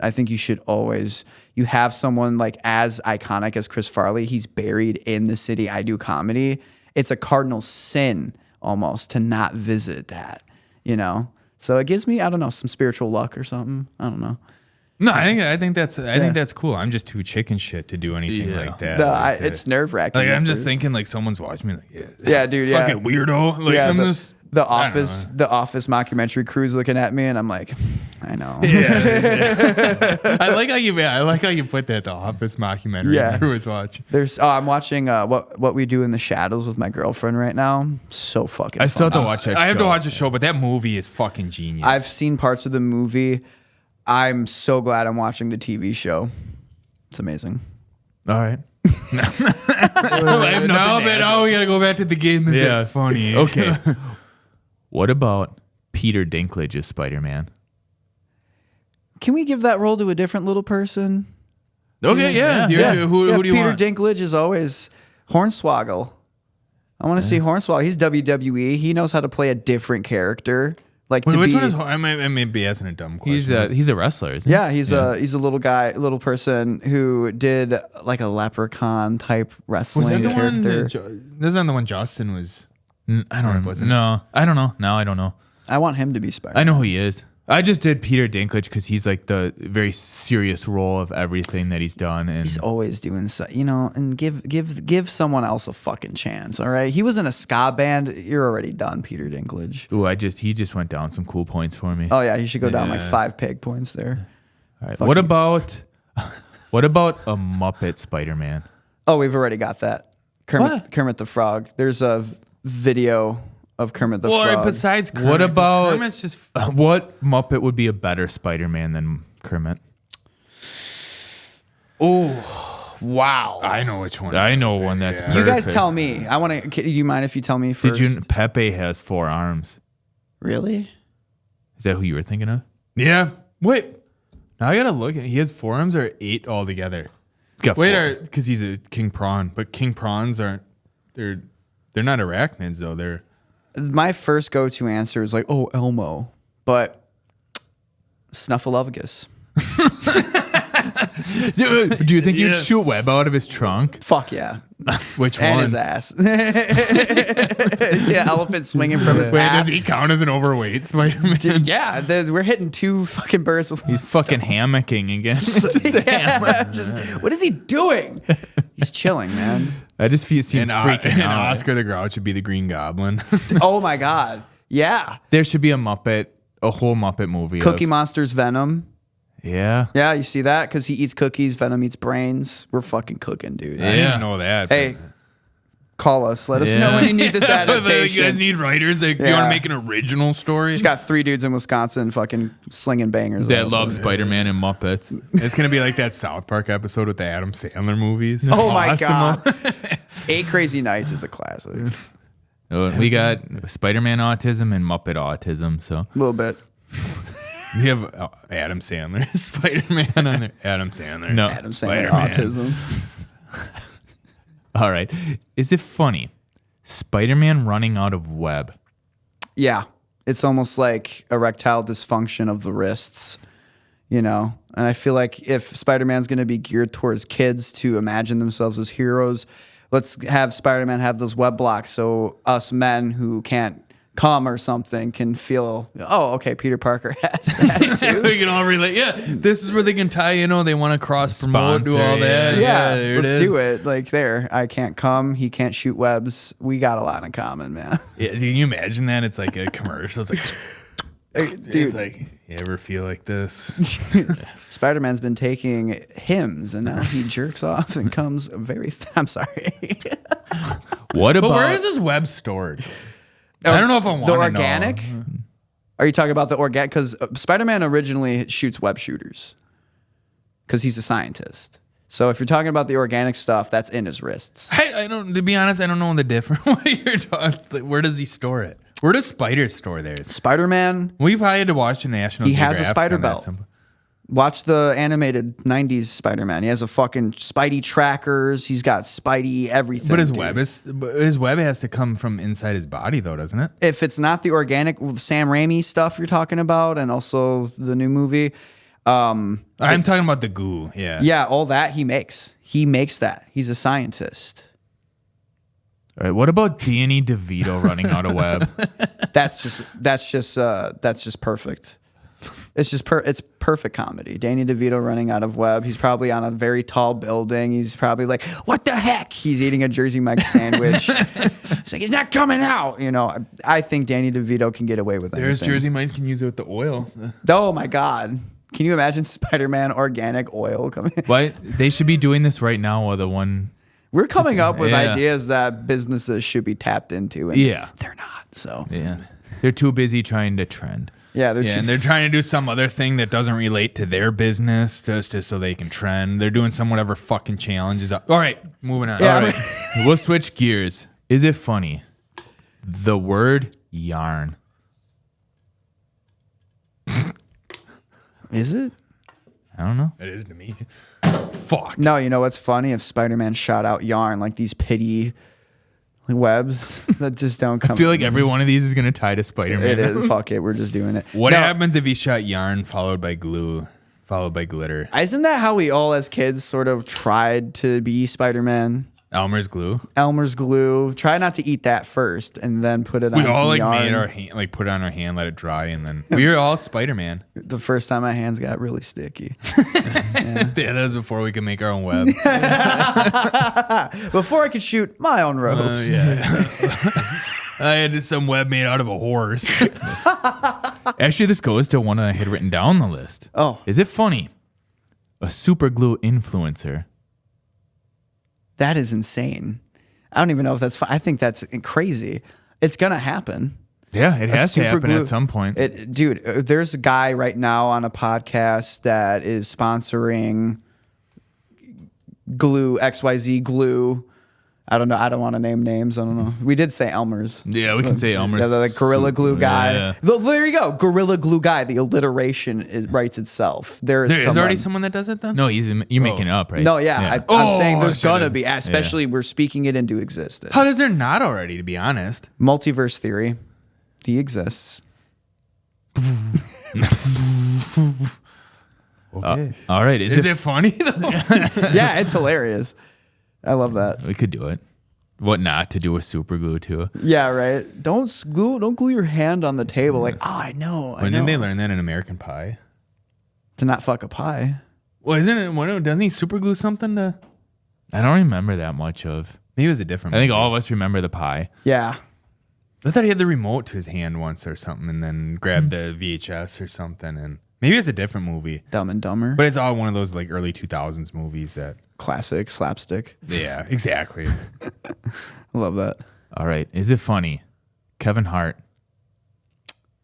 S2: I think you should always, you have someone like as iconic as Chris Farley, he's buried in the city I do comedy. It's a cardinal sin almost to not visit that, you know? So it gives me, I don't know, some spiritual luck or something. I don't know.
S1: No, I think that's cool. I'm just too chicken shit to do anything like that.
S2: It's nerve wracking.
S1: Like I'm just thinking like someone's watching me like
S2: yeah, dude, yeah,
S1: fucking weirdo. Like I'm just
S2: the Office mockumentary crew's looking at me, and I'm like, I know.
S1: Yeah. I like how you put that. The Office mockumentary crew is watching.
S2: I'm watching what we do in the shadows with my girlfriend right now. So fucking.
S1: I still have
S2: fun.
S1: to watch that. I have to watch the show, but that movie is fucking genius.
S2: I've seen parts of the movie. I'm so glad I'm watching the TV show. It's amazing.
S1: All right. No, but we gotta go back to the game. Is it funny?
S3: Okay. What about Peter Dinklage as Spider-Man?
S2: Can we give that role to a different little person?
S1: Okay, Who do you
S2: Peter
S1: want?
S2: Dinklage is always Hornswoggle. I want to see Hornswoggle. He's WWE. He knows how to play a different character. Like
S1: which one is? I may be asking a dumb question.
S3: He's a wrestler, isn't he?
S2: Yeah, he's a little guy, little person who did like a leprechaun type wrestling character.
S1: This isn't the one Justin was. I don't remember.
S3: No, I don't know. Now I don't know.
S2: I want him to be Spider-Man.
S3: I know who he is. I just did Peter Dinklage because he's like the very serious role of everything that he's done, and
S2: he's always doing so, you know. And give someone else a fucking chance. All right, he was in a ska band. You're already done, Peter Dinklage.
S3: Ooh, he just went down some cool points for me.
S2: Oh yeah, he should go down like 5 peg points there.
S3: All right, what about a Muppet Spider-Man?
S2: Oh, we've already got that. Kermit the Frog. There's a video of Kermit the Frog.
S1: Besides Kermit,
S3: what about
S1: Kermit's just
S3: what Muppet would be a better Spider-Man than Kermit?
S2: Oh, wow!
S1: I know which one.
S3: I know one that's perfect.
S2: You guys tell me. I want to. Do you mind if you tell me first?
S3: Pepe has 4 arms.
S2: Really?
S3: Is that who you were thinking of?
S1: Yeah. Wait. Now I gotta look at. He has 4 arms or 8 altogether. Because he's a king prawn, but king prawns aren't. They're not arachnids though. They're.
S2: My first go-to answer is like, oh, Elmo, but Snuffleupagus.
S3: Do you think you'd shoot web out of his trunk?
S2: Fuck yeah.
S1: Which
S2: and
S1: one?
S2: His ass. You see an elephant swinging from his ass.
S1: Does he count as an overweight Spider-Man?
S2: Yeah, we're hitting 2 fucking birds with one
S3: He's fucking hammocking again.
S2: What is he doing? He's chilling, man.
S3: I just feel freaking out.
S1: And Oscar the Grouch should be the Green Goblin.
S2: Oh my God. Yeah.
S3: There should be a whole Muppet movie.
S2: Cookie Monster's Venom.
S3: Yeah.
S2: Yeah, you see that? Because he eats cookies, Venom eats brains. We're fucking cooking, dude.
S1: I didn't know that.
S2: Hey, call us. Let us know when you need this adaptation.
S1: You guys need writers. Like, you want to make an original story?
S2: He's got 3 dudes in Wisconsin fucking slinging bangers.
S3: That love Spider-Man and Muppets.
S1: It's going to be like that South Park episode with the Adam Sandler movies.
S2: Oh my God. 8 Crazy Nights is a classic.
S3: We got Spider-Man autism and Muppet autism. So
S2: a little bit.
S1: We have Adam Sandler, Spider-Man on there. Adam Sandler.
S3: No.
S2: Adam Sandler autism.
S3: All right. Is it funny? Spider-Man running out of web.
S2: Yeah. It's almost like erectile dysfunction of the wrists, you know? And I feel like if Spider-Man's going to be geared towards kids to imagine themselves as heroes, let's have Spider-Man have those web blocks so us men who can't come or something can feel, oh, okay, Peter Parker has that too.
S1: We can all relate. Yeah, this is where they can tie, they want to cross promote, do all that.
S2: Yeah,
S1: there
S2: let's
S1: it is.
S2: do it. Like there, I can't come, he can't shoot webs. We got a lot in common, man.
S1: Yeah, can you imagine that? It's like a commercial. It's like,
S2: dude,
S1: it's like, you ever feel like this?
S2: Spider-Man's been taking hymns and now he jerks off and comes very I'm sorry.
S3: What about...
S1: But where is this web stored? I don't know if I want
S2: the
S1: to
S2: organic.
S1: know.
S2: Are you talking about the organic? Because Spider-Man originally shoots web shooters because he's a scientist. So if you're talking about the organic stuff, that's in his wrists.
S1: I don't. To be honest, I don't know the difference. What you're talking. Where does he store it? Where does Spider store theirs?
S2: Spider-Man.
S1: We probably had to watch the National.
S2: He has a
S1: Geographic
S2: spider
S1: on that
S2: belt.
S1: some-
S2: Watch the animated 90s Spider-Man. He has a fucking Spidey trackers. He's got Spidey everything.
S1: But his
S2: dude.
S1: web has to come from inside his body, though, doesn't it?
S2: If it's not the organic Sam Raimi stuff you're talking about, and also the new movie,
S1: I'm talking about the goo. Yeah.
S2: Yeah, all that he makes. He makes that. He's a scientist.
S3: All right, what about Danny DeVito running out of web?
S2: That's just perfect. It's perfect comedy. Danny DeVito running out of web. He's probably on a very tall building. He's probably like, what the heck? He's eating a Jersey Mike's sandwich. He's like, he's not coming out. You know, I think Danny DeVito can get away with anything.
S1: There's Jersey Mike's can use it with the oil.
S2: Oh my God. Can you imagine Spider-Man organic oil coming?
S3: What? They should be doing this right now while the one...
S2: We're coming up with ideas that businesses should be tapped into, and they're not. So
S3: they're too busy trying to trend.
S2: Yeah,
S1: and they're trying to do some other thing that doesn't relate to their business just so they can trend. They're doing some whatever fucking challenges. All right, moving on.
S2: Yeah,
S1: All right,
S3: we'll switch gears. Is it funny? The word yarn.
S2: Is it?
S3: I don't know.
S1: it is to me. Fuck.
S2: No, you know what's funny? If Spider-Man shot out yarn, like these pity webs that just don't come.
S3: I feel like every one of these is going to tie to Spider-Man.
S2: It is. Fuck it. We're just doing it.
S1: What happens if he shot yarn followed by glue, followed by glitter?
S2: Isn't that how we all as kids sort of tried to be Spider-Man?
S1: Elmer's glue.
S2: Elmer's glue. Try not to eat that first and then put it on
S1: We all
S2: some
S1: like
S2: yarn.
S1: made our hand, like put it on our hand, let it dry, and then we were all Spider-Man.
S2: The first time my hands got really sticky.
S1: Yeah, that was before we could make our own web.
S2: Before I could shoot my own ropes.
S1: I had some web made out of a horse.
S3: Actually, this goes to one I had written down the list.
S2: Oh.
S3: Is it funny? A super glue influencer.
S2: That is insane. I don't even know if that's I think that's crazy. It's going to happen.
S3: Yeah, it has to happen
S2: glue,
S3: at some point.
S2: Dude, there's a guy right now on a podcast that is sponsoring glue, XYZ glue. I don't know. I don't want to name names. I don't know. We did say Elmer's.
S3: Yeah, we can say Elmer's.
S2: Yeah, the Gorilla Glue guy.
S3: Yeah.
S2: There you go. Gorilla Glue guy. The alliteration writes itself. There is
S1: already someone that does it then?
S3: No, you're making it up, right?
S2: No, yeah. I'm saying there's going to be,
S1: Yeah.
S2: especially we're speaking it into existence.
S1: How does there not already, to be honest?
S2: Multiverse theory. He exists.
S1: Okay.
S3: All right.
S1: Is it funny though?
S2: Yeah, it's hilarious. I love that.
S3: We could do it. What not to do with super glue too?
S2: Yeah, right. Don't glue your hand on the table. Like, oh, I know.
S1: When did they learn that in American Pie?
S2: To not fuck a pie.
S1: Well, isn't it? Doesn't he super glue something to?
S3: I don't remember that much of.
S1: Maybe it was a different.
S3: I think
S1: movie.
S3: all of us remember the pie.
S2: Yeah.
S1: I thought he had the remote to his hand once or something, and then grabbed the VHS or something, and maybe it's a different movie.
S2: Dumb and Dumber.
S1: But it's all one of those like early 2000s movies that.
S2: Classic slapstick.
S1: Yeah, exactly.
S2: I love that.
S3: All right. Is it funny? Kevin Hart.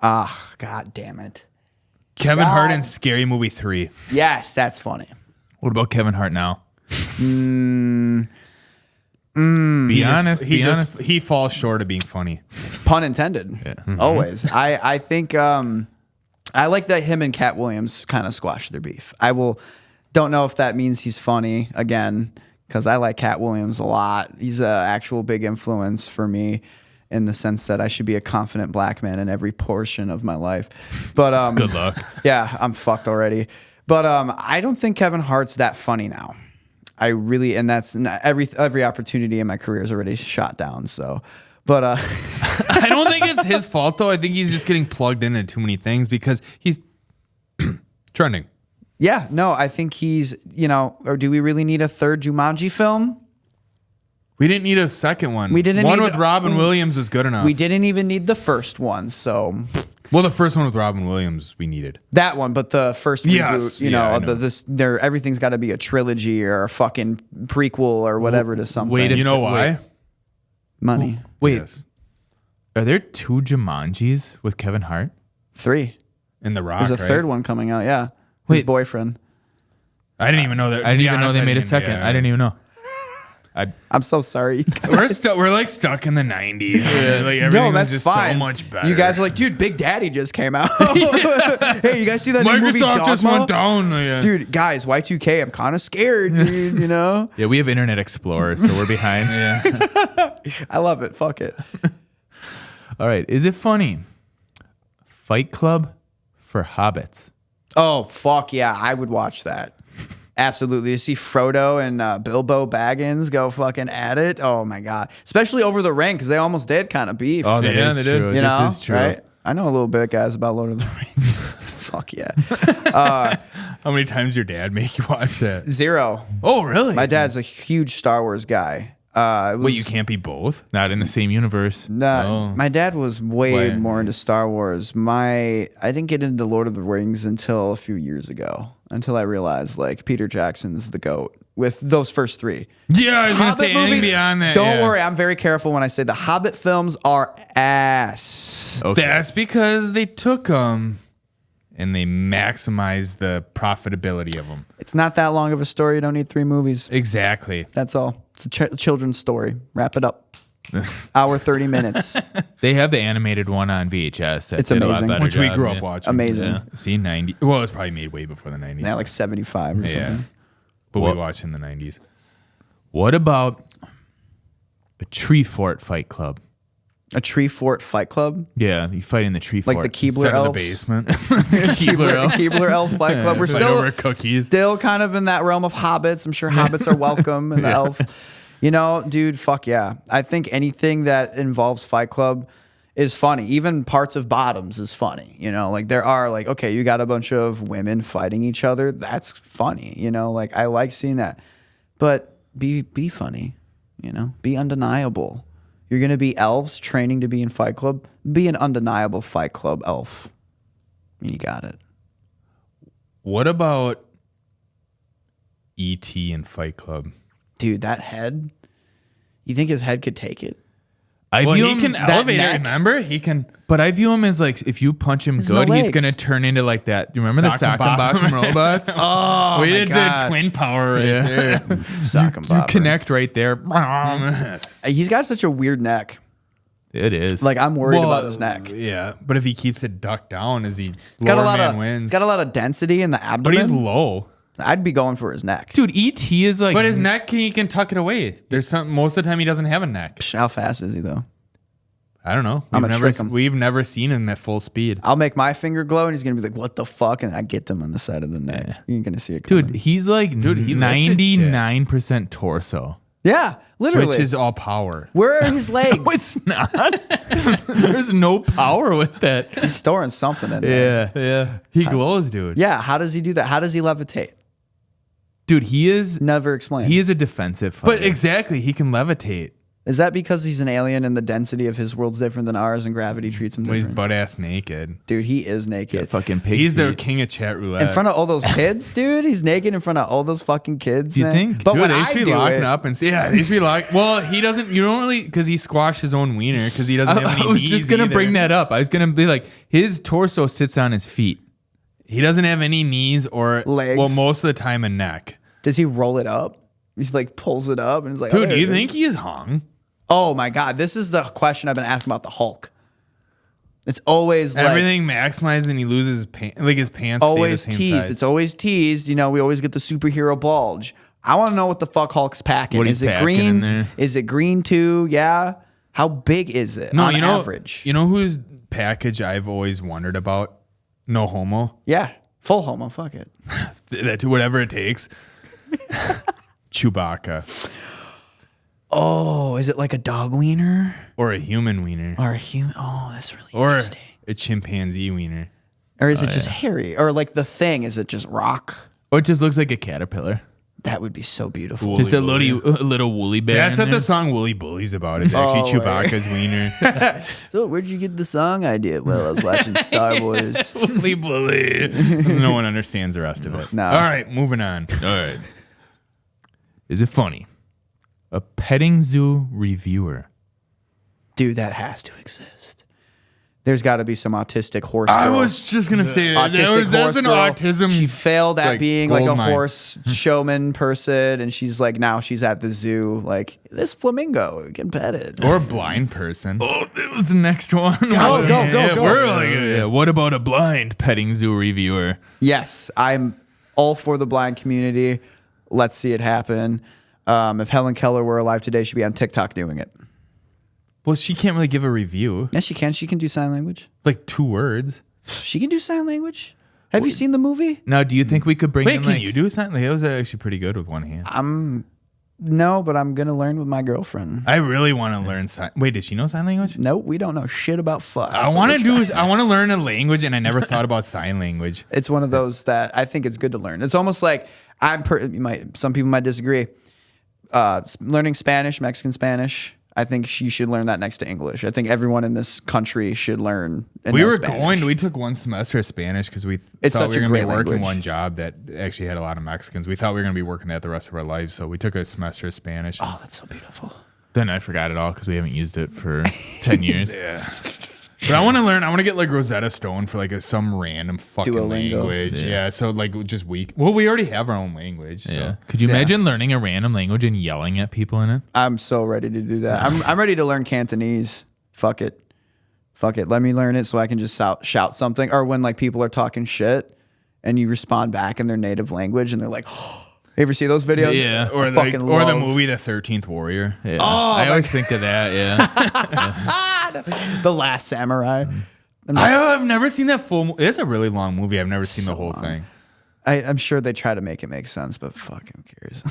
S2: Ah, god damn it.
S1: Kevin Hart in Scary Movie 3.
S2: Yes, that's funny.
S3: What about Kevin Hart now? Be honest.
S1: He falls short of being funny.
S2: Pun intended.
S3: Yeah.
S2: Always. I think I like that him and Cat Williams kind of squash their beef. Don't know if that means he's funny again, because I like Cat Williams a lot. He's an actual big influence for me in the sense that I should be a confident black man in every portion of my life. But
S3: Good luck.
S2: Yeah, I'm fucked already. But I don't think Kevin Hart's that funny now. I really, and that's not, every opportunity in my career is already shot down. So, but
S1: I don't think it's his fault though. I think he's just getting plugged into too many things because he's trending.
S2: Yeah, no, I think he's, or do we really need a third Jumanji film?
S1: We didn't need a second one.
S2: We didn't
S1: one
S2: need-
S1: with Robin Williams was good enough.
S2: We didn't even need the first one, so
S1: Well, the first one with Robin Williams we needed.
S2: that one, but the first
S1: Yes,
S2: reboot,
S1: yeah, I know.
S2: everything's got to be a trilogy or a fucking prequel or whatever to something.
S3: Wait a
S1: You know why?
S2: Money.
S3: Wait,
S1: Yes.
S3: are there 2 Jumanjis with Kevin Hart?
S2: 3.
S1: In The Rock.
S2: There's a
S1: right?
S2: third one coming out. Yeah, his
S3: Wait.
S2: boyfriend.
S1: I didn't even know that.
S3: I didn't even know they made a second. I didn't even know.
S2: I'm so sorry.
S1: We're like stuck in the 90s. Like everything
S2: No,
S1: was
S2: that's
S1: just
S2: fine.
S1: so much better.
S2: You guys are like, dude, Big Daddy just came out. Hey, you guys see that new movie
S1: Microsoft just
S2: Dogma?
S1: went down. Yeah.
S2: Dude, guys, Y2K, I'm kind of scared, dude,
S3: Yeah, we have Internet Explorer, so we're behind.
S1: Yeah.
S2: I love it. Fuck it.
S3: All right. Is it funny? Fight Club for hobbits.
S2: Oh, fuck yeah. I would watch that. Absolutely. To see Frodo and Bilbo Baggins go fucking at it. Oh, my God. Especially over the ring, because they almost did kind of beef.
S1: Oh, they did.
S2: You know?
S1: This is true.
S2: Right? I know a little bit, guys, about Lord of the Rings. Fuck yeah.
S1: How many times your dad make you watch that?
S2: 0.
S1: Oh, really?
S2: My dad's a huge Star Wars guy.
S1: Wait, you can't be both? Not in the same universe?
S2: No, my dad was way
S1: Why?
S2: more into Star Wars. I didn't get into Lord of the Rings until a few years ago, until I realized like Peter Jackson's the GOAT with those first 3.
S1: Yeah, I was going to say
S2: Hobbit
S1: anything
S2: movies,
S1: beyond that.
S2: Don't worry, I'm very careful when I say the Hobbit films are ass.
S3: Okay.
S1: That's because they took them and they maximized the profitability of them.
S2: It's not that long of a story. You don't need 3 movies.
S1: Exactly.
S2: That's all. It's a children's story. Wrap it up. Hour 30 minutes.
S3: They have the animated one on VHS. That
S2: It's
S3: did a lot
S2: amazing.
S3: better
S1: Which we
S3: job,
S1: grew up
S3: yeah.
S1: watching.
S2: Amazing.
S3: Yeah.
S1: See, 90. Well, it was probably made way before the 90s.
S2: Yeah, like 75 or
S1: Yeah.
S2: something.
S1: But
S3: What-
S1: we watched in the 90s.
S3: What about a tree fort fight club?
S2: A tree fort fight club?
S3: Yeah, you fight in the tree
S2: Like
S3: fort.
S2: the Keebler
S1: Set in the
S2: elves?
S1: basement.
S2: Keebler elf fight club. We're
S1: Fight
S2: still
S1: over cookies.
S2: still kind of in that realm of hobbits. I'm sure hobbits are welcome in the elf. You know, dude, fuck yeah. I think anything that involves Fight Club is funny. Even parts of Bottoms is funny. You know, like there are like, okay, you got a bunch of women fighting each other. That's funny. You know, like I like seeing that. But be funny. You know, be undeniable. You're gonna be elves training to be in Fight Club. Be an undeniable Fight Club elf. You got it.
S1: What about E.T. and Fight Club?
S2: Dude, that head. You think his head could take it?
S3: I
S1: Well,
S3: view
S1: he
S3: him,
S1: can
S2: that
S1: elevate it,
S2: neck.
S1: remember? He can.
S3: but I view him as like if you punch him
S2: no
S3: good, he's
S2: legs.
S3: gonna turn into like that. Do you remember the
S1: Sock
S3: sock
S1: and
S3: and
S1: bottom.
S3: robots?
S2: Oh,
S1: we
S2: my
S1: did
S2: God.
S1: the twin power right
S3: Yeah.
S1: there.
S2: Sock and
S3: You
S2: bopper.
S3: connect right there.
S2: He's got such a weird neck.
S3: It is.
S2: Like I'm worried about his neck.
S1: Yeah, but if he keeps it ducked down, as he
S2: He's got a
S1: lower
S2: lot
S1: man
S2: of
S1: wins.
S2: got a lot of density in the
S1: But
S2: abdomen.
S1: he's low.
S2: I'd be going for his neck.
S3: dude, E.T. is like.
S1: But his neck, he can tuck it away. There's some. Most of the time, he doesn't have a neck.
S2: How fast is he though?
S1: I don't know.
S2: I'ma trick him.
S1: We've never seen him at full speed.
S2: I'll make my finger glow, and he's gonna be like, "What the fuck?" And I get them on the side of the neck. You ain't gonna see it coming.
S3: Dude, he's like
S1: he lifted shit.
S3: 99% torso.
S2: Yeah, literally.
S1: Which is all power.
S2: Where are his legs?
S3: It's not. There's no power with that.
S2: He's storing something in there.
S3: Yeah.
S1: He glows, dude.
S2: Yeah. How does he do that? How does he levitate?
S3: Dude, he is
S2: Never explained.
S3: he is a defensive fighter.
S1: But exactly, he can levitate.
S2: Is that because he's an alien and the density of his world's different than ours and gravity treats him
S1: When he's
S2: different?
S1: butt ass naked.
S2: Dude, he is naked.
S3: fucking pig
S1: He's the
S3: feet.
S1: king of chat roulette.
S2: In front of all those kids, dude. He's naked in front of all those fucking kids.
S3: You
S2: man.
S3: think?
S2: But
S1: Dude,
S2: when
S1: they
S2: I
S1: should be
S2: do
S1: locking
S2: it,
S1: up and see. Yeah, they should be locked. Well, he doesn't. You don't really because he squashed his own wiener because he doesn't have any
S3: I was
S1: knees
S3: just gonna
S1: either.
S3: bring that up. I was gonna be like, his torso sits on his feet.
S1: He doesn't have any knees or
S2: Legs.
S1: Well, most of the time a neck.
S2: does he roll it up? He's like pulls it up and he's like,
S1: Dude,
S2: oh,
S1: do
S2: there
S1: you
S2: it
S1: think
S2: is.
S1: he is hung?
S2: Oh my god, this is the question I've been asking about the Hulk. It's always like
S1: Everything maximized and he loses his pants. Like his pants
S2: always
S1: stay the same
S2: teased.
S1: size.
S2: It's always teased. You know, we always get the superhero bulge. I want to know what the fuck Hulk's packing.
S3: What
S2: Is
S3: he's
S2: it
S3: packing in
S2: green?
S3: there.
S2: Is it green too? Yeah. How big is it on
S1: you know,
S2: average?
S1: You know whose package I've always wondered about? No homo.
S2: Yeah. Full homo. Fuck it.
S1: That whatever it takes. Chewbacca
S2: Oh, is it like a dog wiener
S1: or a human wiener
S2: or a human? Oh, that's really
S1: or
S2: interesting.
S1: a chimpanzee wiener.
S2: Or is it just hairy? Or like the thing? Is it just rock?
S3: Or it just looks like a caterpillar.
S2: That would be so beautiful.
S1: Woolly
S3: Just a
S1: bully.
S3: little woolly bear.
S1: That's
S3: in
S1: what
S3: there.
S1: the song Woolly Bully's about. It's actually
S2: Oh, wait.
S1: Chewbacca's wiener.
S2: So where'd you get the song idea? Well, I was watching Star Wars.
S1: Woolly Bully. No one understands the rest of it.
S2: No.
S1: All right, moving on.
S3: All right. Is it funny? A petting zoo reviewer.
S2: Dude, that has to exist. There's got to be some autistic horse
S1: I
S2: girl.
S1: was just gonna say
S2: Autistic
S1: that's
S2: horse
S1: an
S2: girl.
S1: autism.
S2: She failed at
S1: like,
S2: being like a
S1: gold mine.
S2: horse showman person, and she's like now she's at the zoo. Like this flamingo getting petted.
S1: or a blind person.
S3: Oh, that was the next one.
S2: Go, go.
S1: We're like,
S3: Yeah, what about a blind petting zoo reviewer?
S2: Yes, I'm all for the blind community. Let's see it happen. If Helen Keller were alive today, she'd be on TikTok doing it.
S1: Well, she can't really give a review.
S2: Yes, she can. She can do sign language.
S1: Like 2 words.
S2: She can do sign language. Have you seen the movie?
S3: Now, do you think we could bring in,
S1: Can
S3: like,
S1: you do something? That was actually pretty good with one hand.
S2: No, but I'm gonna learn with my girlfriend.
S1: I really want to learn sign. Wait, does she know sign language?
S2: No, we don't know shit about fuck.
S1: I want to learn a language, and I never thought about sign language.
S2: It's one of those that I think it's good to learn. It's almost like some people might disagree. Learning Spanish, Mexican Spanish. I think she should learn that next to English. I think everyone in this country should learn.
S1: We took one semester of Spanish because we thought we were going to be working one job that actually had a lot of Mexicans. We thought we were going to be working that the rest of our lives, so we took a semester of Spanish.
S2: Oh, that's so beautiful.
S3: Then I forgot it all because we haven't used it for 10 years.
S1: Yeah. But I want to learn. I want to get like Rosetta Stone for like some random fucking
S2: Duolingo.
S1: language. Yeah. So like just Well, we already have our own language. So.
S3: Yeah. Could you imagine learning a random language and yelling at people in it?
S2: I'm so ready to do that. I'm ready to learn Cantonese. Fuck it. Let me learn it so I can just shout something. Or when like people are talking shit and you respond back in their native language and they're like, oh. You ever see those videos?
S1: Yeah. Or the movie The 13th Warrior.
S3: Yeah. Oh, I always think of that. Yeah.
S2: The Last Samurai.
S1: I've never seen that full movie. It's a really long movie. I've never seen the whole thing.
S2: I'm sure they try to make it make sense, but fuck, who cares?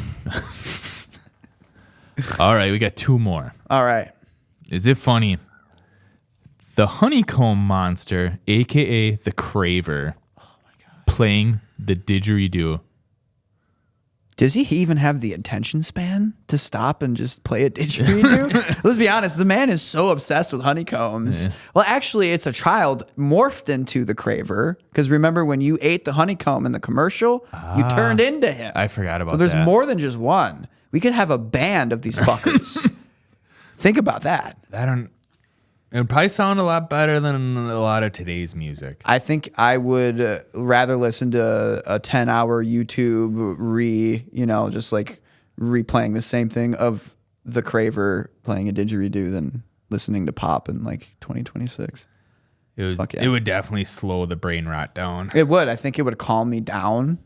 S3: All right, we got 2 more.
S2: All right.
S3: Is it funny? The honeycomb monster, a.k.a. the Craver, playing the didgeridoo.
S2: Does he even have the attention span to stop and just play a didgeridoo? Let's be honest, the man is so obsessed with honeycombs. Yeah. Well, actually, it's a child morphed into the Craver. Because remember when you ate the honeycomb in the commercial, you turned into him.
S3: I forgot about that.
S2: So there's more than just one. We could have a band of these fuckers. Think about that.
S1: It would probably sound a lot better than a lot of today's music.
S2: I think I would rather listen to a 10-hour YouTube just like replaying the same thing of the Craver playing a didgeridoo than listening to pop in like 2026.
S1: It would definitely slow the brain rot down.
S2: It would. I think it would calm me down.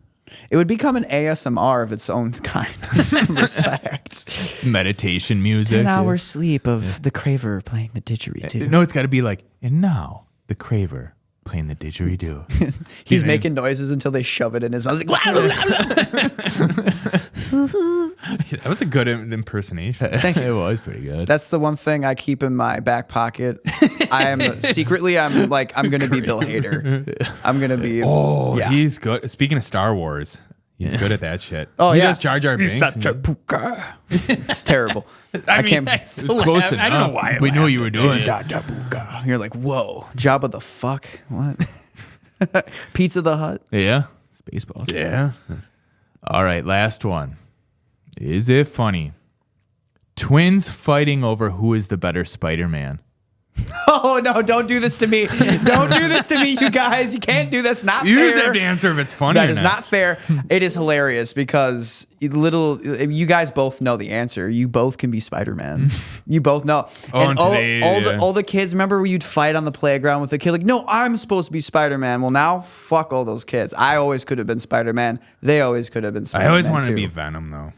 S2: It would become an ASMR of its own kind. In some respects.
S3: It's meditation music.
S2: 10 hours sleep of the Craver playing the didgeridoo.
S3: No, it's got to be like, and now the Craver playing the didgeridoo.
S2: He's making noises until they shove it in his mouth. Like,
S1: that was a good impersonation.
S2: Thank you.
S3: It was pretty good.
S2: That's the one thing I keep in my back pocket. I'm going to be Bill Hader. I'm going to be.
S1: Oh, yeah. He's good. Speaking of Star Wars, he's good at that shit.
S2: Oh,
S1: he
S2: yeah.
S1: does Jar Jar Binks.
S2: It's terrible.
S1: I can't.
S3: It was close enough.
S1: I don't know why.
S3: We knew what you were doing.
S2: You're like, whoa, Jabba the fuck? What? Pizza the Hut?
S3: Yeah. Spaceballs.
S1: Yeah.
S3: All right, last one. Is it funny? Twins fighting over who is the better Spider-Man.
S2: Oh, no, don't do this to me. Don't do this to me, you guys. You can't do this. Not fair.
S1: You just have to answer if it's funny
S2: That
S1: or
S2: is not fair. It is hilarious because you guys both know the answer. You both can be Spider-Man. You both know. And all the kids, remember where you'd fight on the playground with the kid? Like, no, I'm supposed to be Spider-Man. Well, now, fuck all those kids. I always could have been Spider-Man. They always could have been Spider-Man,
S1: I always wanted to be Venom, though.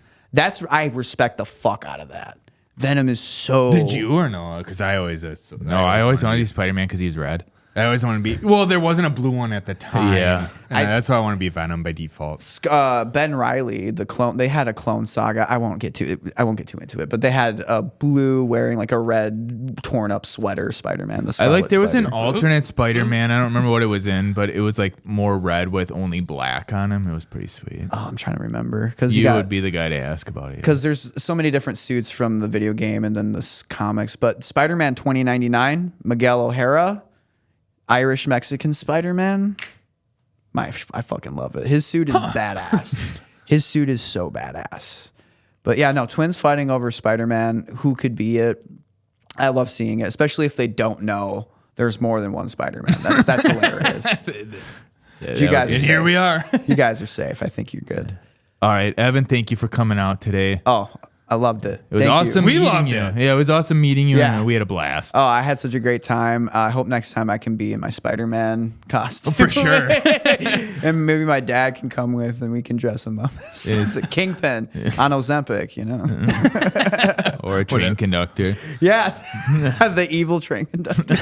S2: I respect the fuck out of that. Venom is so...
S1: Did you or no? Because I always
S3: wanted to be Spider-Man because he's red.
S1: I always want to be... Well, there wasn't a blue one at the time.
S3: Yeah.
S1: That's why I want to be Venom by default.
S2: Ben Reilly, the clone, they had a clone saga. I won't get too into it, but they had a blue wearing like a red torn up sweater Spider-Man.
S3: There was an alternate Spider-Man. I don't remember what it was in, but it was like more red with only black on him. It was pretty sweet.
S2: Oh, I'm trying to remember. Because
S3: you would be the guy to ask about it.
S2: Because there's so many different suits from the video game and then the comics. But Spider-Man 2099, Miguel O'Hara, Irish Mexican Spider-Man. I fucking love it. His suit is badass. His suit is so badass. But yeah, no, twins fighting over Spider-Man. Who could be it? I love seeing it, especially if they don't know there's more than one Spider-Man. That's hilarious. You guys are safe.
S1: Here we are.
S2: You guys are safe. I think you're good.
S3: All right, Evan, thank you for coming out today.
S2: Oh, I loved it.
S3: It was awesome meeting you. Yeah, it was awesome meeting you.
S2: Yeah.
S3: And we had a blast.
S2: Oh, I had such a great time. I hope next time I can be in my Spider-Man costume.
S1: For sure.
S2: And maybe my dad can come with and we can dress him up. It's a Kingpin on Ozempic,
S3: Or a train conductor.
S2: Yeah, the evil train conductor.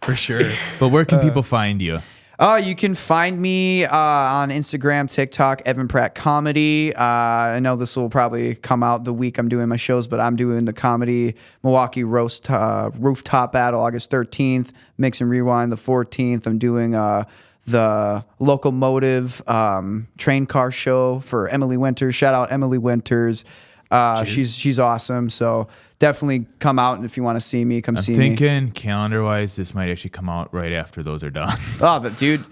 S1: For sure.
S3: But where can people find you?
S2: You can find me on Instagram, TikTok, Evan Pratt Comedy. I know this will probably come out the week I'm doing my shows, but I'm doing the comedy Milwaukee Rooftop Battle August 13th, Mix and Rewind the 14th. I'm doing the Locomotive train car show for Emily Winters. Shout out Emily Winters. She's awesome. So definitely come out, and if you want to see me, come see me.
S3: I'm thinking calendar-wise, this might actually come out right after those are done.
S2: Oh, but dude.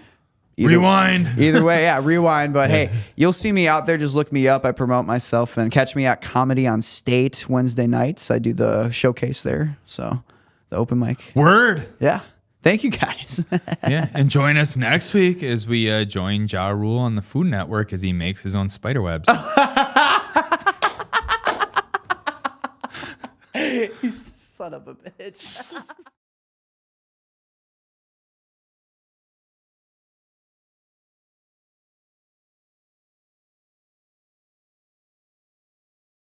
S3: Rewind.
S2: Either way, yeah, rewind. But hey, you'll see me out there. Just look me up. I promote myself, and catch me at Comedy on State Wednesday nights. I do the showcase there. So the open mic.
S3: Word.
S2: Yeah. Thank you, guys.
S3: Yeah, and join us next week as we join Ja Rule on the Food Network as he makes his own spider webs.
S2: You son of a bitch.